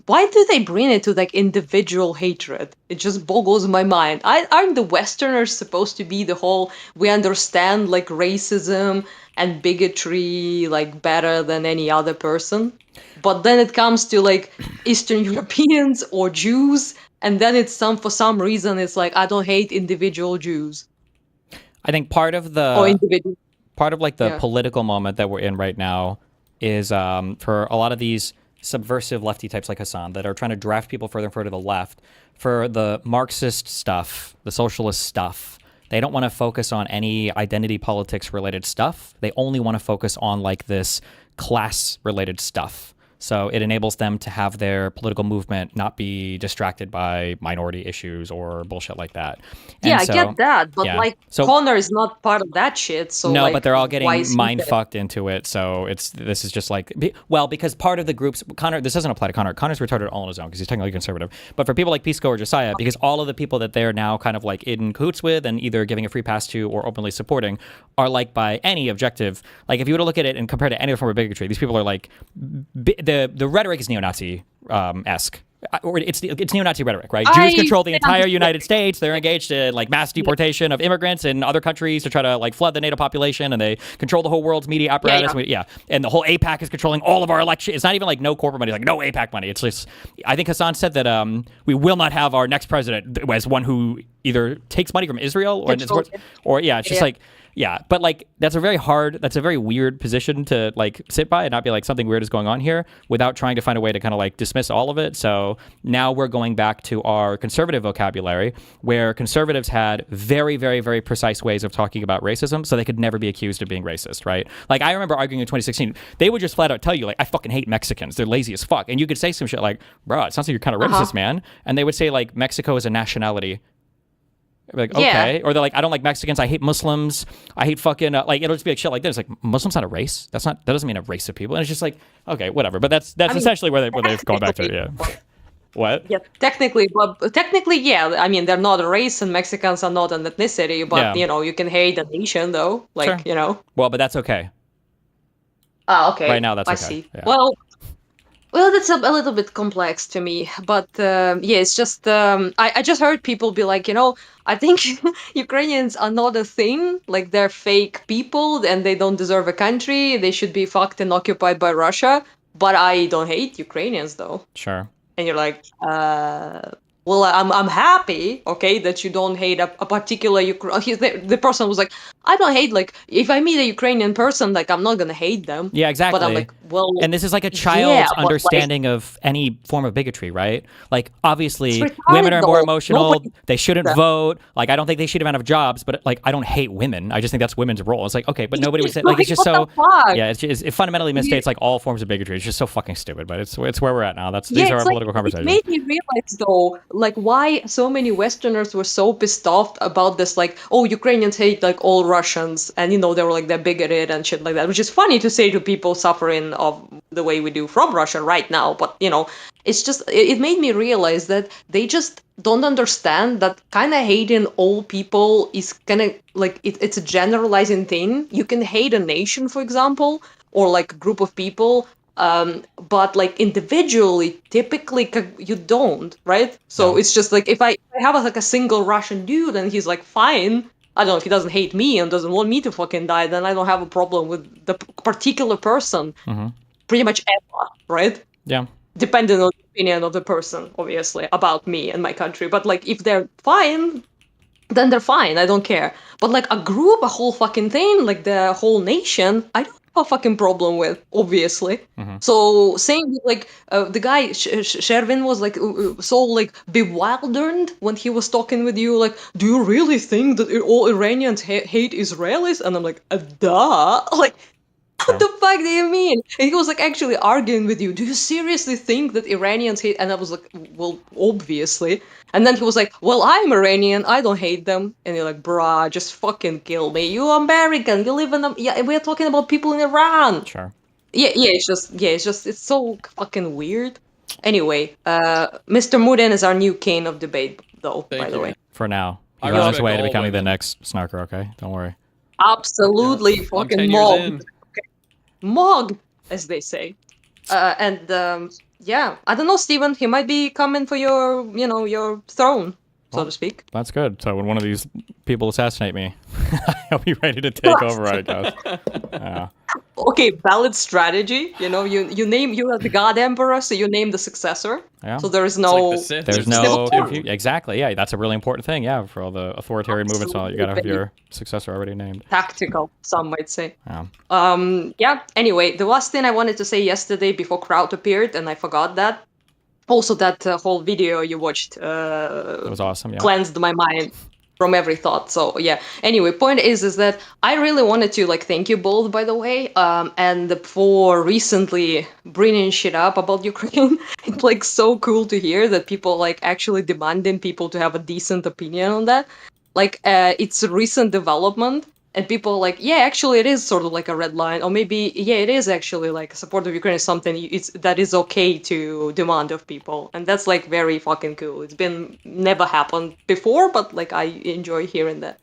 Why do they bring it to like individual hatred? It just boggles my mind. Aren't the Westerners supposed to be the whole? We understand like racism and bigotry like better than any other person, but then it comes to like Eastern Europeans or Jews, and then it's for some reason it's like I don't hate individual Jews. I think part of like the Yeah. political moment that we're in right now is for a lot of these subversive lefty types like Hassan that are trying to draft people further and further to the left for the Marxist stuff, the socialist stuff. They don't want to focus on any identity politics related stuff. They only want to focus on like this class related stuff. So it enables them to have their political movement not be distracted by minority issues or bullshit like that. Yeah, And I get that, but yeah. like So- Connor is not part of that shit. So no, like, but they're all why getting is he mind there? fucked into it. So this is just like, well, because part of the groups, Connor, this doesn't apply to Connor. Connor's retarded all on his own because he's technically conservative. But for people like Pisco or Josiah, because all of the people that they're now kind of like in cahoots with and either giving a free pass to or openly supporting are like by any objective. Like if you were to look at it and compare it to any form of bigotry, these people are like, the rhetoric is neo-Nazi esque. Or it's neo-Nazi rhetoric, right? Jews control the entire United States. They're engaged in like mass deportation of immigrants in other countries to try to like flood the NATO population, and they control the whole world's media apparatus. And the whole APAC is controlling all of our election. It's not even like no corporate money, like no APAC money. It's just, I think Hassan said that we will not have our next president as one who either takes money from Israel or it's just like. Yeah, but like that's a very weird position to like sit by and not be like something weird is going on here without trying to find a way to kind of like dismiss all of it. So now we're going back to our conservative vocabulary where conservatives had very, very, very precise ways of talking about racism so they could never be accused of being racist, right? Like I remember arguing in 2016, they would just flat out tell you like, I fucking hate Mexicans. They're lazy as fuck. And you could say some shit like, bro, it sounds like you're kind of racist, man. And they would say like Mexico is a nationality. Like, okay. Yeah. Or they're like, I don't like Mexicans. I hate Muslims. I hate fucking, like, it'll just be like shit like this. Like, Muslim's not a race. That doesn't mean a race of people. And it's just like, okay, whatever. But that's essentially where they've gone back to, yeah. What? Yeah, technically, yeah. I mean, they're not a race, and Mexicans are not an ethnicity. But you know, you can hate a nation, though. Like, Sure. you know. Well, but that's okay. Ah, okay. Right now, that's I okay. see. Yeah. Well, that's a little bit complex to me, but yeah, it's just I just heard people be like, you know, I think Ukrainians are not a thing, like they're fake people and they don't deserve a country. They should be fucked and occupied by Russia. But I don't hate Ukrainians though. Sure. And you're like, well, I'm happy, okay, that you don't hate a particular the person was like, I don't hate, like, if I meet a Ukrainian person, like, I'm not gonna hate them. Yeah, exactly. But I'm like, well, and this is like a child's but, understanding of any form of bigotry, right? Like, obviously, It's retarded, women are more though. emotional. Nobody- They shouldn't vote. Like, I don't think they should have jobs, but like, I don't hate women. I just think that's women's role. It's like, okay, but nobody would say, like, it's just what so, the fuck? yeah, it fundamentally misstates like all forms of bigotry. It's just so fucking stupid, but it's where we're at now. These are our it's political conversations. It made me realize, though, like, why so many Westerners were so pissed off about this, like, oh, Ukrainians hate, like, all Russians, and, you know, they were, like, they're bigoted and shit like that, which is funny to say to people suffering of the way we do from Russia right now, but, you know, it's just, it made me realize that they just don't understand that kind of hating all people is kind of, like, it's a generalizing thing. You can hate a nation, for example, or like a group of people. But like individually, typically you don't, right? So Yeah. it's just like if I have like a single Russian dude and he's like fine, I don't know if he doesn't hate me and doesn't want me to fucking die, then I don't have a problem with the particular person pretty much ever, right? Yeah. Depending on the opinion of the person, obviously, about me and my country. But like if they're fine, then they're fine. I don't care. But like a group, a whole fucking thing, like the whole nation, I don't have a fucking problem with, obviously. So same with like the guy Shervin was like so like bewildered when he was talking with you. Like, do you really think that all Iranians hate Israelis? And I'm like, duh. Like, what the fuck do you mean? And he was like actually arguing with you. Do you seriously think that Iranians hate? And I was like, well, obviously. And then he was like, well, I'm Iranian. I don't hate them. And you're like, bruh, just fucking kill me. You American. You live in yeah. We're talking about people in Iran. Sure. Yeah. It's so fucking weird. Anyway, Mr. Muden is our new king of debate, though. Thank by the you. way, For now. I He's on his respect way to all becoming the women. next snarker, okay? Don't worry. absolutely I'm fucking 10 years mobbed. in. Mog, as they say. Yeah, I don't know, Steven. He might be coming for your, your throne, so Oh. to speak. That's good. So when one of these people assassinate me, I'll be ready to take over, I guess. Yeah. Okay, valid strategy. You are the God Emperor, so you name the successor. Yeah. So there is It's like no. the Sith. There's There's no still two. confusion. Exactly. Yeah, that's a really important thing. Yeah, for all the authoritarian movements, and all, you gotta have Absolutely. your successor already named. Tactical, some might say. Yeah. Yeah. Anyway, the last thing I wanted to say yesterday before Crowd appeared, and I forgot that. Also, that whole video you watched That was awesome. Yeah. cleansed my mind from every thought. So yeah. Anyway, point is that I really wanted to like thank you both, by the way, and for recently bringing shit up about Ukraine. It's like so cool to hear that people like actually demanding people to have a decent opinion on that. Like it's a recent development. And people are like, yeah, actually, it is sort of like a red line, or maybe, yeah, it is actually like support of Ukraine is something that is okay to demand of people, and that's like very fucking cool. It's been never happened before, but like I enjoy hearing that.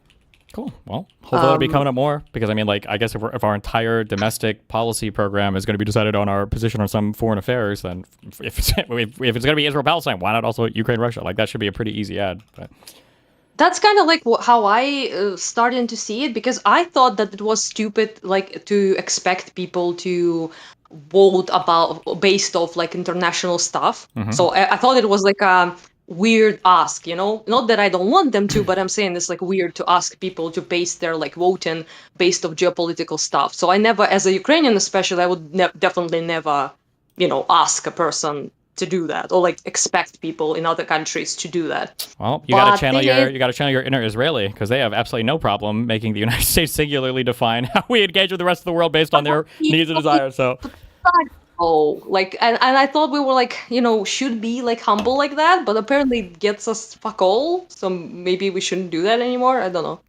Cool. Well, hopefully it'll be coming up more because I mean, like, I guess if our entire domestic policy program is going to be decided on our position on some foreign affairs, then if it's going to be Israel Palestine, why not also Ukraine Russia? Like that should be a pretty easy ad. But That's kind of like how I started to see it, because I thought that it was stupid, like to expect people to vote about based off like international stuff. So I thought it was like a weird ask, not that I don't want them to, but I'm saying it's like weird to ask people to base their like voting based off geopolitical stuff. So I never, as a Ukrainian especially, I would definitely never, ask a person to do that, or like expect people in other countries to do that. well, you got But to channel they did. you got to channel your inner Israeli because they have absolutely no problem making the United States singularly define how we engage with the rest of the world based on their needs and desires. So Oh, like, and I thought we were like, should be like humble like that, but apparently it gets us fuck all. So maybe we shouldn't do that anymore. I don't know.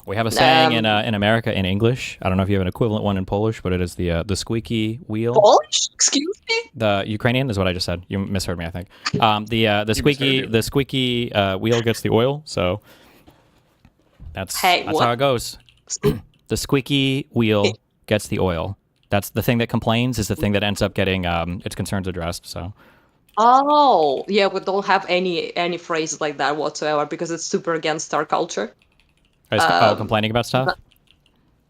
we have a saying in America in English. I don't know if you have an equivalent one in Polish, but it is the squeaky wheel. Polish? Excuse me? The Ukrainian is what I just said. You misheard me, I think. The squeaky wheel gets the oil. So that's What? how it goes. The squeaky wheel gets the oil. That's the thing that complains is the thing that ends up getting its concerns addressed. So Oh, yeah, we don't have any phrases like that whatsoever because it's super against our culture. complaining about stuff.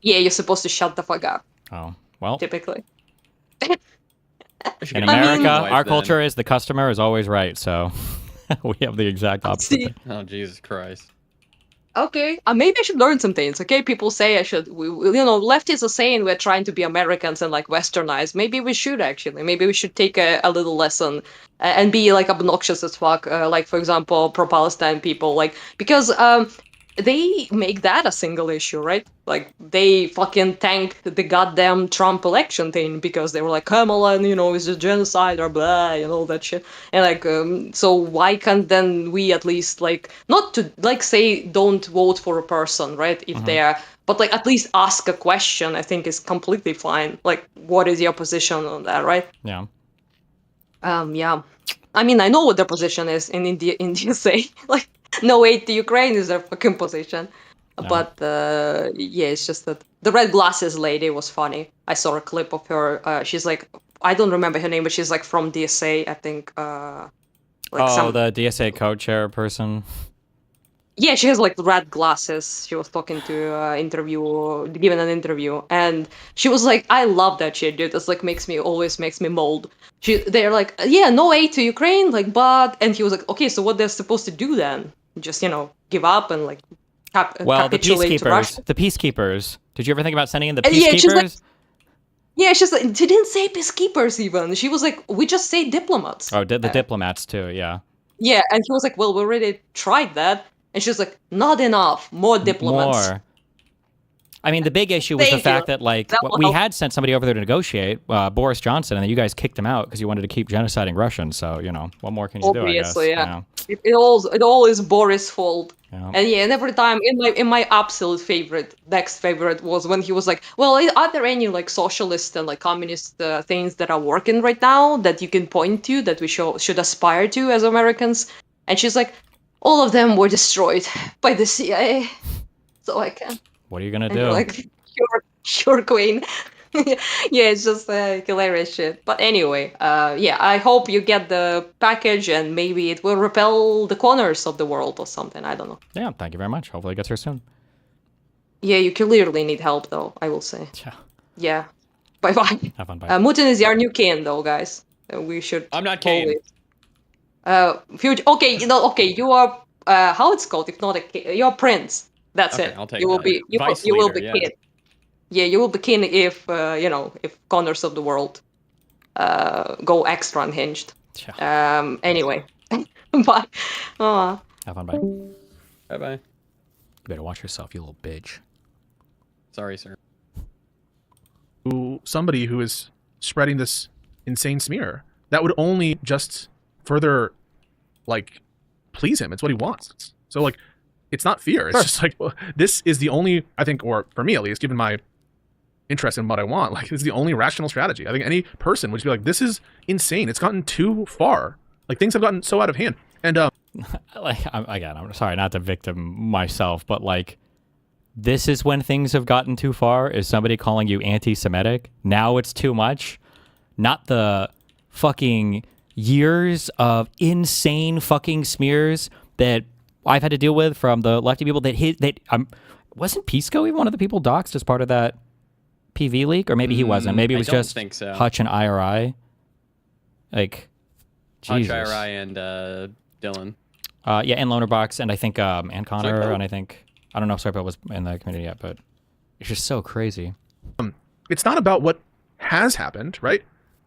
Yeah, you're supposed to shut the fuck up, Oh well. typically. In America, our culture is the customer is always right. So we have the exact opposite. See, Oh Jesus Christ! okay, maybe I should learn some things. Okay, people say I should. Leftists are saying we're trying to be Americans and like westernized. Maybe we should actually. Maybe we should take a little lesson and be like obnoxious as fuck. Like for example, pro-Palestine people, like because they make that a single issue, right? Like they fucking tanked the goddamn Trump election thing because they were like Kamala, is a genocide or blah, all that shit. And like, so why can't then we at least like not to like say don't vote for a person, right? If they are, but like at least ask a question. I think is completely fine. Like, what is your position on that, right? Yeah. Yeah. I mean, I know what their position is in India say like. No aid to Ukraine is their fucking position. But yeah, it's just that the red glasses lady was funny. I saw a clip of her. She's like, I don't remember her name, but she's like from DSA, I think. The DSA co-chair person. Yeah, she has like red glasses. She was talking to giving an interview, and she was like, "I love that shit, dude. That's like always makes me mold." They're like, "Yeah, no aid to Ukraine, like, but," and he was like, "Okay, so what they're supposed to do then? Just give up and like capitulate to Russia?" The peacekeepers. Did you ever think about sending in the Yeah, peacekeepers? she's like, she didn't say peacekeepers even. She was like, "We just say diplomats." Oh, the diplomats too. Yeah. Yeah, and he was like, "Well, we already tried that." And she was like, "Not enough. More diplomats." More. I mean, the big issue was the fact that we had sent somebody over there to negotiate, Boris Johnson, and then you guys kicked him out because you wanted to keep genociding Russians. So what more can you do? I guess. Obviously, yeah. It all is Boris' fault. Yeah. And every time in my absolute next favorite was when he was like, "Well, are there any like socialist and like communist things that are working right now that you can point to that we should aspire to as Americans?" And she's like, "All of them were destroyed by the CIA." So I can. What are you gonna And do? you're like, sure, Queen. Yeah, it's just hilarious shit. But anyway, yeah, I hope you get the package and maybe it will repel the corners of the world or something. I don't know. Yeah, thank you very much. Hopefully it gets here soon. Yeah, you clearly need help, though, I will say. Yeah. Yeah. Bye-bye. Have fun, bye. Mutin is your new king, though, guys. We should... I'm not Kane. Future... Okay, you are... how it's called, if not a king? You're a prince. That's Okay, it. I'll take You will that. be... You Vice will leader, be yeah. king. Yeah, you will be king if, if corners of the world go extra unhinged. Yeah. Anyway. Bye. Have fun, bye. You Bye-bye. better watch yourself, you little bitch. Sorry, sir. Somebody who is spreading this insane smear that would only just further please him. It's what he wants. So it's not fear. It's just well, this is the only, I think, or for me at least, given my interest in what I want, it's the only rational strategy. I think any person would just be like, this is insane. It's gotten too far. Things have gotten so out of hand. And I'm sorry not to victim myself, but this is when things have gotten too far, is somebody calling you anti-Semitic. Now it's too much. Not the fucking years of insane fucking smears that I've had to deal with from the lefty people wasn't Pisco even one of the people doxxed as part of that PV leak? Or maybe he wasn't. Maybe it was just think so. Hutch and IRI. Hutch, Jesus. IRI, and Dylan. Yeah, and Lonerbox, and I think and Connor, Serpo? and I don't know if Serpo was in the community yet, but it's just so crazy. it's not about what has happened, right?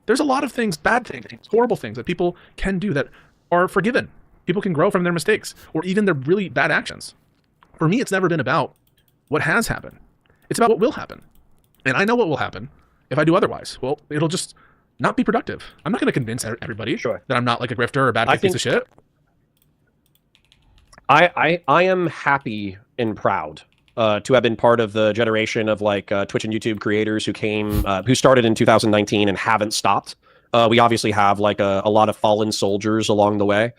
There's a lot of things, bad things, horrible things that people can do that are forgiven. People can grow from their mistakes or even their really bad actions. For me, it's never been about what has happened. It's about what will happen. And I know what will happen if I do otherwise. Well, it'll just not be productive. I'm not going to convince everybody that I'm not a grifter or a bad piece of shit. I am happy and proud to have been part of the generation of Twitch and YouTube creators who started in 2019 and haven't stopped. We obviously have a lot of fallen soldiers along the way.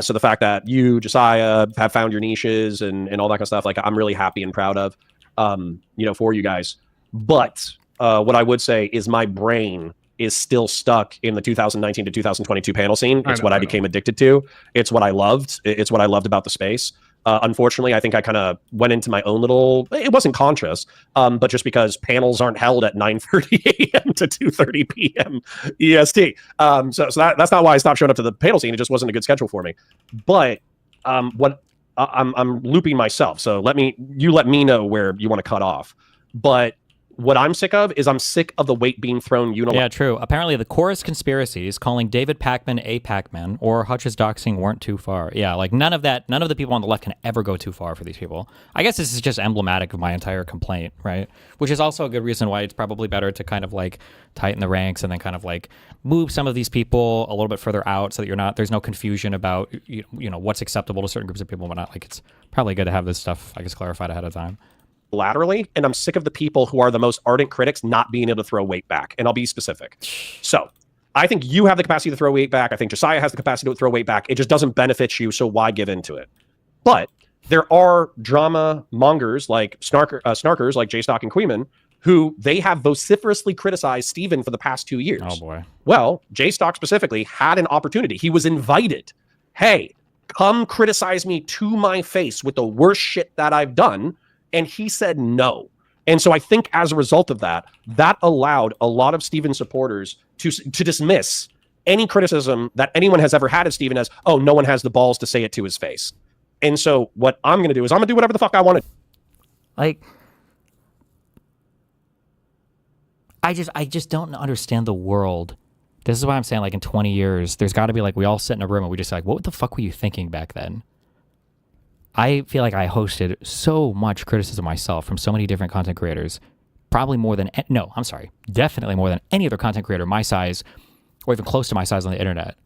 So the fact that you, Josiah, have found your niches and all that kind of stuff, I'm really happy and proud of, for you guys. But what I would say is my brain is still stuck in the 2019 to 2022 panel scene. It's what I became addicted to. It's what I loved. It's what I loved about the space. Unfortunately, I think I kind of went into my own little, it wasn't conscious, but just because panels aren't held at 9:30 a.m. to 2:30 p.m. EST. So that's not why I stopped showing up to the panel scene. It just wasn't a good schedule for me. But what I'm looping myself. So let me know where you want to cut off. But what I'm sick of is I'm sick of the weight being thrown unilaterally. Yeah, true. Apparently, the chorus conspiracies calling David Pacman a Pac-Man or Hutch's doxing weren't too far. Yeah, none of the people on the left can ever go too far for these people. I guess this is just emblematic of my entire complaint, right? Which is also a good reason why it's probably better to kind of tighten the ranks and then kind of move some of these people a little bit further out so that there's no confusion about what's acceptable to certain groups of people and whatnot. It's probably good to have this stuff, I guess, clarified ahead of time. Laterally, and I'm sick of the people who are the most ardent critics not being able to throw weight back. And I'll be specific. So I think you have the capacity to throw weight back. I think Josiah has the capacity to throw weight back. It just doesn't benefit you, so why give into it? But there are drama mongers like snarkers like J Stock and Queeman, who they have vociferously criticized Steven for the past 2 years. Oh boy. Well, J Stock specifically had an opportunity. He was invited. Hey, come criticize me to my face with the worst shit that I've done. And he said no. And so I think as a result of that, that allowed a lot of Steven supporters to dismiss any criticism that anyone has ever had of Steven as, oh, no one has the balls to say it to his face. And so what I'm going to do is I'm going to do whatever the fuck I want to. Like, I just don't understand the world. This is why I'm saying, like, in 20 years, there's got to be, like, we all sit in a room and we just like, what the fuck were you thinking back then? I feel like I hosted so much criticism myself from so many different content creators, probably more than, no, I'm sorry, definitely more than any other content creator my size or even close to my size on the internet.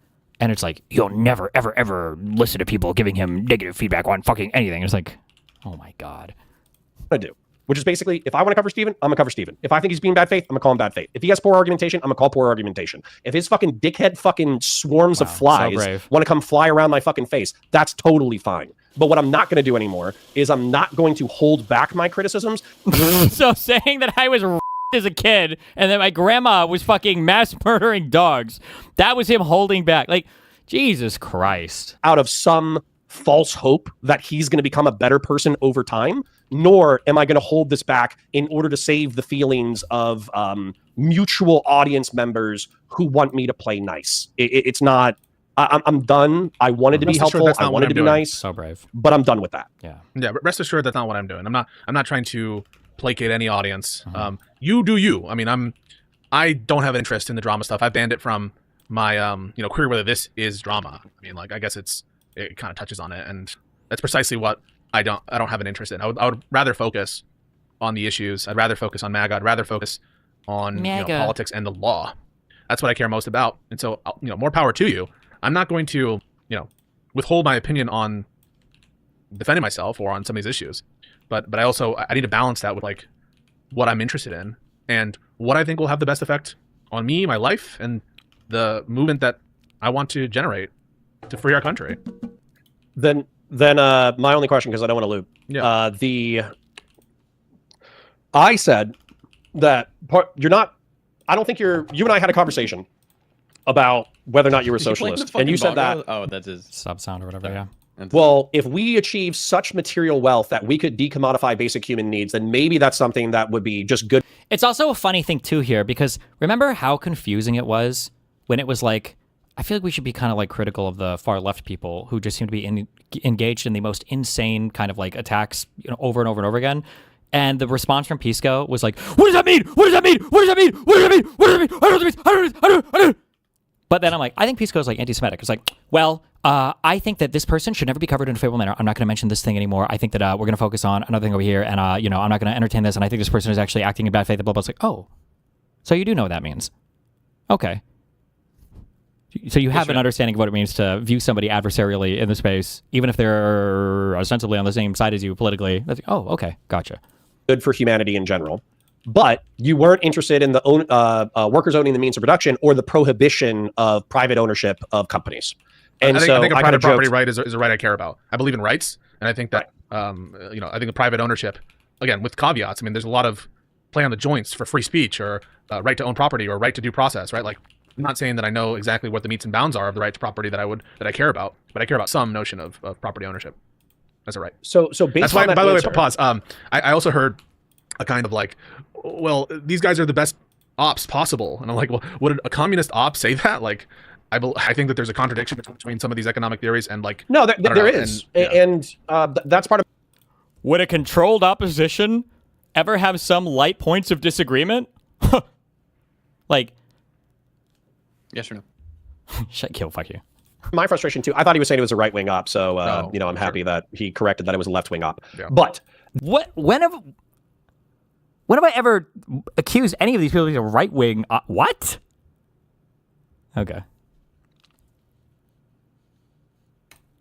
And it's like, you'll never, ever, ever listen to people giving him negative feedback on fucking anything. It's like, oh my God. I do. Which is basically, if I want to cover Steven, I'm going to cover Steven. If I think he's being bad faith, I'm going to call him bad faith. If he has poor argumentation, I'm going to call poor argumentation. If his fucking dickhead fucking swarms of flies want to come fly around my fucking face, that's totally fine. But what I'm not going to do anymore is I'm not going to hold back my criticisms. So saying that I was as a kid and that my grandma was fucking mass murdering dogs, that was him holding back. Like, Jesus Christ. Out of some false hope that he's going to become a better person over time, nor am I going to hold this back in order to save the feelings of mutual audience members who want me to play nice. It's not, I'm done. I wanted to be helpful. I wanted to be nice. So brave. But I'm done with that. Yeah, but rest assured that's not what I'm doing. I'm not trying to placate any audience. You do you. I mean, I don't have an interest in the drama stuff. I banned it from my career, whether this is drama. I mean, like, I guess it kind of touches on it, and that's precisely what I don't have an interest in. I would rather focus on the issues. I'd rather focus on MAGA. I'd rather focus on politics and the law. That's what I care most about. And so, more power to you. I'm not going to, withhold my opinion on defending myself or on some of these issues. But I need to balance that with, like, what I'm interested in and what I think will have the best effect on me, my life, and the movement that I want to generate to free our country. Then my only question, because I don't want to loop. Yeah. I said that you're not. I don't think you and I had a conversation about whether or not you were a socialist, and you said that. Oh, that's his sub sound or whatever. Yeah. Well, if we achieve such material wealth that we could decommodify basic human needs, then maybe that's something that would be just good. It's also a funny thing too here, because remember how confusing it was when it was like, I feel like we should be kind of like critical of the far left people who just seem to be engaged in the most insane kind of like attacks, over and over and over again. And the response from Pisco was like, what does that mean? What does that mean? What does that mean? What does that mean? What does that mean? I don't know what it means. I don't know. But then I'm like, I think Pisco is like anti-Semitic. It's like, well, I think that this person should never be covered in a favorable manner. I'm not going to mention this thing anymore. I think that we're going to focus on another thing over here, and I'm not going to entertain this. And I think this person is actually acting in bad faith. Blah blah. It's like, oh, so you do know what that means? Okay. So you have an understanding of what it means to view somebody adversarially in the space, even if they're ostensibly on the same side as you politically. That's like, oh, okay, gotcha. Good for humanity in general. But you weren't interested in the workers owning the means of production or the prohibition of private ownership of companies. And I think a private property right is a right I care about. I believe in rights, and I think that I think the private ownership, again, with caveats. I mean, there's a lot of play on the joints for free speech or right to own property or right to due process. Right, like, I'm not saying that I know exactly what the metes and bounds are of the right to property that I care about, but I care about some notion of property ownership as a right. So based that's on why. that By the way, answer, pause. I also heard a kind of like, well, these guys are the best ops possible, and I'm like, well, would a communist op say that? Like, I think that there's a contradiction between some of these economic theories and like. No, there is, and that's part of. Would a controlled opposition ever have some light points of disagreement? Like. Yes or no? Fuck you. My frustration too. I thought he was saying it was a right-wing op, so I'm happy that he corrected that it was a left-wing op. Yeah. But when have I ever accused any of these people of being a right-wing op? What? Okay.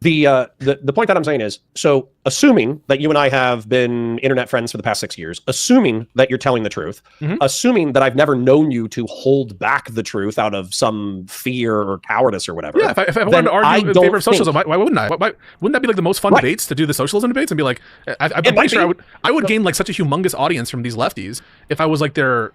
The point that I'm saying is, so assuming that you and I have been internet friends for the past 6 years, assuming that you're telling the truth, assuming that I've never known you to hold back the truth out of some fear or cowardice or whatever. Yeah, if I wanted to argue in favor of socialism, why wouldn't I? Wouldn't that be like the most fun debates, to do the socialism debates and be like, I'm pretty sure I would gain like such a humongous audience from these lefties if I was like their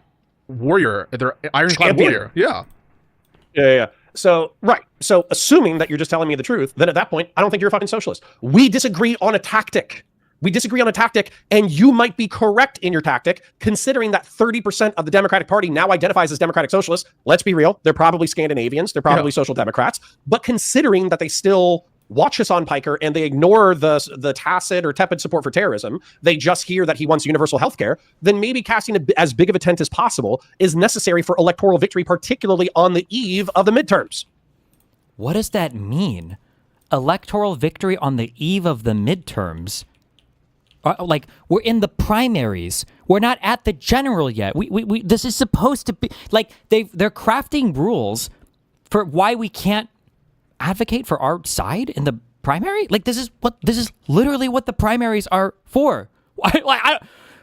warrior, their ironclad warrior. Yeah. So, right. So, assuming that you're just telling me the truth, then at that point, I don't think you're a fucking socialist. We disagree on a tactic. And you might be correct in your tactic, considering that 30% of the Democratic Party now identifies as democratic socialists. Let's be real. They're probably Scandinavians. They're probably social democrats. But considering that they still watch Hassan Piker and they ignore the tacit or tepid support for terrorism, they just hear that he wants universal health care, then maybe casting as big of a tent as possible is necessary for electoral victory, particularly on the eve of the midterms. What does that mean? Electoral victory on the eve of the midterms? Like, we're in the primaries. We're not at the general yet. We this is supposed to be like they're crafting rules for why we can't advocate for our side in the primary. Like, this is literally what the primaries are for.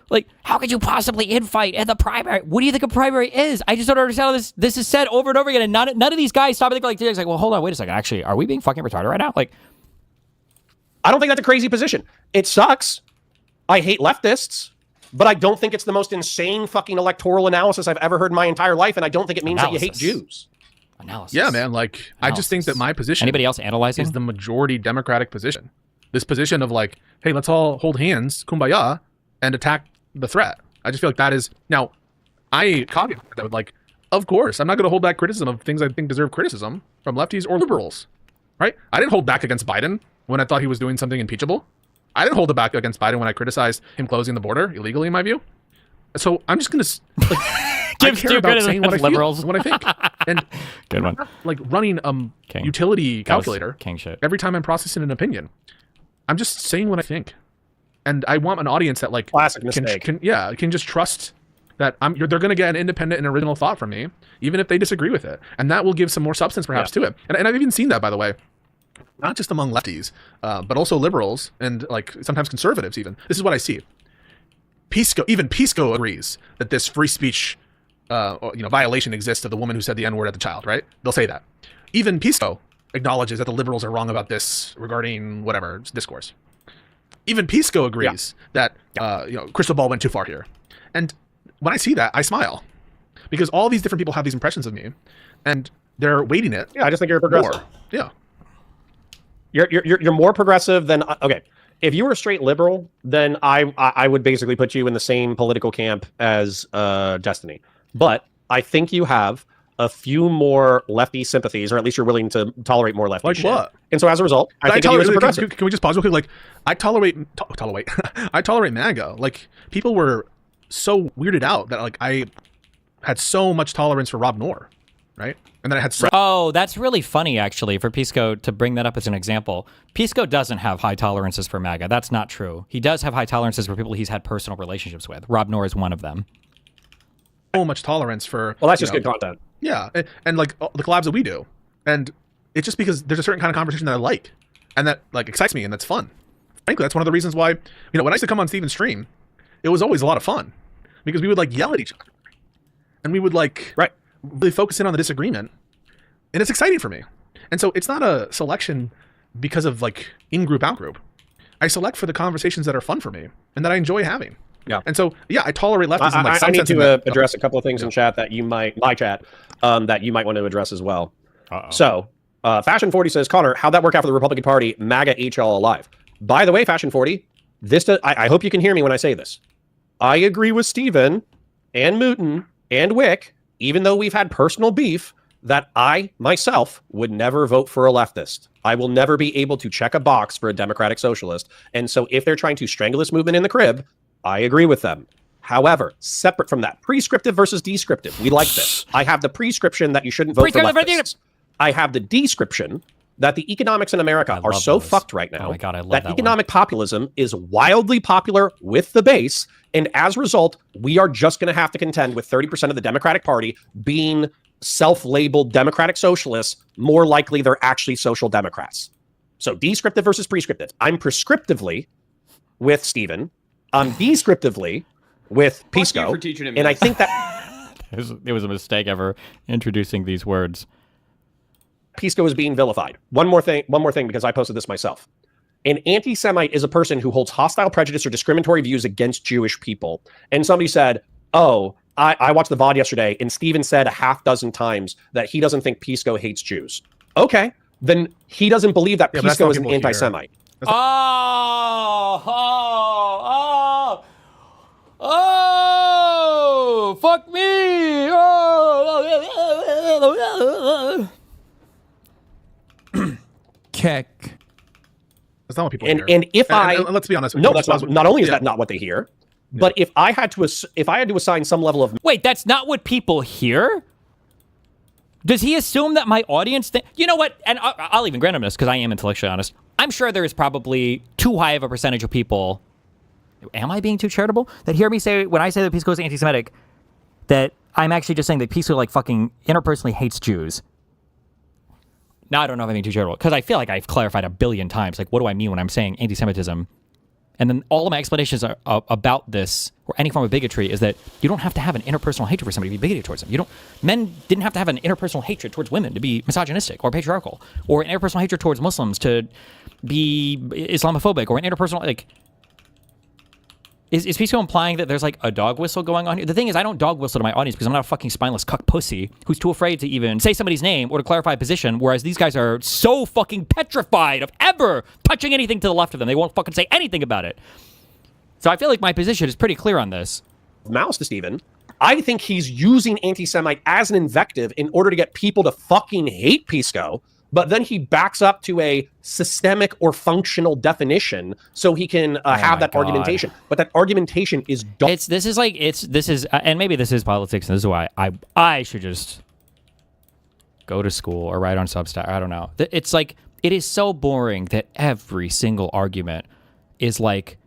Like, how could you possibly infight in the primary? What do you think a primary is? I just don't understand how this is said over and over again, and none of these guys stop and think like, well, hold on, wait a second. Actually, are we being fucking retarded right now? Like, I don't think that's a crazy position. It sucks. I hate leftists, but I don't think it's the most insane fucking electoral analysis I've ever heard in my entire life, and I don't think it means that you hate Jews. Analysis. Yeah, man. Like, I just think that my position. Anybody else analyzing? Is the majority Democratic position. This position of like, hey, let's all hold hands, kumbaya, and attack the threat. I just feel like that is now. I caveat that with like, of course, I'm not going to hold back criticism of things I think deserve criticism from lefties or liberals, right? I didn't hold back against Biden when I thought he was doing something impeachable. I didn't hold it back against Biden when I criticized him closing the border illegally, in my view. So I'm just going to like, I care about saying what I liberals. feel, what I think, and good one. Like running utility calculator king shit. Every time I'm processing an opinion. I'm just saying what I think, and I want an audience that like classic mistake. Can just trust that they're going to get an independent and original thought from me, even if they disagree with it, and that will give some more substance perhaps to it. And I've even seen that, by the way, not just among lefties, but also liberals and like sometimes conservatives. Even this is what I see. Pisco agrees that this free speech, violation exists of the woman who said the N-word at the child. Right? They'll say that. Even Pisco acknowledges that the liberals are wrong about this regarding whatever discourse. Even Pisco agrees that Crystal Ball went too far here. And when I see that, I smile, because all these different people have these impressions of me, and they're weighting it. Yeah, I just think you're progressive. Yeah, you're more progressive than okay. If you were a straight liberal, then I would basically put you in the same political camp as Destiny. But I think you have a few more lefty sympathies, or at least you're willing to tolerate more lefty like shit. what? And so as a result, I think of you as a progressive. Can we just pause real quick? Like, I tolerate I tolerate MAGA. Like, people were so weirded out that like I had so much tolerance for Rob Noor, right? And then I had oh, that's really funny actually for Pisco to bring that up as an example. Pisco doesn't have high tolerances for MAGA. That's not true. He does have high tolerances for people he's had personal relationships with. Rob Noor is one of them. So much tolerance for that's just good content. Yeah, and like the collabs that we do, and it's just because there's a certain kind of conversation that I like, and that like excites me, and that's fun. Frankly, that's one of the reasons why when I used to come on Steven's stream, it was always a lot of fun, because we would like yell at each other, and we would like really focus in on the disagreement, and it's exciting for me. And so it's not a selection because of like in-group, out-group. I select for the conversations that are fun for me and that I enjoy having. Yeah. And so, I tolerate leftism. I need to address a couple of things in chat that you might, that you might want to address as well. So, Fashion 40 says, Connor, how'd that work out for the Republican Party? MAGA ate y'all alive. By the way, Fashion 40, I hope you can hear me when I say this. I agree with Steven and Mooten and Wick, even though we've had personal beef, that I, myself, would never vote for a leftist. I will never be able to check a box for a democratic socialist. And so if they're trying to strangle this movement in the crib, I agree with them. However, separate from that, prescriptive versus descriptive. We like this. I have the prescription that you shouldn't vote for leftists. I have the description that the economics in America are so fucked right now that economic populism is wildly popular with the base. And as a result, we are just going to have to contend with 30% of the Democratic Party being self-labeled democratic socialists. More likely, they're actually social democrats. So descriptive versus prescriptive. I'm prescriptively with Steven. I'm descriptively with Fuck you Pisco. for teaching him And I this. think that It was a mistake ever introducing these words. Pisco is being vilified. One more thing, because I posted this myself. An anti-Semite is a person who holds hostile prejudice or discriminatory views against Jewish people. And somebody said, oh, I watched the VOD yesterday, and Steven said a half dozen times that he doesn't think Pisco hates Jews. Okay, then he doesn't believe that Pisco is an anti-Semite. Oh, fuck me. Oh. Keck. That's not what people hear. And if and let's be honest. no, that's not only is that not what they hear, but if I had to assign some level of Wait, that's not what people hear? Does he assume that my audience you know what? And I'll even grant him this because I am intellectually honest. I'm sure there is probably too high of a percentage of people. Am I being too charitable? That hear me say, when I say that Pisco is anti-Semitic, that I'm actually just saying that Pisco like fucking interpersonally hates Jews. Now I don't know if I'm being too charitable because I feel like I've clarified a billion times. Like, what do I mean when I'm saying anti-Semitism? And then all of my explanations are about this or any form of bigotry is that you don't have to have an interpersonal hatred for somebody to be bigoted towards them. Men didn't have to have an interpersonal hatred towards women to be misogynistic or patriarchal, or an interpersonal hatred towards Muslims to be Islamophobic, or an interpersonal like. Is Pisco implying that there's like a dog whistle going on here? The thing is, I don't dog whistle to my audience because I'm not a fucking spineless cuck pussy who's too afraid to even say somebody's name or to clarify a position, whereas these guys are so fucking petrified of ever touching anything to the left of them. They won't fucking say anything about it. So I feel like my position is pretty clear on this. mouse to Steven, I think he's using anti-Semite as an invective in order to get people to fucking hate Pisco, but then he backs up to a systemic or functional definition so he can have that argumentation. But that argumentation is dumb. This is and maybe this is politics, and this is why I should just go to school or write on Substack. I don't know. It's like, it is so boring that every single argument is like,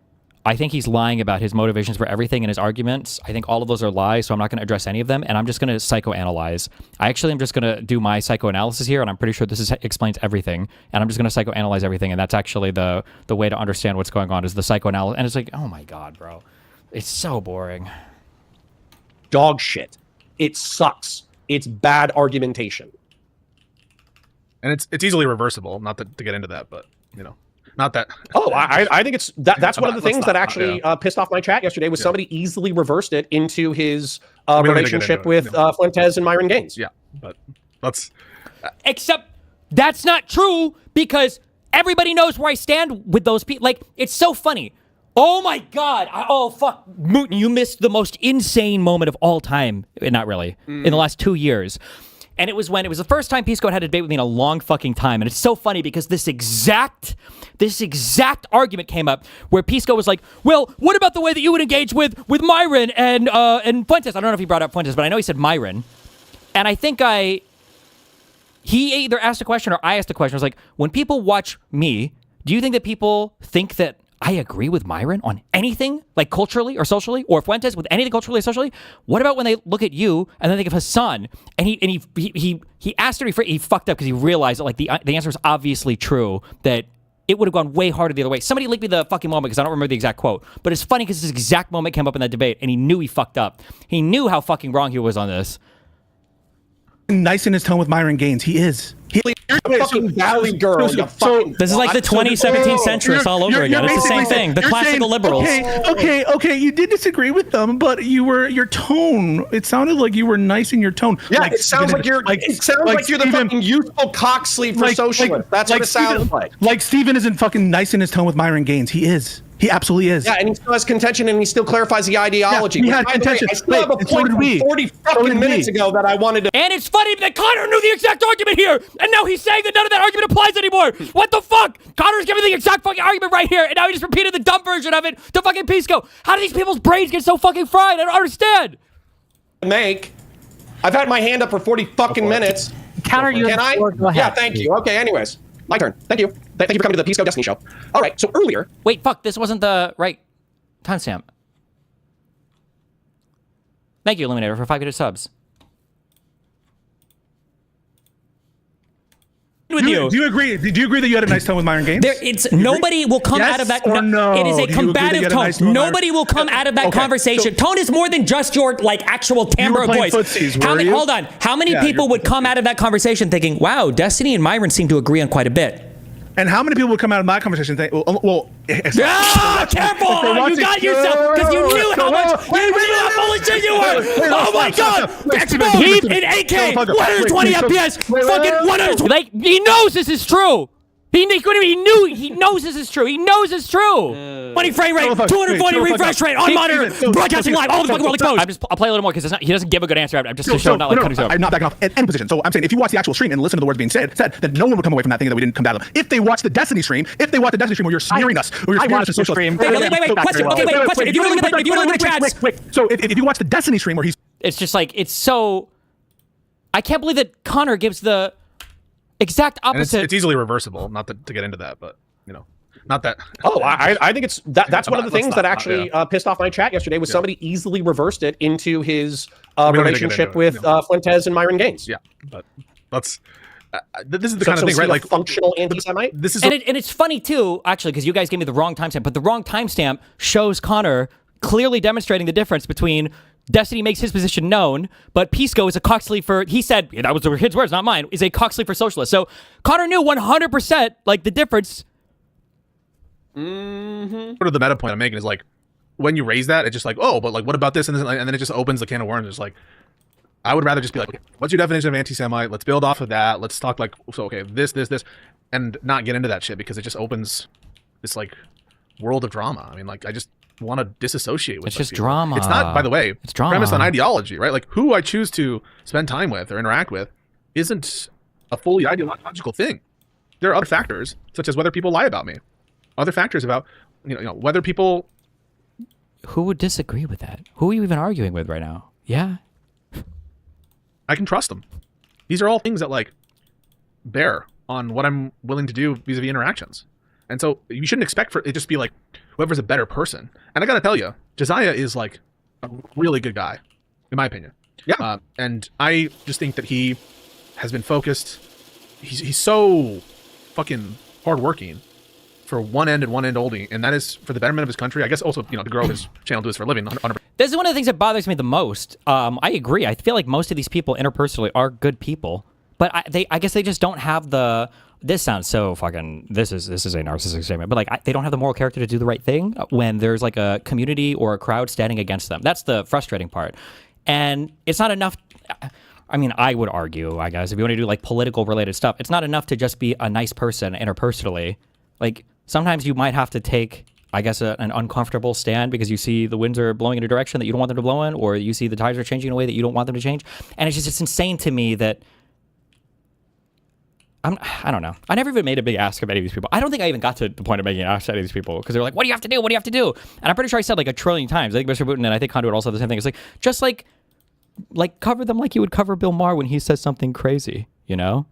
I think he's lying about his motivations for everything in his arguments. I think all of those are lies, so I'm not going to address any of them, and I'm just going to psychoanalyze. I actually am just going to do my psychoanalysis here, and I'm pretty sure this explains everything, and I'm just going to psychoanalyze everything, and that's actually the way to understand what's going on is the psychoanalysis. And it's like, oh my God, bro. It's so boring. Dog shit. It sucks. It's bad argumentation. And it's easily reversible. Not to get into that, but, you know. Not that. Oh, I think it's that's one of the things that actually pissed off my chat yesterday was somebody easily reversed it into his relationship with Fuentes and Myron Gaines. Yeah, but let's. Except that's not true because everybody knows where I stand with those people. Like, it's so funny. Oh my God. Oh, fuck. Mooten, you missed the most insane moment of all time. Not really. In the last 2 years. And it was when it was the first time Pisco had a debate with me in a long fucking time. And it's so funny because this exact argument came up where Pisco was like, well, what about the way that you would engage with Myron and Fuentes? I don't know if he brought up Fuentes, but I know he said Myron. And I think he either asked a question or I asked a question. I was like, when people watch me, do you think that people think that I agree with Myron on anything, like culturally or socially, or Fuentes with anything culturally or socially? What about when they look at you and then think of Hassan? And he asked it, he fucked up because he realized that like the answer was obviously true, that it would have gone way harder the other way. Somebody link me the fucking moment because I don't remember the exact quote, but it's funny because this exact moment came up in that debate and he knew he fucked up. He knew how fucking wrong he was on this. Nice in his tone with Myron Gaines. He is. You're a fucking valley girl. This is like the 2017 centrists all over again. It's the same thing. The classical liberals. Okay. You did disagree with them, but your tone. It sounded like you were nice in your tone. Yeah, it sounds like you're. It sounds like you're the fucking youthful cock sleeve for socialists. That's what it sounds like. Like Steven isn't fucking nice in his tone with Myron Gaines. He is. He absolutely is. Yeah, and he still has contention, and he still clarifies the ideology. Yeah, we had contention. I still have a point from 40 fucking minutes ago that I wanted to. And it's funny that Connor knew the exact argument here, and now he's saying that none of that argument applies anymore. What the fuck? Connor's giving the exact fucking argument right here, and now he just repeated the dumb version of it to fucking Pisco. How do these people's brains get so fucking fried? I don't understand. I've had my hand up for 40 fucking minutes. Counter you. Can I? Yeah, thank you. Okay, anyways. My turn. Thank you. Thank you for coming to the Pisco Destiny Show. All right, so earlier... Wait, fuck, this wasn't the right timestamp. Thank you, Illuminator, for 5 subs. with you. Do you agree? Do you agree that you had a nice tone with Myron Gaines? Nobody will come Yes out of that. or no? It is a Do you agree that combative you had a tone. nice tone with Myron- Nobody will come out of that Okay, conversation. so- Tone is more than just your like actual timbre of playing voice. footsies, were you? Hold on. How many Yeah, people you're would come out of that conversation thinking, "Wow, Destiny and Myron seem to agree on quite a bit"? And how many people would come out of my conversation and think, well Careful! You got yourself because you knew how much how foolish you were. Oh my God! Heat in 8K, 120 FPS, fucking 120. Like he knows this is true. He knows this is true. He knows it's true. 20 frame rate, 240 refresh rate on monitor, broadcasting live, all the fucking world exposed. I'll play a little more because he doesn't give a good answer. I'm just showing not like cutting I'm not backing off at any position. So I'm saying if you watch the actual stream and listen to the words being said, then no one would come away from that thinking that we didn't combat them. If they watch the Destiny stream, where you're smearing us, or you're smearing us as socialists. Wait, question. Okay, wait, question. If you look at the chats. So if you watch the Destiny stream where he's It's just like, it's so... I can't believe that Connor gives the exact And opposite. it's easily reversible. Not to get into that, but not that. Oh, I think it's that's one of the things that actually yeah. pissed off my chat yesterday was somebody easily reversed it into his don't need to get relationship into it, with Fuentes and Myron Gaines. Yeah, but that's this is the So, kind of thing, so right? Like functional anti-Semite. this is and it's funny too, actually, because you guys gave me the wrong timestamp, but the wrong timestamp shows Connor clearly demonstrating the difference between Destiny makes his position known, but Pisco is a coxley for, he said, that was his words, not mine, is a coxley for socialists. So Connor knew 100% like the difference. sort of the meta point I'm making is like when you raise that, it's just like, oh, but like what about this and this, and then it just opens the can of worms. It's like I would rather just be like, okay, what's your definition of anti-Semite? Let's build off of that. Let's talk like, so okay, this, and not get into that shit because it just opens this like world of drama. I mean, like I just want to disassociate with. It's like, just people. drama. It's not, by the way, it's drama premised on ideology, right? Like who I choose to spend time with or interact with isn't a fully ideological thing. There are other factors, such as whether people lie about me, other factors about you know whether people. Who would disagree with that? Who are you even arguing with right now? Yeah. I can trust them. These are all things that like bear on what I'm willing to do vis-a-vis interactions. And so you shouldn't expect for it just be like whoever's a better person. And I gotta tell you, Josiah is like a really good guy, in my opinion. Yeah. And I just think that he has been focused. He's so fucking hardworking for one end and one end only, and that is for the betterment of his country. I guess also, to grow his channel, do this for a living. 100%. This is one of the things that bothers me the most. I agree. I feel like most of these people interpersonally are good people, but I guess they just don't have the. This sounds so fucking. This is a narcissistic statement, but like they don't have the moral character to do the right thing when there's like a community or a crowd standing against them. That's the frustrating part, and it's not enough. I mean, I would argue, I guess, if you want to do like political related stuff, it's not enough to just be a nice person interpersonally. Like sometimes you might have to take, I guess, an uncomfortable stand because you see the winds are blowing in a direction that you don't want them to blow in, or you see the tides are changing in a way that you don't want them to change. And it's insane to me that I don't know. I never even made a big ask of any of these people. I don't think I even got to the point of making an ask of any of these people because they're like, what do you have to do? What do you have to do? And I'm pretty sure I said like a trillion times. I think Mr. Putin and I think Conduit also the same thing. It's like, just like cover them like you would cover Bill Maher when he says something crazy, you know?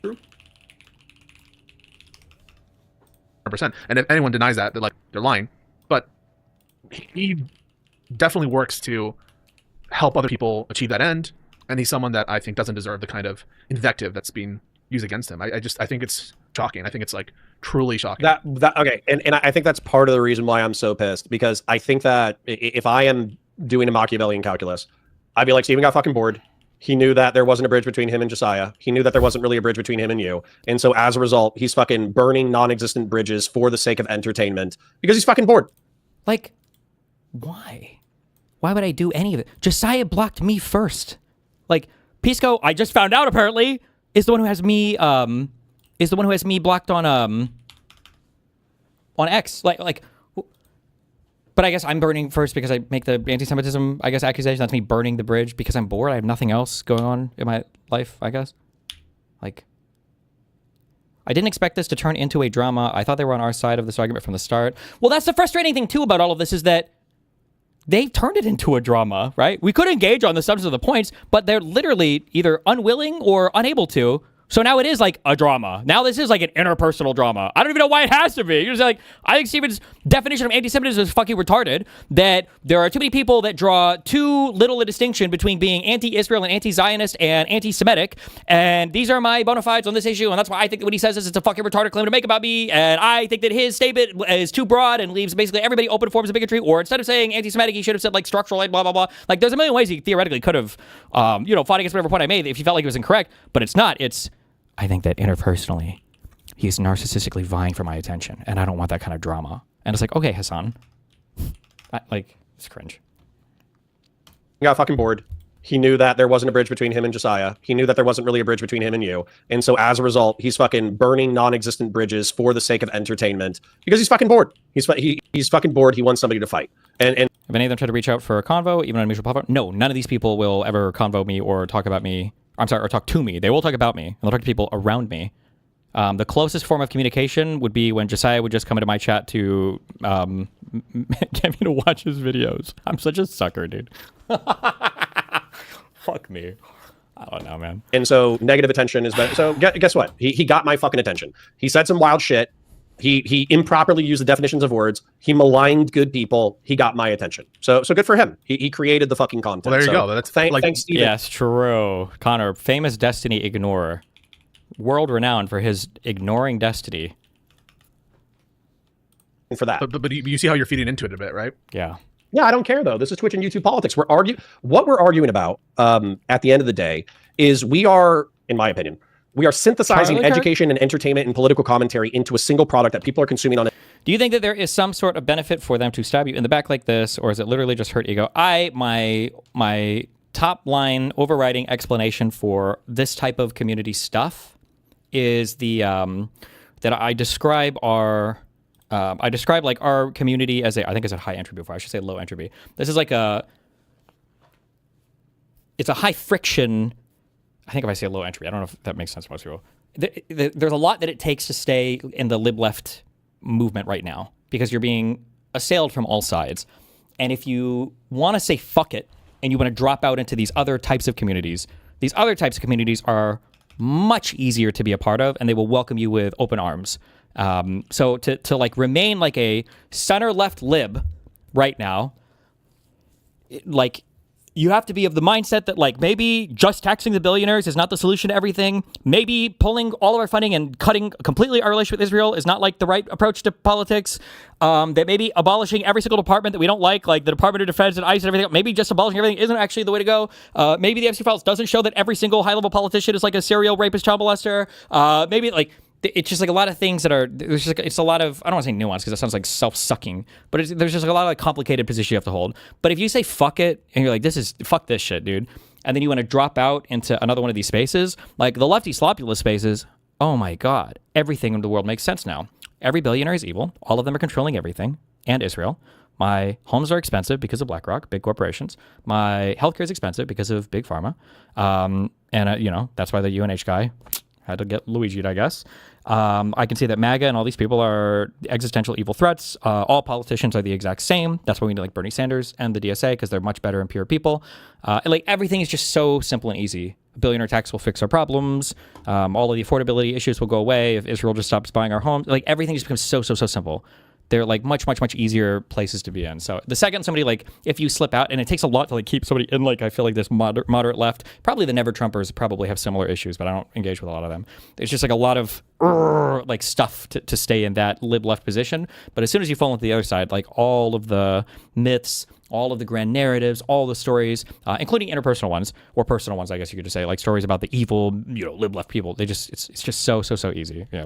True. 100%. And if anyone denies that, they're lying. But he definitely works to help other people achieve that end. And he's someone that I think doesn't deserve the kind of invective that's being used against him. I think it's shocking. I think it's like truly shocking. Okay, and I think that's part of the reason why I'm so pissed, because I think that if I am doing a Machiavellian calculus, I'd be like, Steven got fucking bored. He knew that there wasn't a bridge between him and Josiah. He knew that there wasn't really a bridge between him and you. And so as a result, he's fucking burning non-existent bridges for the sake of entertainment because he's fucking bored. Like, why? Why would I do any of it? Josiah blocked me first. Like, Pisco, I just found out apparently, is the one who has me blocked on X. Like, but I guess I'm burning first because I make the anti-Semitism, I guess, accusation. That's me burning the bridge because I'm bored. I have nothing else going on in my life, I guess. Like, I didn't expect this to turn into a drama. I thought they were on our side of this argument from the start. Well, that's the frustrating thing too about all of this is that they've turned it into a drama, right? We could engage on the substance of the points, but they're literally either unwilling or unable to, So now it is like a drama. Now this is like an interpersonal drama. I don't even know why it has to be. You're just like, I think Steven's definition of anti-Semitism is fucking retarded. That there are too many people that draw too little a distinction between being anti-Israel and anti-Zionist and anti-Semitic. And these are my bona fides on this issue. And that's why I think that what he says is it's a fucking retarded claim to make about me. And I think that his statement is too broad and leaves basically everybody open forms of bigotry. Or instead of saying anti-Semitic, he should have said like structural and blah, blah, blah. Like there's a million ways he theoretically could have, fought against whatever point I made if he felt like it was incorrect. But it's not. It's, I think that interpersonally, he's narcissistically vying for my attention, and I don't want that kind of drama. And it's like, okay, Hassan, it's cringe. He got fucking bored. He knew that there wasn't a bridge between him and Josiah. He knew that there wasn't really a bridge between him and you. And so as a result, he's fucking burning non-existent bridges for the sake of entertainment because he's fucking bored. He's fucking bored. He wants somebody to fight. And if any of them try to reach out for a convo, even on a mutual platform, no, none of these people will ever convo me or talk about me. Or talk to me. They will talk about me. And they'll talk to people around me. The closest form of communication would be when Josiah would just come into my chat to get me to watch his videos. I'm such a sucker, dude. Fuck me. I don't know, man. And so negative attention is better. So guess what? He got my fucking attention. He said some wild shit. He improperly used the definitions of words. He maligned good people. He got my attention. So good for him. He created the fucking content. Well, there you go. That's thanks, Steven. Yes, true. Connor, famous Destiny ignorer. World renowned for his ignoring Destiny. For that. But you see how you're feeding into it a bit, right? Yeah. Yeah, I don't care though. This is Twitch and YouTube politics. What we're arguing about at the end of the day is we are, in my opinion, we are synthesizing education and entertainment and political commentary into a single product that people are consuming on it. Do you think that there is some sort of benefit for them to stab you in the back like this, or is it literally just hurt ego? My top line overriding explanation for this type of community stuff is the that I describe our like our community as I think it's a high entropy before. I should say low entropy. This is like it's a high friction. I think if I say low entropy, I don't know if that makes sense to most people. There's a lot that it takes to stay in the lib-left movement right now because you're being assailed from all sides. And if you want to say fuck it and you want to drop out into these other types of communities, these other types of communities are much easier to be a part of and they will welcome you with open arms. So to like remain like a center-left lib right now, like you have to be of the mindset that like maybe just taxing the billionaires is not the solution to everything. Maybe pulling all of our funding and cutting completely our relationship with Israel is not like the right approach to politics. That maybe abolishing every single department that we don't like the Department of Defense and ICE and everything, maybe just abolishing everything isn't actually the way to go. Maybe the FC Files doesn't show that every single high-level politician is like a serial rapist, child molester. Maybe like it's just like a lot of things that are, there's just like, it's a lot of, I don't want to say nuance because it sounds like self-sucking, but there's just like a lot of like complicated positions you have to hold. But if you say fuck it and you're like, fuck this shit, dude, and then you want to drop out into another one of these spaces, like the lefty slopulous spaces, oh my God, everything in the world makes sense now. Every billionaire is evil. All of them are controlling everything, and Israel. My homes are expensive because of BlackRock, big corporations. My healthcare is expensive because of big pharma. That's why the UNH guy had to get Luigi'd, I guess. I can see that MAGA and all these people are existential evil threats. All politicians are the exact same. That's why we need like Bernie Sanders and the DSA because they're much better and pure people. And like everything is just so simple and easy. A billionaire tax will fix our problems. All of the affordability issues will go away if Israel just stops buying our homes. Like everything just becomes so simple. They're like much easier places to be in. So the second somebody like, if you slip out, and it takes a lot to like keep somebody in, like I feel like this moderate left, probably the Never Trumpers probably have similar issues, but I don't engage with a lot of them. It's just like a lot of like stuff to stay in that lib left position. But as soon as you fall into the other side, like all of the myths, all of the grand narratives, all the stories, including interpersonal ones or personal ones, I guess you could just say, like stories about the evil, lib left people. It's just so easy. Yeah.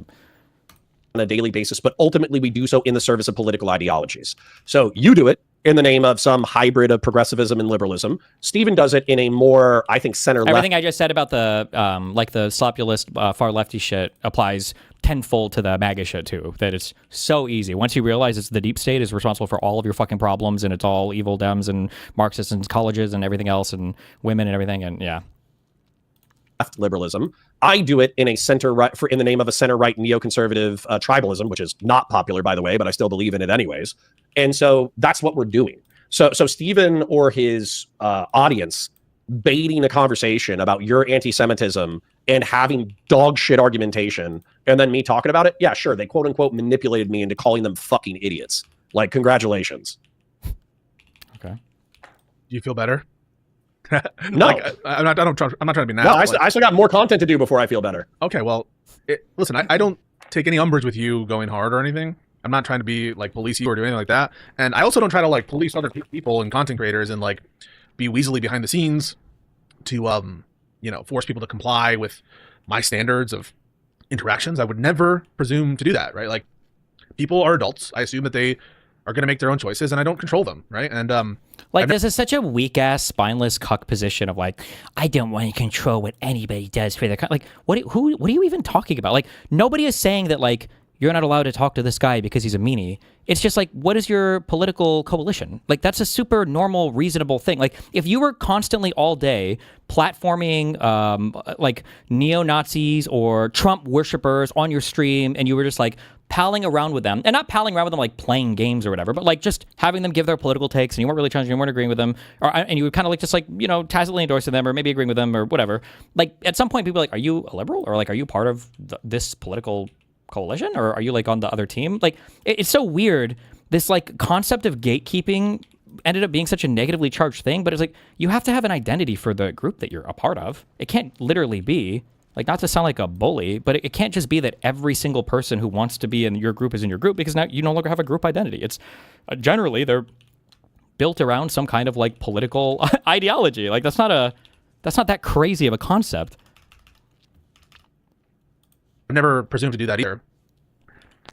On a daily basis, but ultimately we do so in the service of political ideologies. So you do it in the name of some hybrid of progressivism and liberalism. Stephen does it in a more, I think, center-left. Everything I just said about the like the slopulist far lefty shit applies tenfold to the MAGA shit too. That it's so easy. Once you realize it's the deep state is responsible for all of your fucking problems, and it's all evil Dems and Marxists and colleges and everything else and women and everything, and yeah. Left liberalism. I do it in a center-right, in the name of a center-right neoconservative tribalism, which is not popular, by the way, but I still believe in it anyways. And so that's what we're doing. So Stephen or his audience baiting a conversation about your anti-Semitism and having dog shit argumentation, and then me talking about it, yeah, sure, they quote unquote manipulated me into calling them fucking idiots. Like, congratulations. Okay. Do you feel better? No. Like, I'm not trying to be No, nasty. I still got more content to do before I feel better. Okay, well, listen, I don't take any umbrage with you going hard or anything. I'm not trying to be like police you or do anything like that. And I also don't try to like police other people and content creators and like be weaselly behind the scenes to force people to comply with my standards of interactions. I would never presume to do that, right? Like, people are adults. I assume that they are going to make their own choices, and I don't control them, right? And this is such a weak ass, spineless cuck position of like, I don't want to control what anybody does for their like. What are you even talking about? Like, nobody is saying that like you're not allowed to talk to this guy because he's a meanie. It's just like, what is your political coalition? Like, that's a super normal, reasonable thing. Like, if you were constantly all day platforming like neo-Nazis or Trump worshippers on your stream, and you were just like palling around with them, and not palling around with them like playing games or whatever, but like just having them give their political takes, and you weren't really challenging, you weren't agreeing with them, and you were kind of like just like, tacitly endorsing them or maybe agreeing with them or whatever. Like, at some point, people are like, are you a liberal, or like, are you part of this political coalition, or are you like on the other team? Like, it's so weird. This like concept of gatekeeping ended up being such a negatively charged thing, but it's like, you have to have an identity for the group that you're a part of. It can't literally be like, not to sound like a bully, but it can't just be that every single person who wants to be in your group is in your group, because now you no longer have a group identity. It's generally they're built around some kind of like political ideology. Like, that's not that crazy of a concept. I've never presumed to do that either.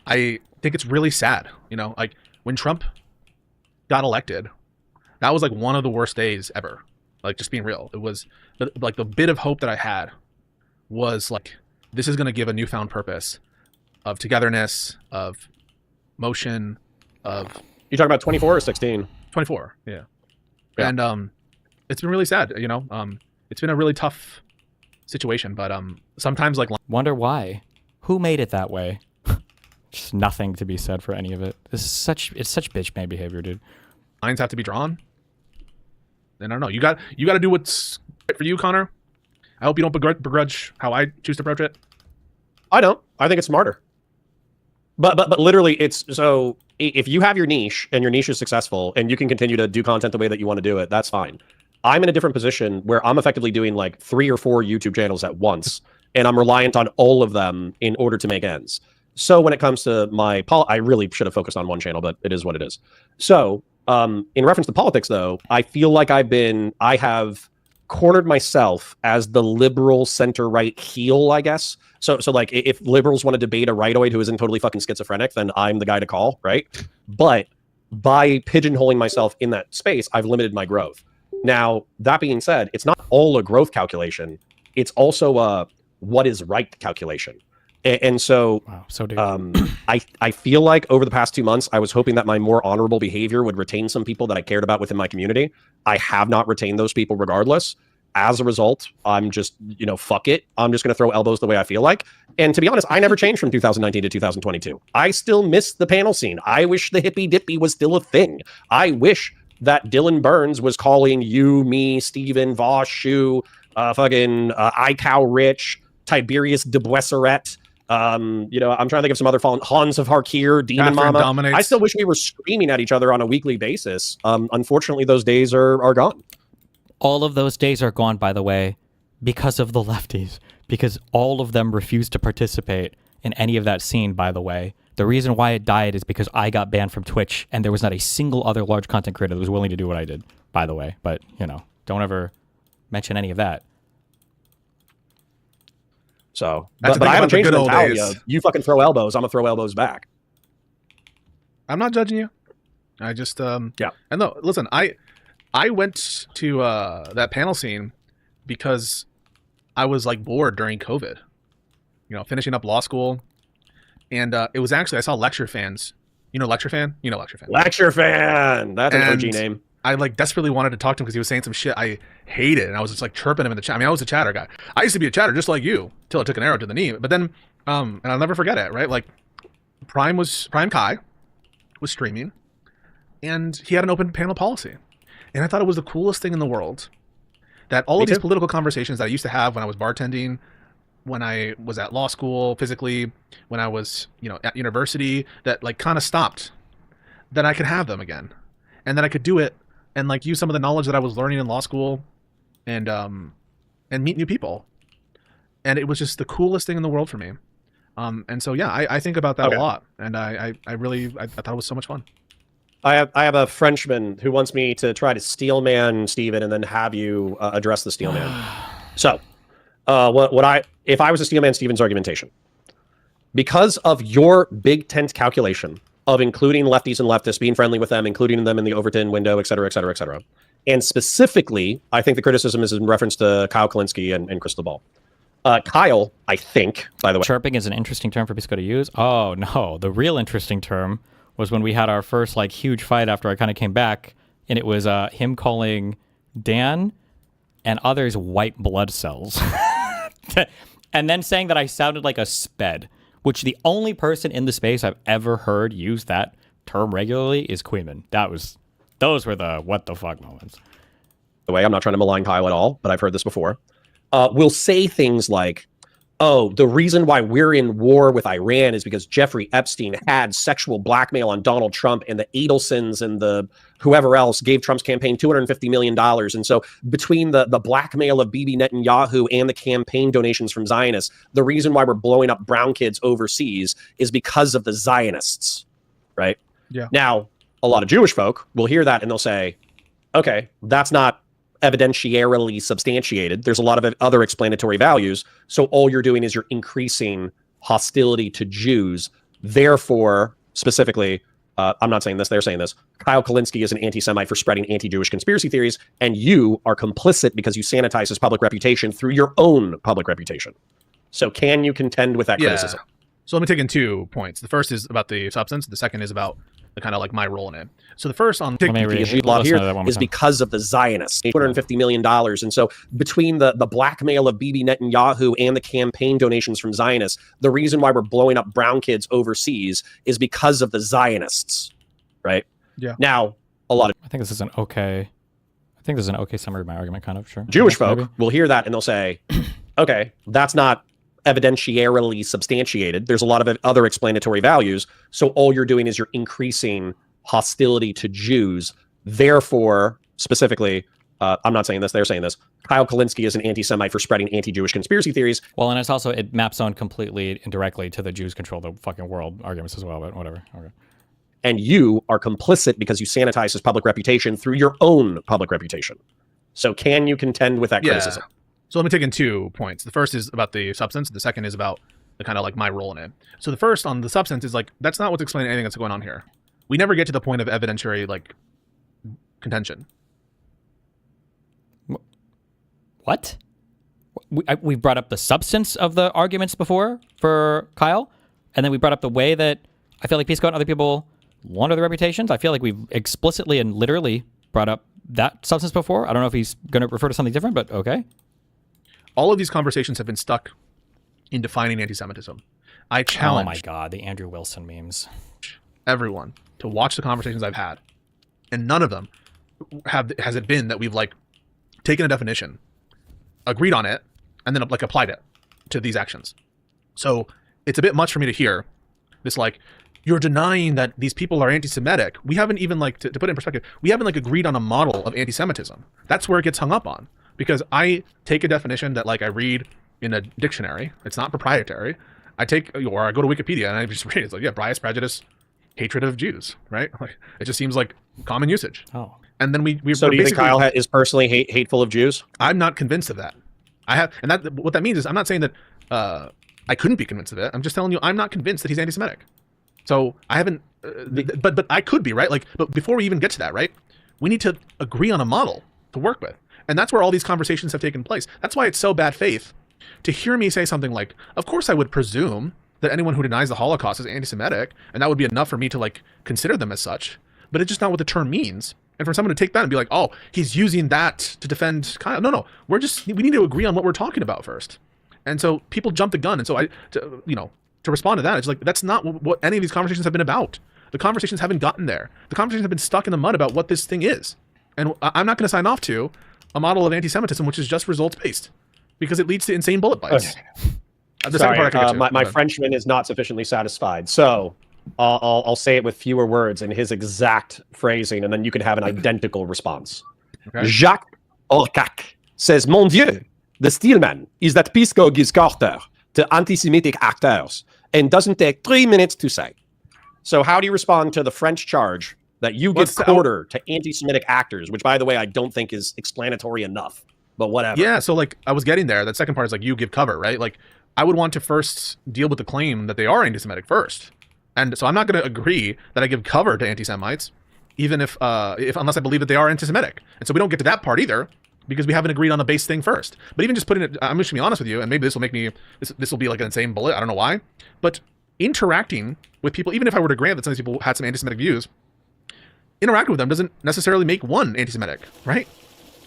I think it's really sad, like when Trump got elected, that was like one of the worst days ever. Like, just being real, it was like the bit of hope that I had was like, this is going to give a newfound purpose of togetherness, of motion, of... You talking about 24 or 16? 24, yeah. And it's been really sad, it's been a really tough situation, but sometimes like... Wonder why? Who made it that way? Just nothing to be said for any of it. It's such bitch man behavior, dude. Lines have to be drawn. And I don't know. You got to do what's right for you, Connor. I hope you don't begrudge how I choose to approach it. I don't. I think it's smarter. But literally, it's so if you have your niche and your niche is successful and you can continue to do content the way that you want to do it, that's fine. I'm in a different position where I'm effectively doing like 3 or 4 YouTube channels at once, and I'm reliant on all of them in order to make ends. So when it comes to my I really should have focused on one channel, but it is what it is. So in reference to politics, though, I feel like I have cornered myself as the liberal center-right heel, I guess. So like, if liberals want to debate a rightoid who isn't totally fucking schizophrenic, then I'm the guy to call, right? But by pigeonholing myself in that space, I've limited my growth. Now, that being said, it's not all a growth calculation. It's also a what is right calculation. And so, wow, so deep. I feel like over the past 2 months, I was hoping that my more honorable behavior would retain some people that I cared about within my community. I have not retained those people regardless. As a result, I'm just, fuck it. I'm just going to throw elbows the way I feel like. And to be honest, I never changed from 2019 to 2022. I still miss the panel scene. I wish the hippy dippy was still a thing. I wish that Dylan Burns was calling you, me, Steven, Voss, Shu, fucking iCow Rich, Tiberius de Boisseret. I'm trying to think of some other fallen Hans of Harkir, Demon Mama. Dominates. I still wish we were screaming at each other on a weekly basis. Unfortunately, those days are gone. All of those days are gone, by the way, because of the lefties, because all of them refused to participate in any of that scene, by the way. The reason why it died is because I got banned from Twitch, and there was not a single other large content creator that was willing to do what I did, by the way. But, don't ever mention any of that. So, but I haven't changed the mentality of you fucking throw elbows, I'm gonna throw elbows back. I'm not judging you. I just yeah. And no, listen, I went to that panel scene because I was like bored during COVID. Finishing up law school, and it was actually I saw Lecture Fans. Lecture Fan? Lecture Fan. Lecture Fan. That's an OG name. I like desperately wanted to talk to him because he was saying some shit I hated, and I was just like chirping him in the chat. I mean, I was a chatter guy. I used to be a chatter just like you till I took an arrow to the knee. But then, and I'll never forget it. Right, like Prime Kai was streaming, and he had an open panel policy, and I thought it was the coolest thing in the world that all Me of these too. political conversations that I used to have when I was bartending, when I was at law school physically, when I was, at university, that like kind of stopped, that I could have them again, and that I could do it and like use some of the knowledge that I was learning in law school, and meet new people, and it was just the coolest thing in the world for me. And so yeah, I think about that a lot, and I thought it was so much fun. I have a Frenchman who wants me to try to steelman Steven and then have you address the steelman. So, if I was to steelman Steven's argumentation, because of your big tent calculation of including lefties and leftists, being friendly with them, including them in the Overton window, et cetera, et cetera, et cetera. And specifically, I think the criticism is in reference to Kyle Kalinske and Crystal Ball. Kyle, I think, by the way. Chirping is an interesting term for Pisco to use. Oh, no. The real interesting term was when we had our first like huge fight after I kind of came back, and it was him calling Dan and others white blood cells. And then saying that I sounded like a sped, which the only person in the space I've ever heard use that term regularly is Queeman. Those were the what the fuck moments. By the way, I'm not trying to malign Kyle at all, but I've heard this before. Will say things like, oh, the reason why we're in war with Iran is because Jeffrey Epstein had sexual blackmail on Donald Trump, and the Adelsons and the whoever else gave Trump's campaign $250 million. And so between the blackmail of Bibi Netanyahu and the campaign donations from Zionists, the reason why we're blowing up brown kids overseas is because of the Zionists, right? Yeah. Now, a lot of Jewish folk will hear that and they'll say, okay, that's not evidentiarily substantiated. There's a lot of other explanatory values. So all you're doing is you're increasing hostility to Jews. Therefore, specifically, I'm not saying this, they're saying this, Kyle Kalinske is an anti-Semite for spreading anti-Jewish conspiracy theories, and you are complicit because you sanitize his public reputation through your own public reputation. So can you contend with that criticism? So let me take in 2 points. The first is about the substance. The second is about the kind of like my role in it. So the first on The law here is because of the Zionists, $250 million. And so between the blackmail of Bibi Netanyahu and the campaign donations from Zionists, the reason why we're blowing up brown kids overseas is because of the Zionists, right? Yeah. Now, a lot of I think this is an okay summary of my argument, kind of, sure. Jewish Maybe. folk will hear that and they'll say, okay, that's not evidentiarily substantiated. There's a lot of other explanatory values. So all you're doing is you're increasing hostility to Jews. Therefore, specifically, I'm not saying this, they're saying this, Kyle Kalinske is an anti-Semite for spreading anti-Jewish conspiracy theories. Well, and it maps on completely indirectly to the Jews control the fucking world arguments as well, but whatever. Okay. And you are complicit because you sanitize his public reputation through your own public reputation. So can you contend with that criticism? So let me take in 2 points. The first is about the substance. The second is about the kind of like my role in it. So the first on the substance is like, that's not what's explaining anything that's going on here. We never get to the point of evidentiary like contention. What? We brought up the substance of the arguments before for Kyle, and then we brought up the way that I feel like Pisco and other people launder their reputations. I feel like we've explicitly and literally brought up that substance before. I don't know if he's going to refer to something different, but okay. All of these conversations have been stuck in defining anti-Semitism. I challenge Oh my God, the Andrew Wilson memes. everyone to watch the conversations I've had, and none of them has it been that we've like taken a definition, agreed on it, and then like applied it to these actions. So it's a bit much for me to hear this like, you're denying that these people are anti-Semitic. We haven't even like, to put it in perspective, we haven't like agreed on a model of anti-Semitism. That's where it gets hung up on, because I take a definition that like I read in a dictionary. It's not proprietary. I go to Wikipedia and I just read it. It's like, yeah, bias, prejudice, hatred of Jews, right? Like, it just seems like common usage. Oh. And then we So do you think Kyle is personally hateful of Jews? I'm not convinced of that. What that means is I'm not saying that I couldn't be convinced of it. I'm just telling you I'm not convinced that he's anti-Semitic. So I haven't, but I could be, right? Like, but before we even get to that, right? We need to agree on a model to work with, and that's where all these conversations have taken place. That's why it's so bad faith to hear me say something like, "Of course, I would presume that anyone who denies the Holocaust is anti-Semitic, and that would be enough for me to like consider them as such." But it's just not what the term means. And for someone to take that and be like, "Oh, he's using that to defend Kyle," no, we need to agree on what we're talking about first. And so people jump the gun, and so to respond to that, it's like, that's not what any of these conversations have been about. The conversations haven't gotten there. The conversations have been stuck in the mud about what this thing is. And I'm not going to sign off to, a model of anti-Semitism which is just results-based because it leads to insane bullet bites. The second Sorry, part I can get to. my Frenchman is not sufficiently satisfied. So I'll say it with fewer words in his exact phrasing, and then you can have an identical response. Okay. Jacques Orcac says, Mon Dieu, the steelman is that Pisco gives quarter to anti-Semitic actors and doesn't take 3 minutes to say. So how do you respond to the French charge that you give quarter to anti-Semitic actors, which, by the way, I don't think is explanatory enough, but whatever. Yeah, so like I was getting there. That second part is like you give cover, right? Like I would want to first deal with the claim that they are anti-Semitic first. And so I'm not going to agree that I give cover to anti-Semites, even if unless I believe that they are anti-Semitic. And so we don't get to that part either because we haven't agreed on the base thing first. But even just putting it, I'm just going to be honest with you, and maybe this will make me, this will be like an insane bullet. I don't know why. But interacting with people, even if I were to grant that some of these people had some anti-Semitic views, interacting with them doesn't necessarily make one anti-Semitic, right?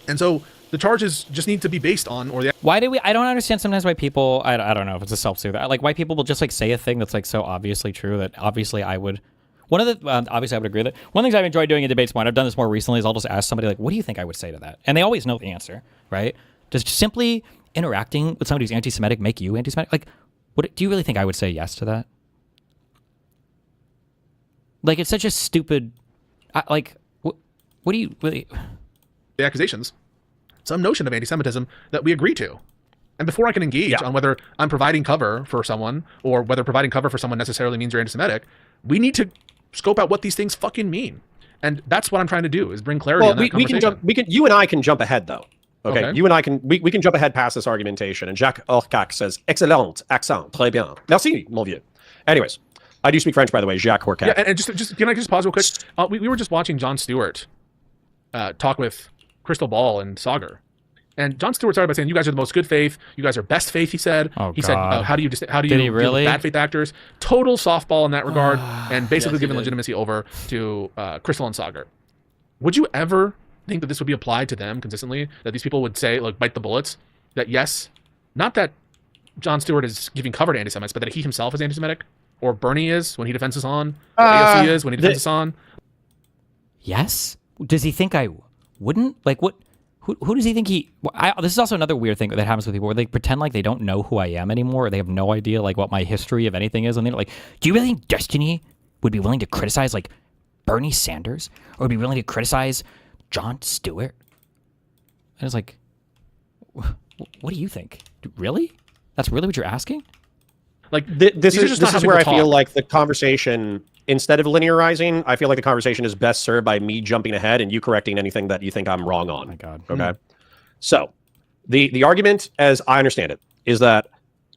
And so the charges just need to be based on, or the Why do we? I don't understand sometimes why people. I don't know if it's a self-soothe. Like why people will just like say a thing that's like so obviously true that obviously I would. One of the obviously I would agree with it. One of the things I've enjoyed doing in debates, I've done this more recently, is I'll just ask somebody like, "What do you think I would say to that?" And they always know the answer, right? Does simply interacting with somebody who's anti-Semitic make you anti-Semitic? Like, what do you really think I would say yes to that? Like, it's such a stupid. Like, what do you really? The accusations, some notion of anti-Semitism that we agree to. And before I can engage on whether I'm providing cover for someone or whether providing cover for someone necessarily means you're anti-Semitic, we need to scope out what these things fucking mean. And that's what I'm trying to do, is bring clarity on that conversation. You and I can jump ahead though. Okay. You and I can, we can jump ahead past this argumentation. And Jacques Orcac says, excellent accent, très bien. Merci, mon vieux. Anyways, I do speak French, by the way, Jacques Orcac. Yeah, and just can I just pause real quick? We were just watching Jon Stewart talk with Crystal Ball and Sagar. And Jon Stewart started by saying, "You guys are the most good faith. You guys are best faith." He said. He said, "How do you deal with bad faith actors?" Total softball in that regard, and basically giving legitimacy over to Crystal and Sagar. Would you ever think that this would be applied to them consistently? That these people would say, like, bite the bullets? That yes, not that Jon Stewart is giving cover to anti-Semites, but that he himself is anti-Semitic, or Bernie is when he defends Hassan, or AOC is when he defends Hassan. Yes. Does he think I wouldn't? Like, what? Who does he think he... this is also another weird thing that happens with people where they pretend like they don't know who I am anymore, or they have no idea like what my history of anything is. And they're like, do you really think Destiny would be willing to criticize like Bernie Sanders, or would be willing to criticize Jon Stewart? And it's like, what do you think? Really? That's really what you're asking? Like this is where I feel like the conversation, instead of linearizing, I feel like the conversation is best served by me jumping ahead and you correcting anything that you think I'm wrong on. Oh my God. Okay. So the argument, as I understand it, is that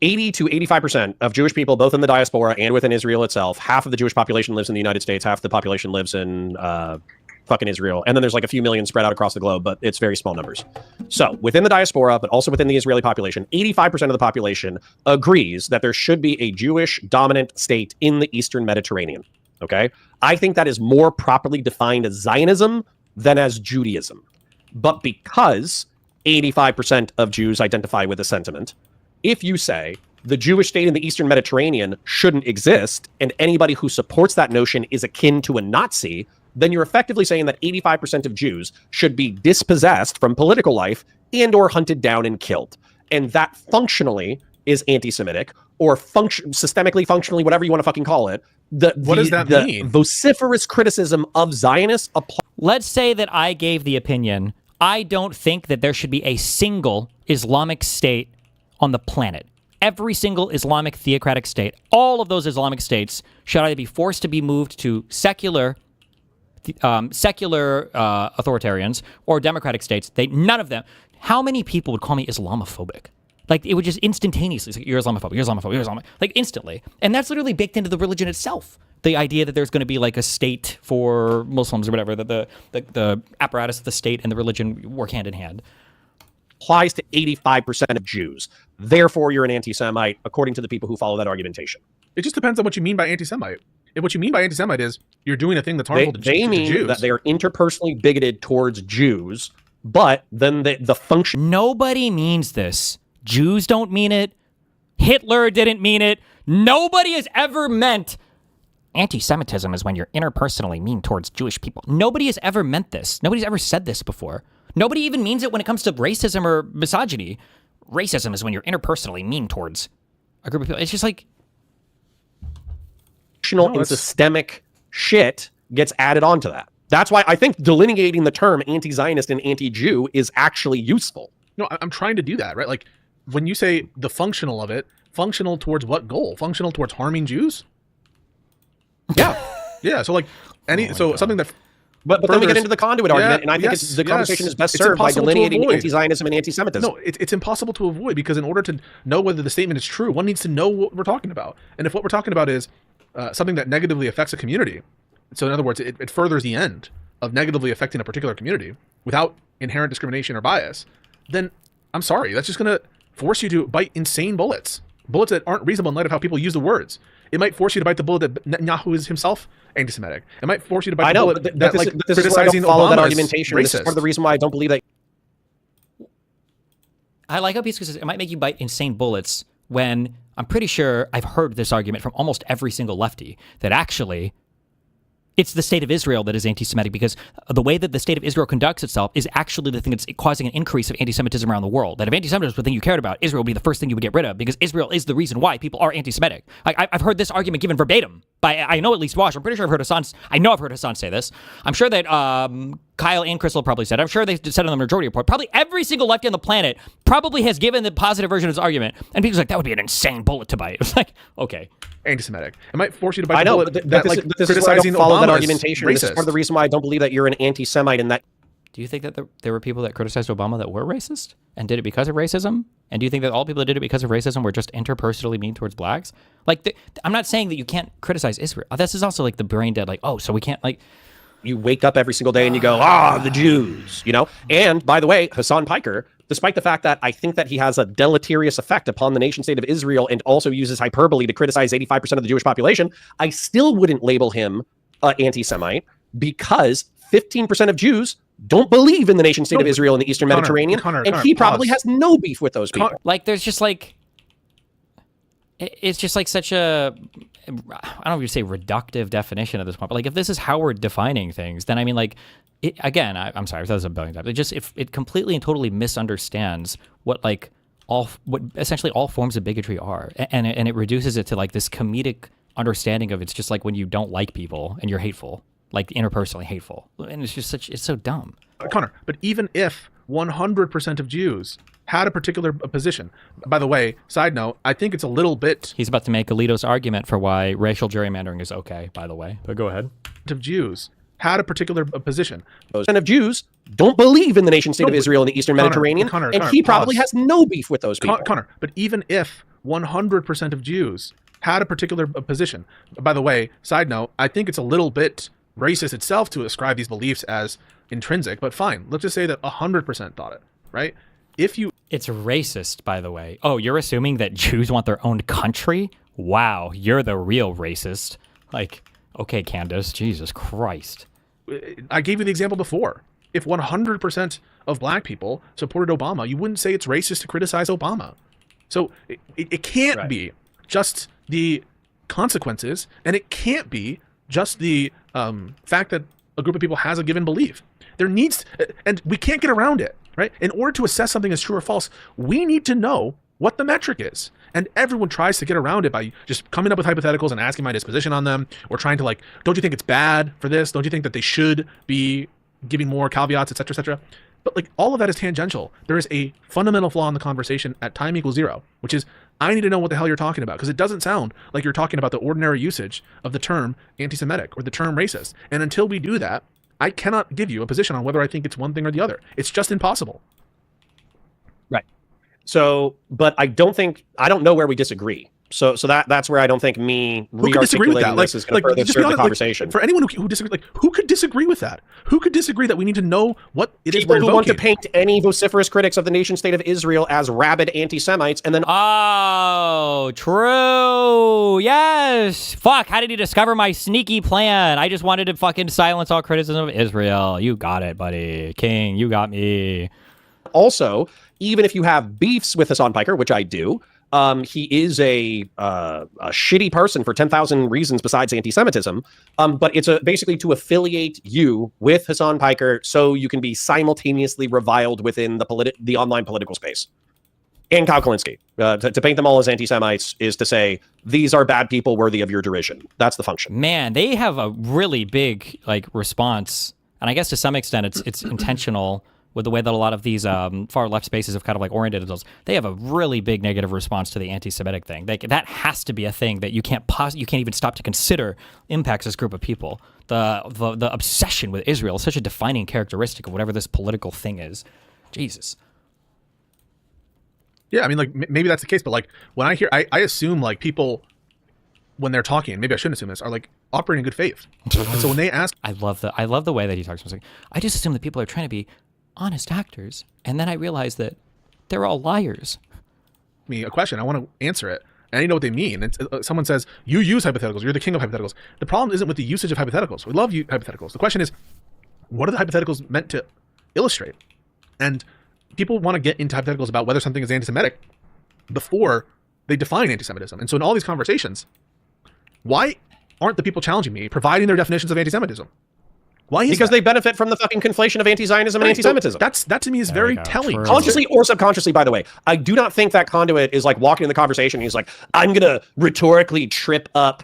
80 to 85% of Jewish people, both in the diaspora and within Israel itself, half of the Jewish population lives in the United States, half the population lives in fucking Israel. And then there's like a few million spread out across the globe, but it's very small numbers. So within the diaspora, but also within the Israeli population, 85% of the population agrees that there should be a Jewish dominant state in the Eastern Mediterranean. Okay. I think that is more properly defined as Zionism than as Judaism. But because 85% of Jews identify with the sentiment, if you say the Jewish state in the Eastern Mediterranean shouldn't exist, and anybody who supports that notion is akin to a Nazi, then you're effectively saying that 85% of Jews should be dispossessed from political life and or hunted down and killed. And that functionally is anti-Semitic, or systemically, functionally, whatever you want to fucking call it. What does that mean? Vociferous criticism of Zionists apply. Let's say that I gave the opinion, I don't think that there should be a single Islamic state on the planet. Every single Islamic theocratic state, all of those Islamic states should either be forced to be moved to secular authoritarians or democratic states. None of them. How many people would call me Islamophobic? Like, it would just instantaneously say, you're Islamophobic, you're Islamophobic, you're Islamophobic, like instantly. And that's literally baked into the religion itself. The idea that there's going to be like a state for Muslims or whatever, that the apparatus of the state and the religion work hand in hand. Applies to 85% of Jews. Therefore, you're an anti-Semite, according to the people who follow that argumentation. It just depends on what you mean by anti-Semite. If what you mean by anti-Semite is you're doing a thing that's harmful to Jews. They mean that they are interpersonally bigoted towards Jews, but then the function... Nobody means this. Jews don't mean it. Hitler didn't mean it. Nobody has ever meant anti-Semitism is when you're interpersonally mean towards Jewish people. Nobody has ever meant this. Nobody's ever said this before. Nobody even means it when it comes to racism or misogyny. Racism is when you're interpersonally mean towards a group of people. It's just like and systemic shit gets added onto that. That's why I think delineating the term anti-Zionist and anti-Jew is actually useful. No, I'm trying to do that, right? Like when you say the functional of it, functional towards what goal? Functional towards harming Jews? Yeah. Yeah. So like something that. But then we get into the conduit argument, and I think the conversation is best served by delineating anti-Zionism and anti-Semitism. No, it's impossible to avoid, because in order to know whether the statement is true, one needs to know what we're talking about. And if what we're talking about is something that negatively affects a community, so in other words, it furthers the end of negatively affecting a particular community without inherent discrimination or bias, then I'm sorry, that's just going to force you to bite insane bullets that aren't reasonable in light of how people use the words. It might force you to bite the bullet that Netanyahu is himself anti-Semitic. It might force you to bite the bullet that this is why I don't follow that argumentation. This is part of the reason why I don't believe that. I like how Pisco says it might make you bite insane bullets, when I'm pretty sure I've heard this argument from almost every single lefty, that actually it's the state of Israel that is anti-Semitic, because the way that the state of Israel conducts itself is actually the thing that's causing an increase of anti-Semitism around the world. That if anti-Semitism was the thing you cared about, Israel would be the first thing you would get rid of, because Israel is the reason why people are anti-Semitic. I've heard this argument given verbatim by, I know at least Wash. I'm pretty sure I've heard Hassan say this. I'm sure that Kyle and Crystal probably said it. I'm sure they said it on the majority report. Probably every single lefty on the planet probably has given the positive version of this argument, and people's like, that would be an insane bullet to bite. It's like, okay. Anti-Semitic. It might force you to bite the bullet that this is why I don't follow that argumentation. This is part of the reason why I don't believe that you're an anti-Semite and that. Do you think that there were people that criticized Obama that were racist and did it because of racism? And do you think that all people that did it because of racism were just interpersonally mean towards blacks? Like, I'm not saying that you can't criticize Israel. This is also like the brain dead, like, oh, so we can't, like. You wake up every single day and you go, the Jews, you know? And by the way, Hassan Piker, despite the fact that I think that he has a deleterious effect upon the nation state of Israel and also uses hyperbole to criticize 85% of the Jewish population, I still wouldn't label him anti-Semite, because 15% of Jews don't believe in the nation state of Israel in the Eastern Mediterranean, and he probably has no beef with those people. Like, there's just like, it's just like such a, I don't know if you say reductive definition at this point, but like if this is how we're defining things, then I mean, like, again, I'm sorry, I've said this a billion times. It completely and totally misunderstands what essentially all forms of bigotry are, and it reduces it to like this comedic understanding of it's just like when you don't like people and you're hateful, like interpersonally hateful, and it's so dumb. Connor, but even if 100% of Jews had a particular position. By the way, side note, I think it's a little bit. He's about to make Alito's argument for why racial gerrymandering is okay, by the way. But go ahead. Of Jews had a particular position. And of Jews don't believe in the nation state of Israel in the Eastern Mediterranean, and he probably has no beef with those people. Connor, but even if 100% of Jews had a particular position. By the way, side note, I think it's a little bit racist itself to ascribe these beliefs as intrinsic, but fine. Let's just say that 100% thought it, right? It's racist, by the way. Oh, you're assuming that Jews want their own country? Wow, you're the real racist. Like, okay, Candace, Jesus Christ. I gave you the example before. If 100% of black people supported Obama, you wouldn't say it's racist to criticize Obama. So it can't be just the consequences, and it can't be just the fact that a group of people has a given belief. There needs, and we can't get around it. Right? In order to assess something as true or false, we need to know what the metric is. And everyone tries to get around it by just coming up with hypotheticals and asking my disposition on them, or trying to like, don't you think it's bad for this? Don't you think that they should be giving more caveats, et cetera, et cetera? But like all of that is tangential. There is a fundamental flaw in the conversation at time equals 0, which is I need to know what the hell you're talking about, because it doesn't sound like you're talking about the ordinary usage of the term anti-Semitic or the term racist. And until we do that, I cannot give you a position on whether I think it's one thing or the other. It's just impossible. Right. So, but I don't know where we disagree. So that's where I don't think me re-articulating this is going to further serve the conversation. For anyone who disagrees, like, who could disagree with that? Who could disagree that we need to know what it is we're invoking? People who want to paint any vociferous critics of the nation state of Israel as rabid anti-Semites, and then... Oh, true. Yes. Fuck, how did he discover my sneaky plan? I just wanted to fucking silence all criticism of Israel. You got it, buddy. King, you got me. Also, even if you have beefs with Hassan Piker, which I do, he is a shitty person for 10,000 reasons besides anti-Semitism. But it's basically to affiliate you with Hassan Piker so you can be simultaneously reviled within the online political space. And Kyle Kalinske. To paint them all as anti-Semites is to say, these are bad people worthy of your derision. That's the function. Man, they have a really big response. And I guess to some extent it's intentional with the way that a lot of these far left spaces have kind of oriented themselves. They have a really big negative response to the anti-Semitic thing. That has to be a thing that you can't even stop to consider impacts this group of people. The obsession with Israel is such a defining characteristic of whatever this political thing is. Jesus. Yeah, I mean, maybe that's the case, but when I hear, I assume people, when they're talking, maybe I shouldn't assume this, are operating in good faith. And so when they ask, I love the way that he talks to us. I just assume that people are trying to be honest actors, and then I realize that they're all liars. Me a question, I want to answer it, and I know what they mean. And someone says, you use hypotheticals, you're the king of hypotheticals. The problem isn't with the usage of hypotheticals. We love hypotheticals. The question is, what are the hypotheticals meant to illustrate? And people want to get into hypotheticals about whether something is anti-Semitic before they define anti-Semitism. And so in all these conversations, why aren't the people challenging me providing their definitions of anti-Semitism? Why is because that? they benefit from the fucking conflation of anti-Zionism and anti-Semitism. That to me is very telling. True. Consciously or subconsciously, by the way. I do not think that Conduit is walking in the conversation. He's I'm going to rhetorically trip up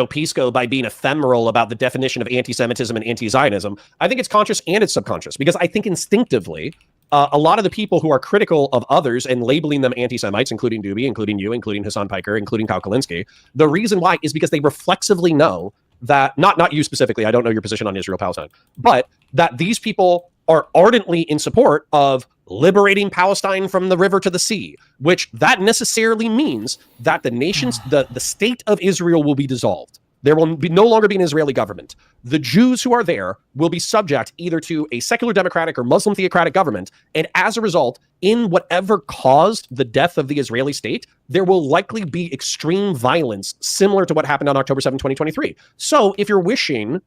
Pisco by being ephemeral about the definition of anti-Semitism and anti-Zionism. I think it's conscious and it's subconscious because I think instinctively, a lot of the people who are critical of others and labeling them anti-Semites, including Doobie, including you, including Hassan Piker, including Kyle Kalinske, the reason why is because they reflexively know that, not you specifically, I don't know your position on Israel-Palestine, but that these people are ardently in support of liberating Palestine from the river to the sea, which that necessarily means that the nation's, the state of Israel will be dissolved. There will no longer be an Israeli government. The Jews who are there will be subject either to a secular democratic or Muslim theocratic government. And as a result, in whatever caused the death of the Israeli state, there will likely be extreme violence similar to what happened on October 7, 2023. So if you're wishing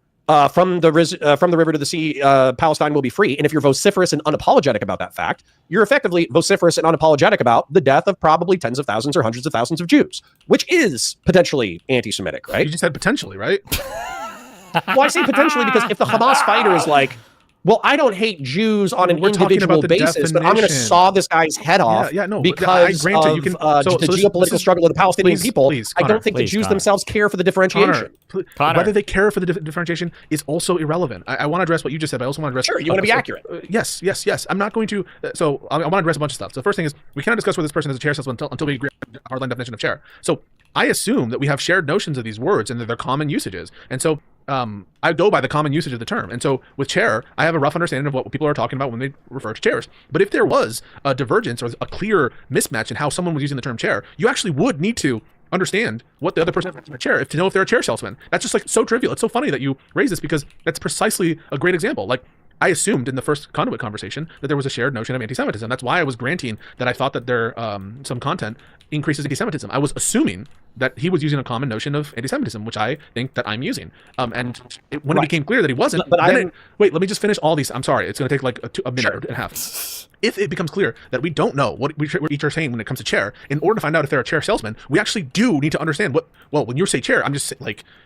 from the river to the sea, Palestine will be free. And if you're vociferous and unapologetic about that fact, you're effectively vociferous and unapologetic about the death of probably tens of thousands or hundreds of thousands of Jews, which is potentially anti-Semitic, right? You just said potentially, right? Well, I say potentially because if the Hamas fighter is well, I don't hate Jews on an individual basis, but I'm going to saw this guy's head off because of the geopolitical struggle of the Palestinian people. I don't think the Jews themselves care for the differentiation. Connor, whether they care for the differentiation is also irrelevant. I want to address what you just said, but I also want to address... Sure, you want to be accurate. Yes. I'm not going to... So I want to address a bunch of stuff. So the first thing is, we cannot discuss whether this person is a chair salesman until we agree on the hardline definition of chair. So I assume that we have shared notions of these words and that they're common usages. And so I go by the common usage of the term. And so with chair, I have a rough understanding of what people are talking about when they refer to chairs. But if there was a divergence or a clear mismatch in how someone was using the term chair, you actually would need to understand what the other person has in a chair to know if they're a chair salesman. That's just so trivial. It's so funny that you raise this because that's precisely a great example. I assumed in the first Conduit conversation that there was a shared notion of anti-Semitism. That's why I was granting that I thought that there some content increases anti-Semitism. I was assuming that he was using a common notion of anti-Semitism, which I think that I'm using. And when it became clear that he wasn't, wait, let me just finish all these. I'm sorry, it's going to take a minute and a half. If it becomes clear that we don't know what we each are saying when it comes to chair, in order to find out if they're a chair salesman, we actually do need to understand when you say chair, I'm just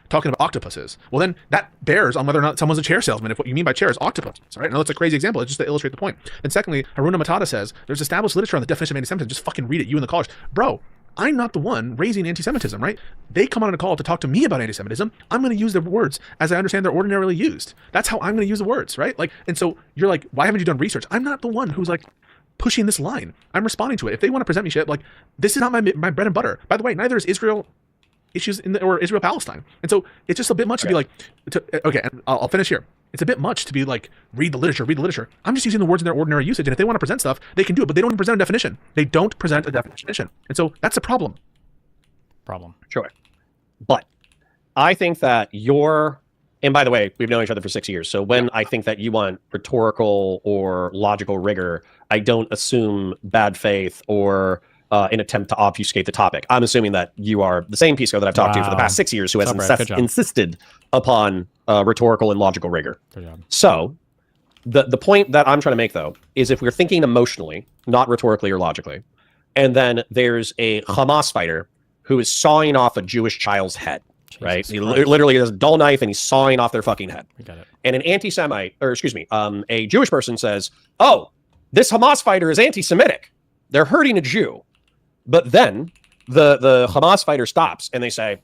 talking about octopuses. Well, then that bears on whether or not someone's a chair salesman if what you mean by chair is octopuses, right? Now, that's a crazy example. It's just to illustrate the point. And secondly, Haruna Matata says, there's established literature on the definition of anti-Semitism. Just fucking read it, you in the college. Bro, I'm not the one raising anti-Semitism, right? They come on a call to talk to me about anti-Semitism. I'm going to use their words as I understand they're ordinarily used. That's how I'm going to use the words, right? And so you're like, why haven't you done research? I'm not the one who's pushing this line. I'm responding to it. If they want to present me shit, this is not my bread and butter. By the way, neither is Israel issues or Israel-Palestine. And so it's just a bit much to be okay, and I'll finish here. It's a bit much to be read the literature. I'm just using the words in their ordinary usage. And if they want to present stuff, they can do it, but they don't even present a definition. They don't present a definition. And so that's a problem. Sure. But I think that and by the way, we've known each other for 6 years. So when I think that you want rhetorical or logical rigor, I don't assume bad faith or an attempt to obfuscate the topic. I'm assuming that you are the same Pisco that I've talked to for the past 6 years who has insisted upon rhetorical and logical rigor. So the point that I'm trying to make, though, is if we're thinking emotionally, not rhetorically or logically, and then there's a Hamas fighter who is sawing off a Jewish child's head. Right? He literally has a dull knife and he's sawing off their fucking head. We got it. And an anti-Semite, or excuse me, a Jewish person says, "Oh, this Hamas fighter is anti-Semitic. They're hurting a Jew." But then the Hamas fighter stops and they say,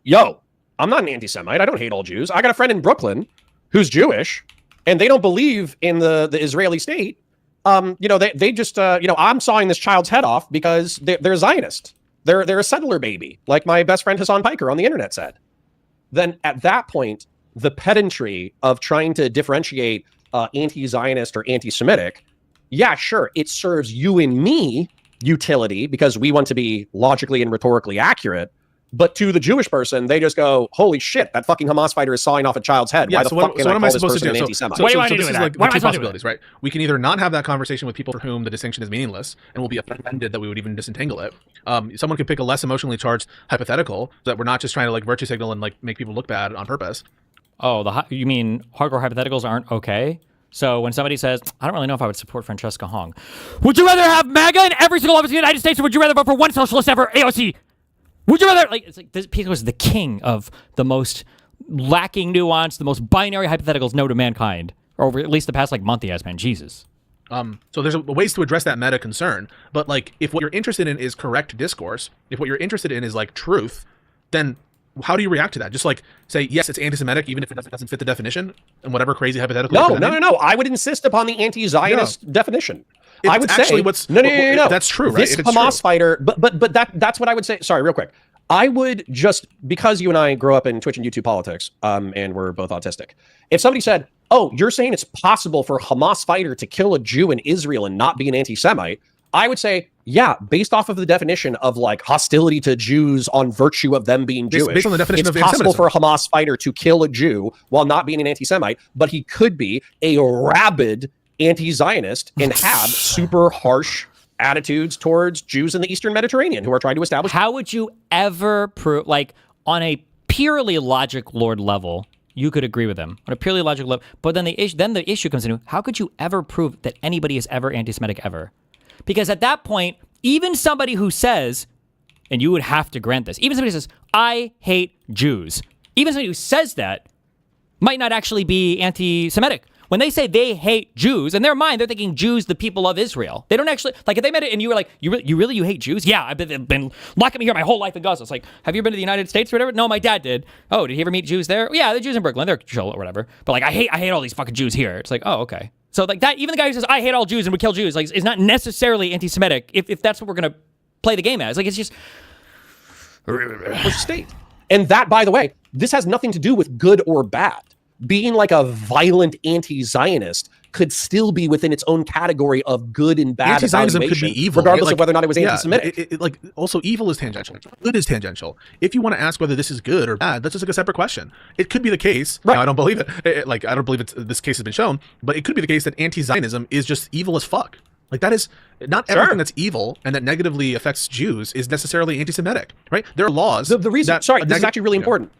"Yo, I'm not an anti-Semite. I don't hate all Jews. I got a friend in Brooklyn who's Jewish, and they don't believe in the Israeli state. They just I'm sawing this child's head off because they're Zionist. They're a settler baby, like my best friend Hassan Piker on the internet said." Then at that point, the pedantry of trying to differentiate anti-Zionist or anti-Semitic, yeah, sure, it serves you and me utility because we want to be logically and rhetorically accurate. But to the Jewish person, they just go, "Holy shit, that fucking Hamas fighter is sawing off a child's head. Why the fuck can I call this person an anti-Semite?" What do you want to do this with is that? like What the am I two supposed to do with possibilities, right? We can either not have that conversation with people for whom the distinction is meaningless and will be offended that we would even disentangle it. Someone could pick a less emotionally charged hypothetical so that we're not just trying to like virtue signal and like make people look bad on purpose. Oh, you mean hardcore hypotheticals aren't okay? So when somebody says, "I don't really know if I would support Francesca Hong," would you rather have MAGA in every single office in the United States, or would you rather vote for one socialist ever, AOC? Would you rather, this Pico is the king of the most lacking nuance, the most binary hypotheticals known to mankind, or over at least the past month he has been. Jesus. So there's ways to address that meta concern, but like if what you're interested in is correct discourse, if what you're interested in is like truth, then how do you react to that? Just like say, yes, it's anti-Semitic, even if it doesn't fit the definition, and whatever crazy hypothetical. No. I would insist upon the anti-Zionist definition. It's I would actually say no. That's true, right? This Hamas fighter, but that's what I would say. Sorry, real quick. I would just, because you and I grow up in Twitch and YouTube politics, and we're both autistic. If somebody said, "Oh, you're saying it's possible for a Hamas fighter to kill a Jew in Israel and not be an anti-Semite," I would say, yeah, based off of the definition of like hostility to Jews on virtue of them being Jewish, based on the definition it's of possible anti-Semitism. for a Hamas fighter to kill a Jew while not being an anti-Semite, but he could be a rabid anti-Zionist and have super harsh attitudes towards Jews in the Eastern Mediterranean who are trying to establish. How would you ever prove, on a purely logic Lord level, you could agree with them on a purely logical level, but then the issue comes into, how could you ever prove that anybody is ever anti-Semitic ever? Because at that point, even somebody who says, and you would have to grant this, even somebody who says, "I hate Jews," even somebody who says that might not actually be anti-Semitic. When they say they hate Jews, in their mind, they're thinking Jews, the people of Israel. They don't actually, if they met it and you were like, you hate Jews? Yeah, I've been locking me here my whole life in Gaza. It's like, have you been to the United States or whatever? No, my dad did. Oh, did he ever meet Jews there? Yeah, the Jews in Brooklyn, they're chill or whatever. But I hate all these fucking Jews here. It's like, oh, okay. So that, even the guy who says, "I hate all Jews and would kill Jews," is not necessarily anti-Semitic if that's what we're going to play the game as. It's just... state. And that, by the way, this has nothing to do with good or bad. Being like a violent anti-Zionist could still be within its own category of good and bad. Anti-Zionism could be evil, regardless of whether or not it was anti-Semitic. Also, evil is tangential. Good is tangential. If you want to ask whether this is good or bad, that's just a separate question. It could be the case. Right. Now, I don't believe it. I don't believe this case has been shown, but it could be the case that anti-Zionism is just evil as fuck. That is not everything that's evil and that negatively affects Jews is necessarily anti-Semitic, right? There are laws. The reason, this is actually really important.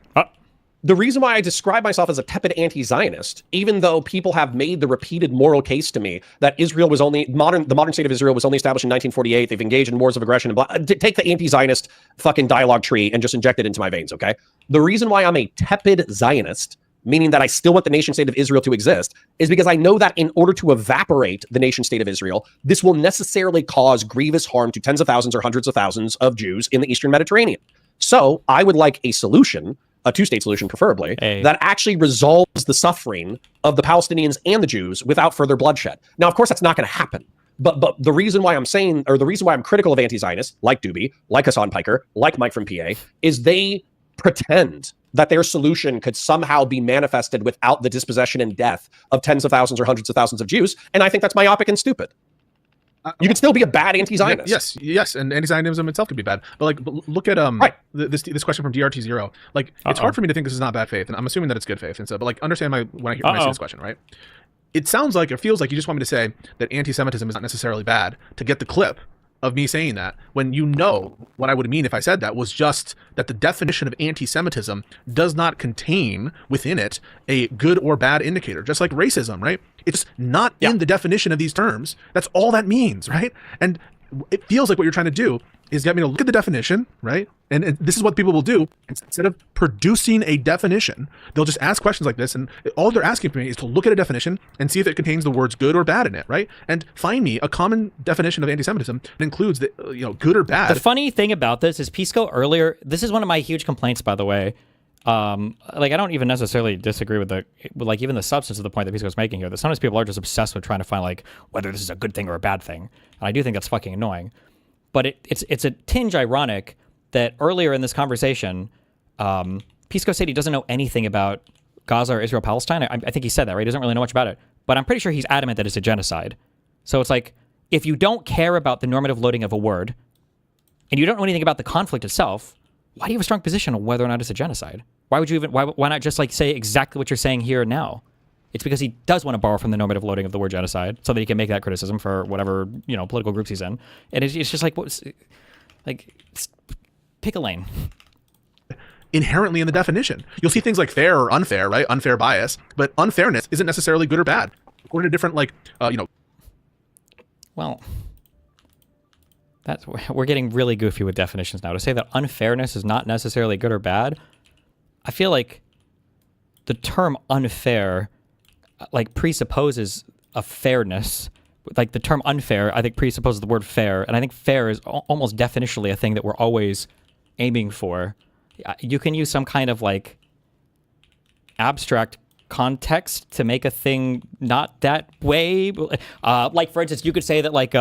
The reason why I describe myself as a tepid anti-Zionist, even though people have made the repeated moral case to me that Israel was the modern state of Israel was only established in 1948. They've engaged in wars of aggression and blah. Take the anti-Zionist fucking dialogue tree and just inject it into my veins, okay? The reason why I'm a tepid Zionist, meaning that I still want the nation state of Israel to exist, is because I know that in order to evaporate the nation state of Israel, this will necessarily cause grievous harm to tens of thousands or hundreds of thousands of Jews in the Eastern Mediterranean. So I would like a solution, a two-state solution preferably, that actually resolves the suffering of the Palestinians and the Jews without further bloodshed. Now, of course, that's not going to happen. But the reason why I'm saying, or the reason why I'm critical of anti-Zionists, like Doobie, like Hassan Piker, like Mike from PA, is they pretend that their solution could somehow be manifested without the dispossession and death of tens of thousands or hundreds of thousands of Jews. And I think that's myopic and stupid. You can still be a bad anti-Zionist. Yes, and anti-Zionism itself could be bad. But look at this question from DRT0. It's hard for me to think this is not bad faith, and I'm assuming that it's good faith. And so, but understand when I see this question, right? It feels like you just want me to say that anti-Semitism is not necessarily bad to get the clip of me saying that, when you know what I would mean if I said that was just that the definition of anti-Semitism does not contain within it a good or bad indicator, just like racism, right? It's not in the definition of these terms. That's all that means, right? And it feels like what you're trying to do is get me to look at the definition, right? And this is what people will do. Instead of producing a definition, they'll just ask questions like this. And all they're asking for me is to look at a definition and see if it contains the words good or bad in it, right? And find me a common definition of anti-Semitism that includes the, good or bad. The funny thing about this is Pisco earlier, this is one of my huge complaints, by the way. Like, I don't even necessarily disagree with like even the substance of the point that Pisco's making here, that sometimes people are just obsessed with trying to find like whether this is a good thing or a bad thing. And I do think that's fucking annoying. But it's a tinge ironic that earlier in this conversation, Pisco said he doesn't know anything about Gaza or Israel-Palestine. I think he said that, right? He doesn't really know much about it. But I'm pretty sure he's adamant that it's a genocide. So it's like, if you don't care about the normative loading of a word, and you don't know anything about the conflict itself, why do you have a strong position on whether or not it's a genocide? Why would you even? Why not just like say exactly what you're saying here now? It's because he does want to borrow from the normative loading of the word genocide, so that he can make that criticism for whatever political groups he's in. And it's just like pick a lane. Inherently in the definition, you'll see things like fair or unfair, right? Unfair bias, but unfairness isn't necessarily good or bad according to different Well, we're getting really goofy with definitions now. To say that unfairness is not necessarily good or bad, I feel like the term unfair like presupposes a fairness. Like the term unfair, I think presupposes the word fair, and I think fair is almost definitionally a thing that we're always aiming for. You can use some kind of like abstract context to make a thing not that way. Like for instance, you could say that like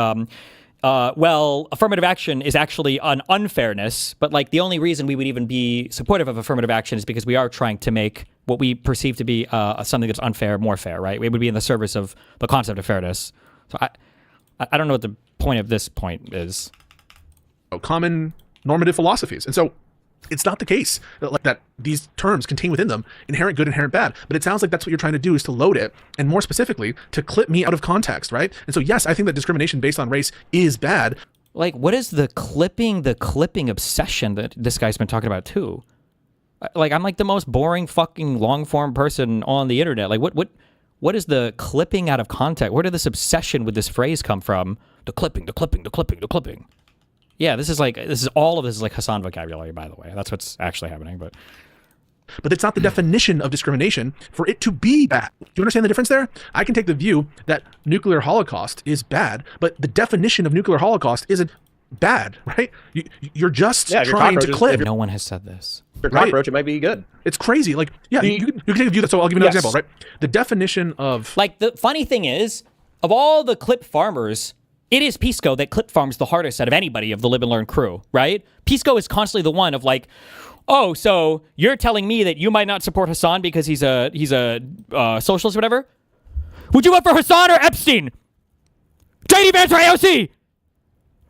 well, affirmative action is actually an unfairness, but like the only reason we would even be supportive of affirmative action is because we are trying to make what we perceive to be something that's unfair more fair, right? It would be in the service of the concept of fairness. So I don't know what the point of this point is. Common normative philosophies. And so it's not the case that these terms contain within them inherent good, inherent bad, but it sounds like that's what you're trying to do, is to load it, and more specifically, to clip me out of context, right? And so yes, I think that discrimination based on race is bad. Like, what is the clipping obsession that this guy's been talking about too? Like, I'm like the most boring fucking long form person on the internet. Like, what is the clipping out of context? Where did this obsession with this phrase come from? The clipping. Yeah, all of this is like Hassan vocabulary, by the way. That's what's actually happening, but it's not the definition of discrimination for it to be bad. Do you understand the difference there? I can take the view that nuclear holocaust is bad, but the definition of nuclear holocaust isn't bad, right? You're just trying to clip. No one has said this. Your cockroach, it might be good. It's crazy. Like, yeah, you can take a view that. So I'll give you an example, right? The definition of like the funny thing is, of all the clip farmers, it is Pisco that clip farms the hardest out of anybody of the Live and Learn crew, right? Pisco is constantly the one of like, oh, so you're telling me that you might not support Hassan because he's a socialist or whatever? Would you vote for Hassan or Epstein? JD Vance or AOC?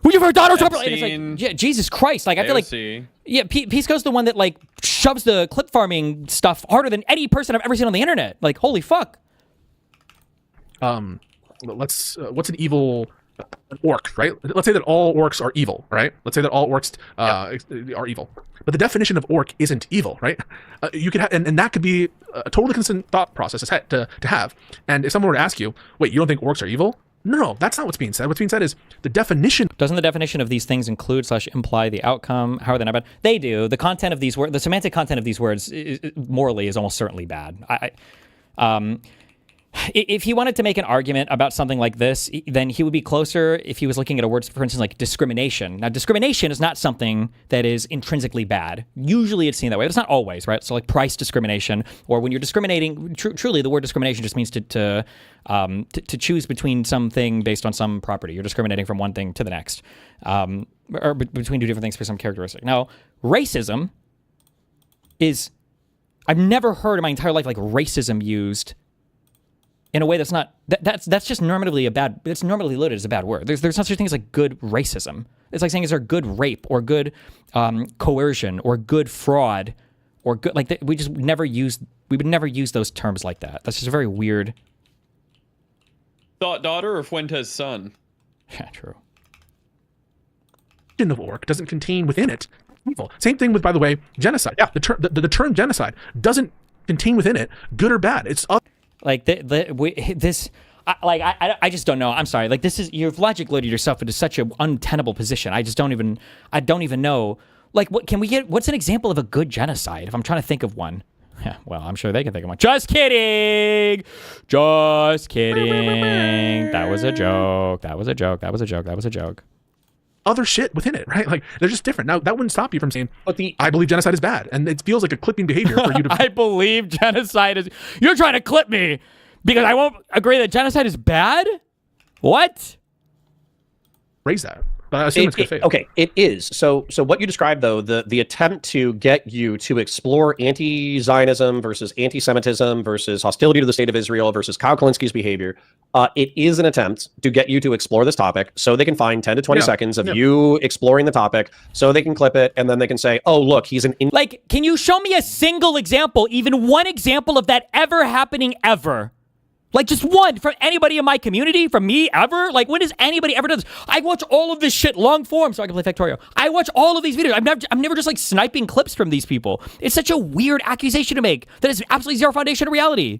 Would you vote for Donald Trump? And it's like, yeah, Jesus Christ! Like I feel like, yeah, Pisco's the one that like shoves the clip farming stuff harder than any person I've ever seen on the internet. Like, holy fuck. What's an evil orc, right? Let's say that all orcs are evil, right? Let's say that all orcs are evil. But the definition of orc isn't evil, right? You could have, and that could be a totally consistent thought process to have. And if someone were to ask you, wait, you don't think orcs are evil? No, that's not what's being said. What's being said is the definition. Doesn't the definition of these things include / imply the outcome? How are they not bad? They do. The content of these words, the semantic content of these words, morally is almost certainly bad. If he wanted to make an argument about something like this, then he would be closer if he was looking at a word, for instance, like discrimination. Now, discrimination is not something that is intrinsically bad. Usually it's seen that way, but it's not always, right? So like price discrimination, or when you're discriminating, truly the word discrimination just means to choose between something based on some property. You're discriminating from one thing to the next, or between two different things for some characteristic. Now, racism is, I've never heard in my entire life like racism used in a way that's not, that's just normatively it's normally loaded as a bad word. There's not such a thing as like good racism. It's like saying, is there good rape or good coercion or good fraud or good, like we would never use those terms like that. That's just a very weird. Thought daughter or Fuentes' son? Yeah, true. Of orc doesn't contain within it evil. Same thing with, by the way, genocide. Yeah, the term genocide doesn't contain within it good or bad. It's like this. I just don't know. I'm sorry. Like, this is, you've logic loaded yourself into such an untenable position. I don't even know. Like, what's an example of a good genocide? If I'm trying to think of one. Yeah, well, I'm sure they can think of one. Just kidding. Just kidding. That was a joke. That was a joke. That was a joke. That was a joke. Other shit within it, right? Like, they're just different. Now, that wouldn't stop you from saying, I believe genocide is bad. And it feels like a clipping behavior for you to... I believe genocide is... You're trying to clip me because I won't agree that genocide is bad? What? Raise that. But I assume it's good faith. Okay, it is. So what you described, though, the attempt to get you to explore anti-Zionism versus anti-Semitism versus hostility to the state of Israel versus Kyle Kalinski's behavior, it is an attempt to get you to explore this topic so they can find 10 to 20 seconds of you exploring the topic so they can clip it and then they can say, oh, look, he's an... Like, can you show me a single example, even one example of that ever happening ever? Like, just one from anybody in my community, from me ever? Like, when has anybody ever done this? I watch all of this shit long form so I can play Factorio. I watch all of these videos. I'm never just like sniping clips from these people. It's such a weird accusation to make that has absolutely zero foundation of reality.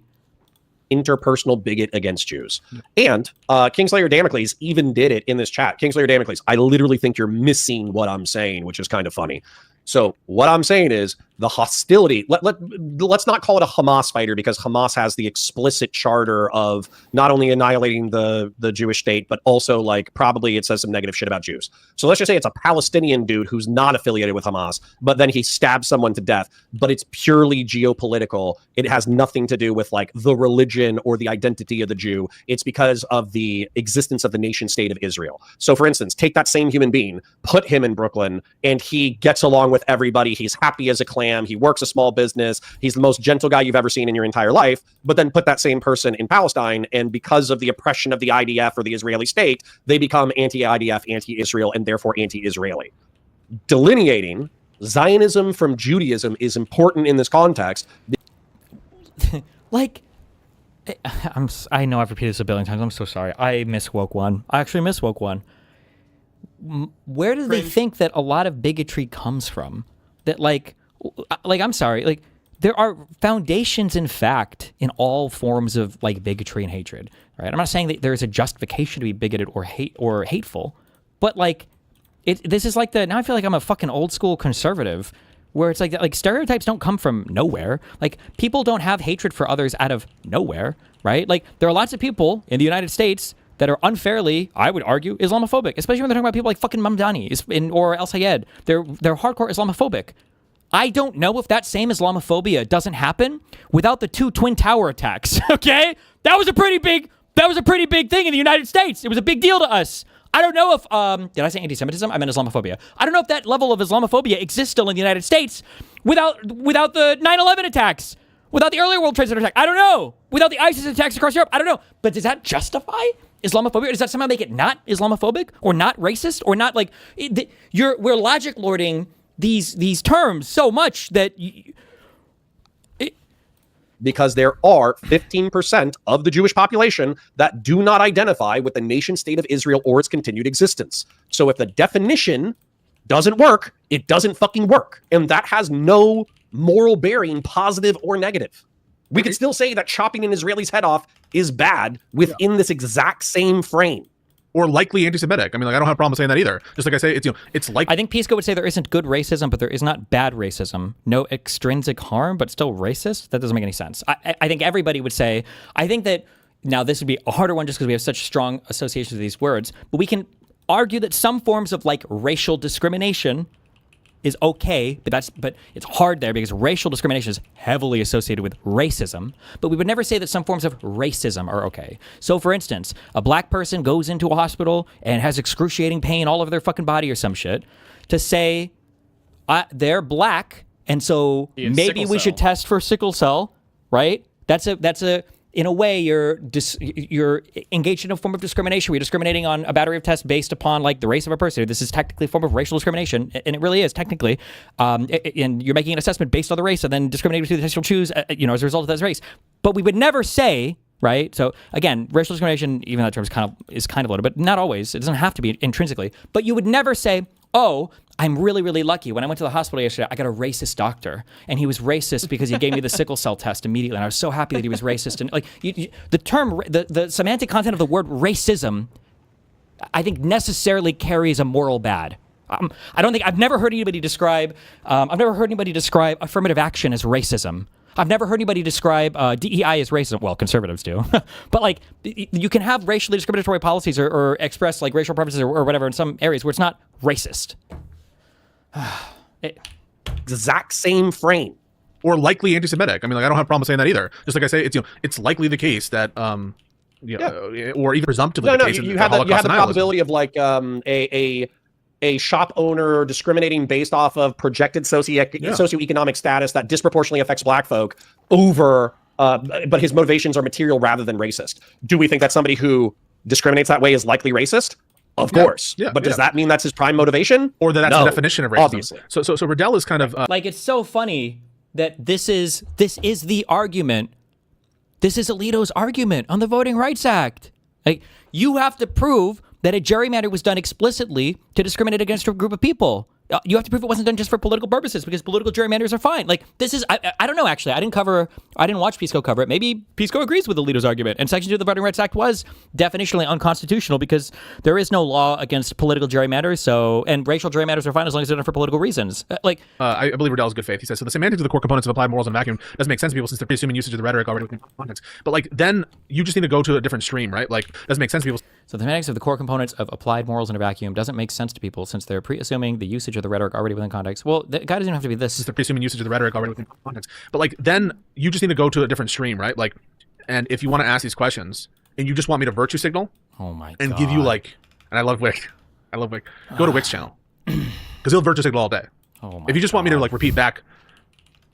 Interpersonal bigot against Jews. And Kingslayer Damocles even did it in this chat. Kingslayer Damocles, I literally think you're missing what I'm saying, which is kind of funny. So what I'm saying is the hostility, let's not call it a Hamas fighter because Hamas has the explicit charter of not only annihilating the Jewish state, but also like probably it says some negative shit about Jews. So let's just say it's a Palestinian dude who's not affiliated with Hamas, but then he stabs someone to death, but it's purely geopolitical. It has nothing to do with like the religion or the identity of the Jew. It's because of the existence of the nation state of Israel. So for instance, take that same human being, put him in Brooklyn, and he gets along with everybody. He's happy as a clam. He works a small business. He's the most gentle guy you've ever seen in your entire life. But then put that same person in Palestine, and because of the oppression of the IDF or the Israeli state, they become anti-IDF, anti-Israel, and therefore anti-Israeli. Delineating Zionism from Judaism is important in this context. Like, I know I've repeated this a billion times. I'm so sorry. I miss woke one. I actually miss woke one. Where do they think that a lot of bigotry comes from? That like I'm sorry, like there are foundations in fact in all forms of like bigotry and hatred, right? I'm not saying that there is a justification to be bigoted or hateful, but like this is like now I feel like I'm a fucking old school conservative where it's like stereotypes don't come from nowhere. Like people don't have hatred for others out of nowhere, right? Like there are lots of people in the United States that are unfairly, I would argue, Islamophobic, especially when they're talking about people like fucking Mamdani or El Sayed. They're hardcore Islamophobic. I don't know if that same Islamophobia doesn't happen without the 2 Twin Tower attacks. Okay, that was a pretty big thing in the United States. It was a big deal to us. I don't know if did I say anti-Semitism? I meant Islamophobia. I don't know if that level of Islamophobia exists still in the United States without the 9/11 attacks, without the earlier World Trade Center attack. I don't know. Without the ISIS attacks across Europe. I don't know. But does that justify Islamophobia? Or does that somehow make it not Islamophobic or not racist or not like we're logic lording these terms so much that because there are 15% of the Jewish population that do not identify with the nation state of Israel or its continued existence. So if the definition doesn't work, it doesn't fucking work. And that has no moral bearing, positive or negative. We could still say that chopping an Israeli's head off is bad within this exact same frame. Or likely anti-Semitic. I mean, like, I don't have a problem saying that either. Just like I say, it's like... I think Pisco would say there isn't good racism, but there is not bad racism. No extrinsic harm, but still racist? That doesn't make any sense. I think everybody would say... I think that... Now, this would be a harder one just because we have such strong associations with these words, but we can argue that some forms of, like, racial discrimination is okay, but it's hard there because racial discrimination is heavily associated with racism, but we would never say that some forms of racism are okay. So for instance, a black person goes into a hospital and has excruciating pain all over their fucking body or some shit, to say they're black and so maybe we should test for sickle cell, right? That's a in a way, you're engaged in a form of discrimination. You're discriminating on a battery of tests based upon like the race of a person. This is technically a form of racial discrimination, and it really is technically. And you're making an assessment based on the race, and then discriminating between the test you'll choose, as a result of that race. But we would never say, right? So again, racial discrimination, even though that term is kind of loaded, but not always. It doesn't have to be intrinsically. But you would never say, oh, I'm really, really lucky. When I went to the hospital yesterday, I got a racist doctor, and he was racist because he gave me the sickle cell test immediately, and I was so happy that he was racist. And like the term, the semantic content of the word racism, I think necessarily carries a moral bad. I've never heard anybody describe affirmative action as racism. I've never heard anybody describe DEI as racism. Well, conservatives do. But like, you can have racially discriminatory policies or express like racial preferences or whatever in some areas where it's not racist. Exact same frame. Or likely anti-Semitic. I mean, like, I don't have a problem saying that either. Just like I say, it's likely the case that or even presumptively the case. You have the probability of like a shop owner discriminating based off of projected socioeconomic status that disproportionately affects black folk over, but his motivations are material rather than racist. Do we think that somebody who discriminates that way is likely racist? Of course. Yeah, but does that mean that's his prime motivation? Or that's the definition of racism? Obviously. So Riddell is kind of... like, it's so funny that this is the argument. This is Alito's argument on the Voting Rights Act. Like, you have to prove that a gerrymander was done explicitly to discriminate against a group of people. You have to prove it wasn't done just for political purposes, because political gerrymanders are fine. Like, this is, I don't know, actually. I didn't watch Pisco cover it. Maybe Pisco agrees with Alito's argument. And Section 2 of the Voting Rights Act was definitionally unconstitutional because there is no law against political gerrymanders. And racial gerrymanders are fine as long as they're done for political reasons. I believe Riddell's good faith. He says, so the semantics of the core components of applied morals in a vacuum doesn't make sense to people since they're presuming usage of the rhetoric already within context. But like, then you just need to go to a different stream, right? Like, doesn't make sense to people. So the semantics of the core components of applied morals in a vacuum doesn't make sense to people since they're pre-assuming the usage of the rhetoric already within context. Well, the guy doesn't have to be this. They're presuming usage of the rhetoric already within context. But like, then you just need to go to a different stream, right? Like, and if you want to ask these questions and you just want me to virtue signal, and give you like, and I love Wick. Go to Wick's channel because he'll virtue signal all day. If you just want me to like repeat back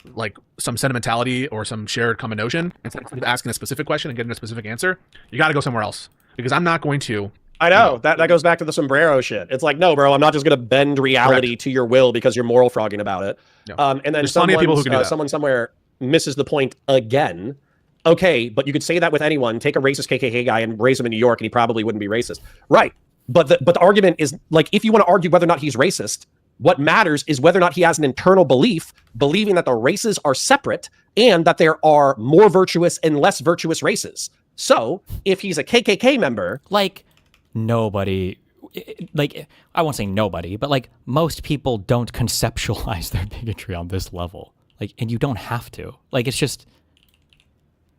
like some sentimentality or some shared common notion instead of asking a specific question and getting a specific answer, you got to go somewhere else because I'm not going to. I know that goes back to the sombrero shit. It's like, no, bro, I'm not just going to bend reality to your will because you're moral frogging about it. No. And then someone somewhere misses the point again. Okay, but you could say that with anyone. Take a racist KKK guy and raise him in New York, and he probably wouldn't be racist, right? But the argument is like, if you want to argue whether or not he's racist, what matters is whether or not he has an internal belief, believing that the races are separate and that there are more virtuous and less virtuous races. So if he's a KKK member, like. Nobody, like, I won't say nobody, but like most people don't conceptualize their bigotry on this level. Like, and you don't have to. Like, it's just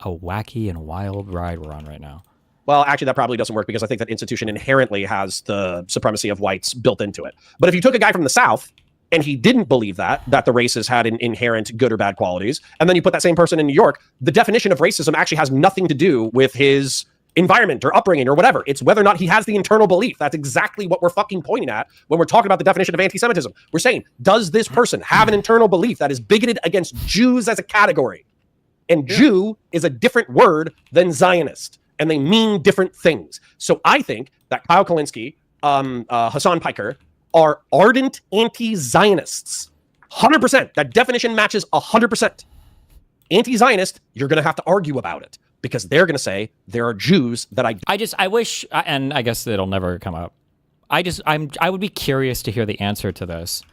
a wacky and wild ride we're on right now. Well, actually, that probably doesn't work because I think that institution inherently has the supremacy of whites built into it. But if you took a guy from the South and he didn't believe that the races had an inherent good or bad qualities, and then you put that same person in New York, the definition of racism actually has nothing to do with his environment or upbringing or whatever. It's whether or not he has the internal belief. That's exactly what we're fucking pointing at when we're talking about the definition of anti-Semitism. We're saying, does this person have an internal belief that is bigoted against Jews as a category? And Jew is a different word than Zionist, and they mean different things. So I think that Kyle Kalinske, Hassan Piker are ardent anti-Zionists. 100%. That definition matches 100%. Anti-Zionist, you're going to have to argue about it, because they're going to say there are Jews that I wish, and I guess it'll never come up. I would be curious to hear the answer to this.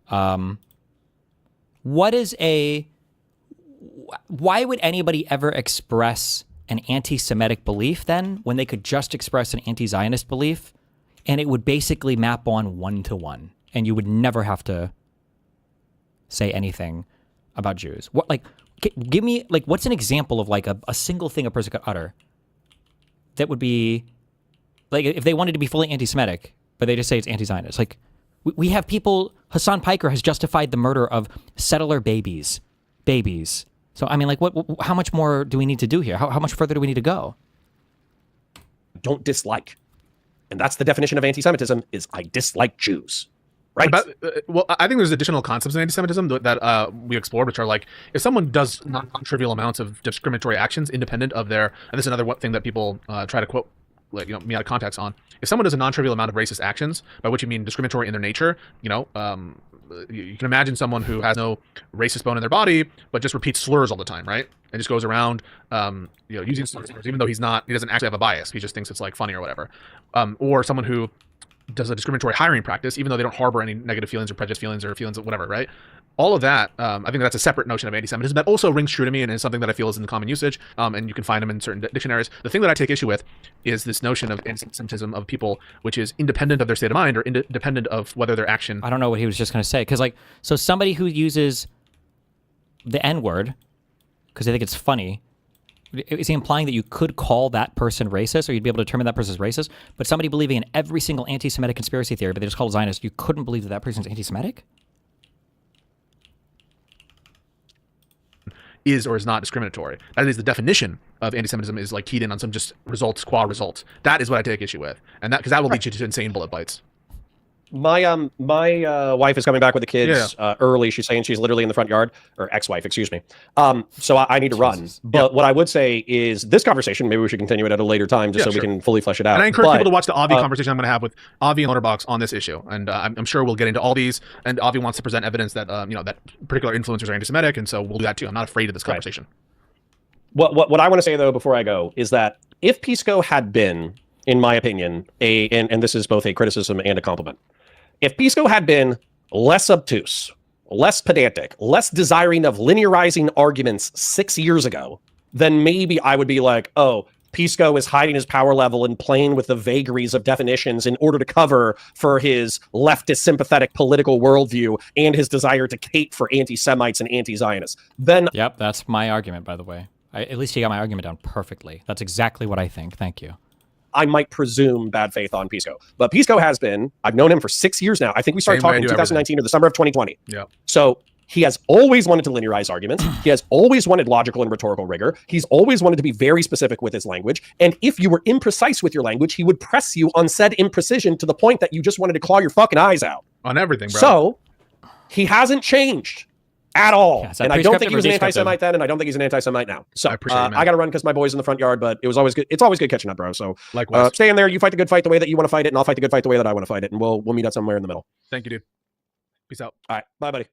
Why would anybody ever express an anti-Semitic belief then when they could just express an anti-Zionist belief and it would basically map on one-to-one and you would never have to say anything about Jews? What, like, give me, like, what's an example of, like, a single thing a person could utter that would be, like, if they wanted to be fully anti-Semitic, but they just say it's anti-Zionist. Like, we have people, Hassan Piker has justified the murder of settler babies. So, I mean, like, how much more do we need to do here? How much further do we need to go? don't dislike. And that's the definition of anti-Semitism, is I dislike Jews. Right. Well, I think there's additional concepts in anti-Semitism that we explored, which are like, if someone does non-trivial amounts of discriminatory actions independent of their, and this is another thing that people try to quote, like, me out of context on. If someone does a non-trivial amount of racist actions, by which you mean discriminatory in their nature, you can imagine someone who has no racist bone in their body, but just repeats slurs all the time, right? And just goes around, using slurs, even though he doesn't actually have a bias. He just thinks it's like funny or whatever. Or someone who does a discriminatory hiring practice, even though they don't harbor any negative feelings or prejudice feelings or feelings of whatever, right? All of that, I think that's a separate notion of anti-Semitism that also rings true to me and is something that I feel is in the common usage, and you can find them in certain dictionaries. The thing that I take issue with is this notion of anti-Semitism of people, which is independent of their state of mind or independent of whether their action. I don't know what he was just going to say. Because, like, so somebody who uses the N-word because they think it's funny, is he implying that you could call that person racist, or you'd be able to determine that person's racist? But somebody believing in every single anti-Semitic conspiracy theory, but they just call it Zionist, you couldn't believe that that person's anti-Semitic? Is or is not discriminatory. That is the definition of anti-Semitism, is like keyed in on some just results, qua results. That is what I take issue with, and that because that will lead you to insane bullet bites. My wife is coming back with the kids early. She's saying she's literally in the front yard, or ex-wife, excuse me. So I need to run. But what I would say is this conversation, maybe we should continue it at a later time just so we can fully flesh it out. And I encourage people to watch the Avi conversation I'm going to have with Avi and Loaderbox on this issue. And I'm sure we'll get into all these. And Avi wants to present evidence that that particular influencers are anti-Semitic, and so we'll do that too. I'm not afraid of this conversation. What I want to say though before I go is that if Pisco had been, in my opinion, and this is both a criticism and a compliment, if Pisco had been less obtuse, less pedantic, less desiring of linearizing arguments 6 years ago, then maybe I would be like, oh, Pisco is hiding his power level and playing with the vagaries of definitions in order to cover for his leftist sympathetic political worldview and his desire to cape for anti-Semites and anti-Zionists. Then, yep, that's my argument, by the way. At least you got my argument down perfectly. That's exactly what I think. Thank you. I might presume bad faith on Pisco. But Pisco has been, I've known him for 6 years now. I think we started talking in 2019 or the summer of 2020. Yeah. So he has always wanted to linearize arguments. He has always wanted logical and rhetorical rigor. He's always wanted to be very specific with his language. And if you were imprecise with your language, he would press you on said imprecision to the point that you just wanted to claw your fucking eyes out. On everything, bro. So he hasn't changed at all. Yeah, and I don't think he was an anti-Semite then, and I don't think he's an anti-Semite now. So I got to run because my boy's in the front yard, but it was always good. It's always good catching up, bro. So likewise, stay in there. You fight the good fight the way that you want to fight it, and I'll fight the good fight the way that I want to fight it, and we'll meet up somewhere in the middle. Thank you, dude. Peace out. All right. Bye, buddy.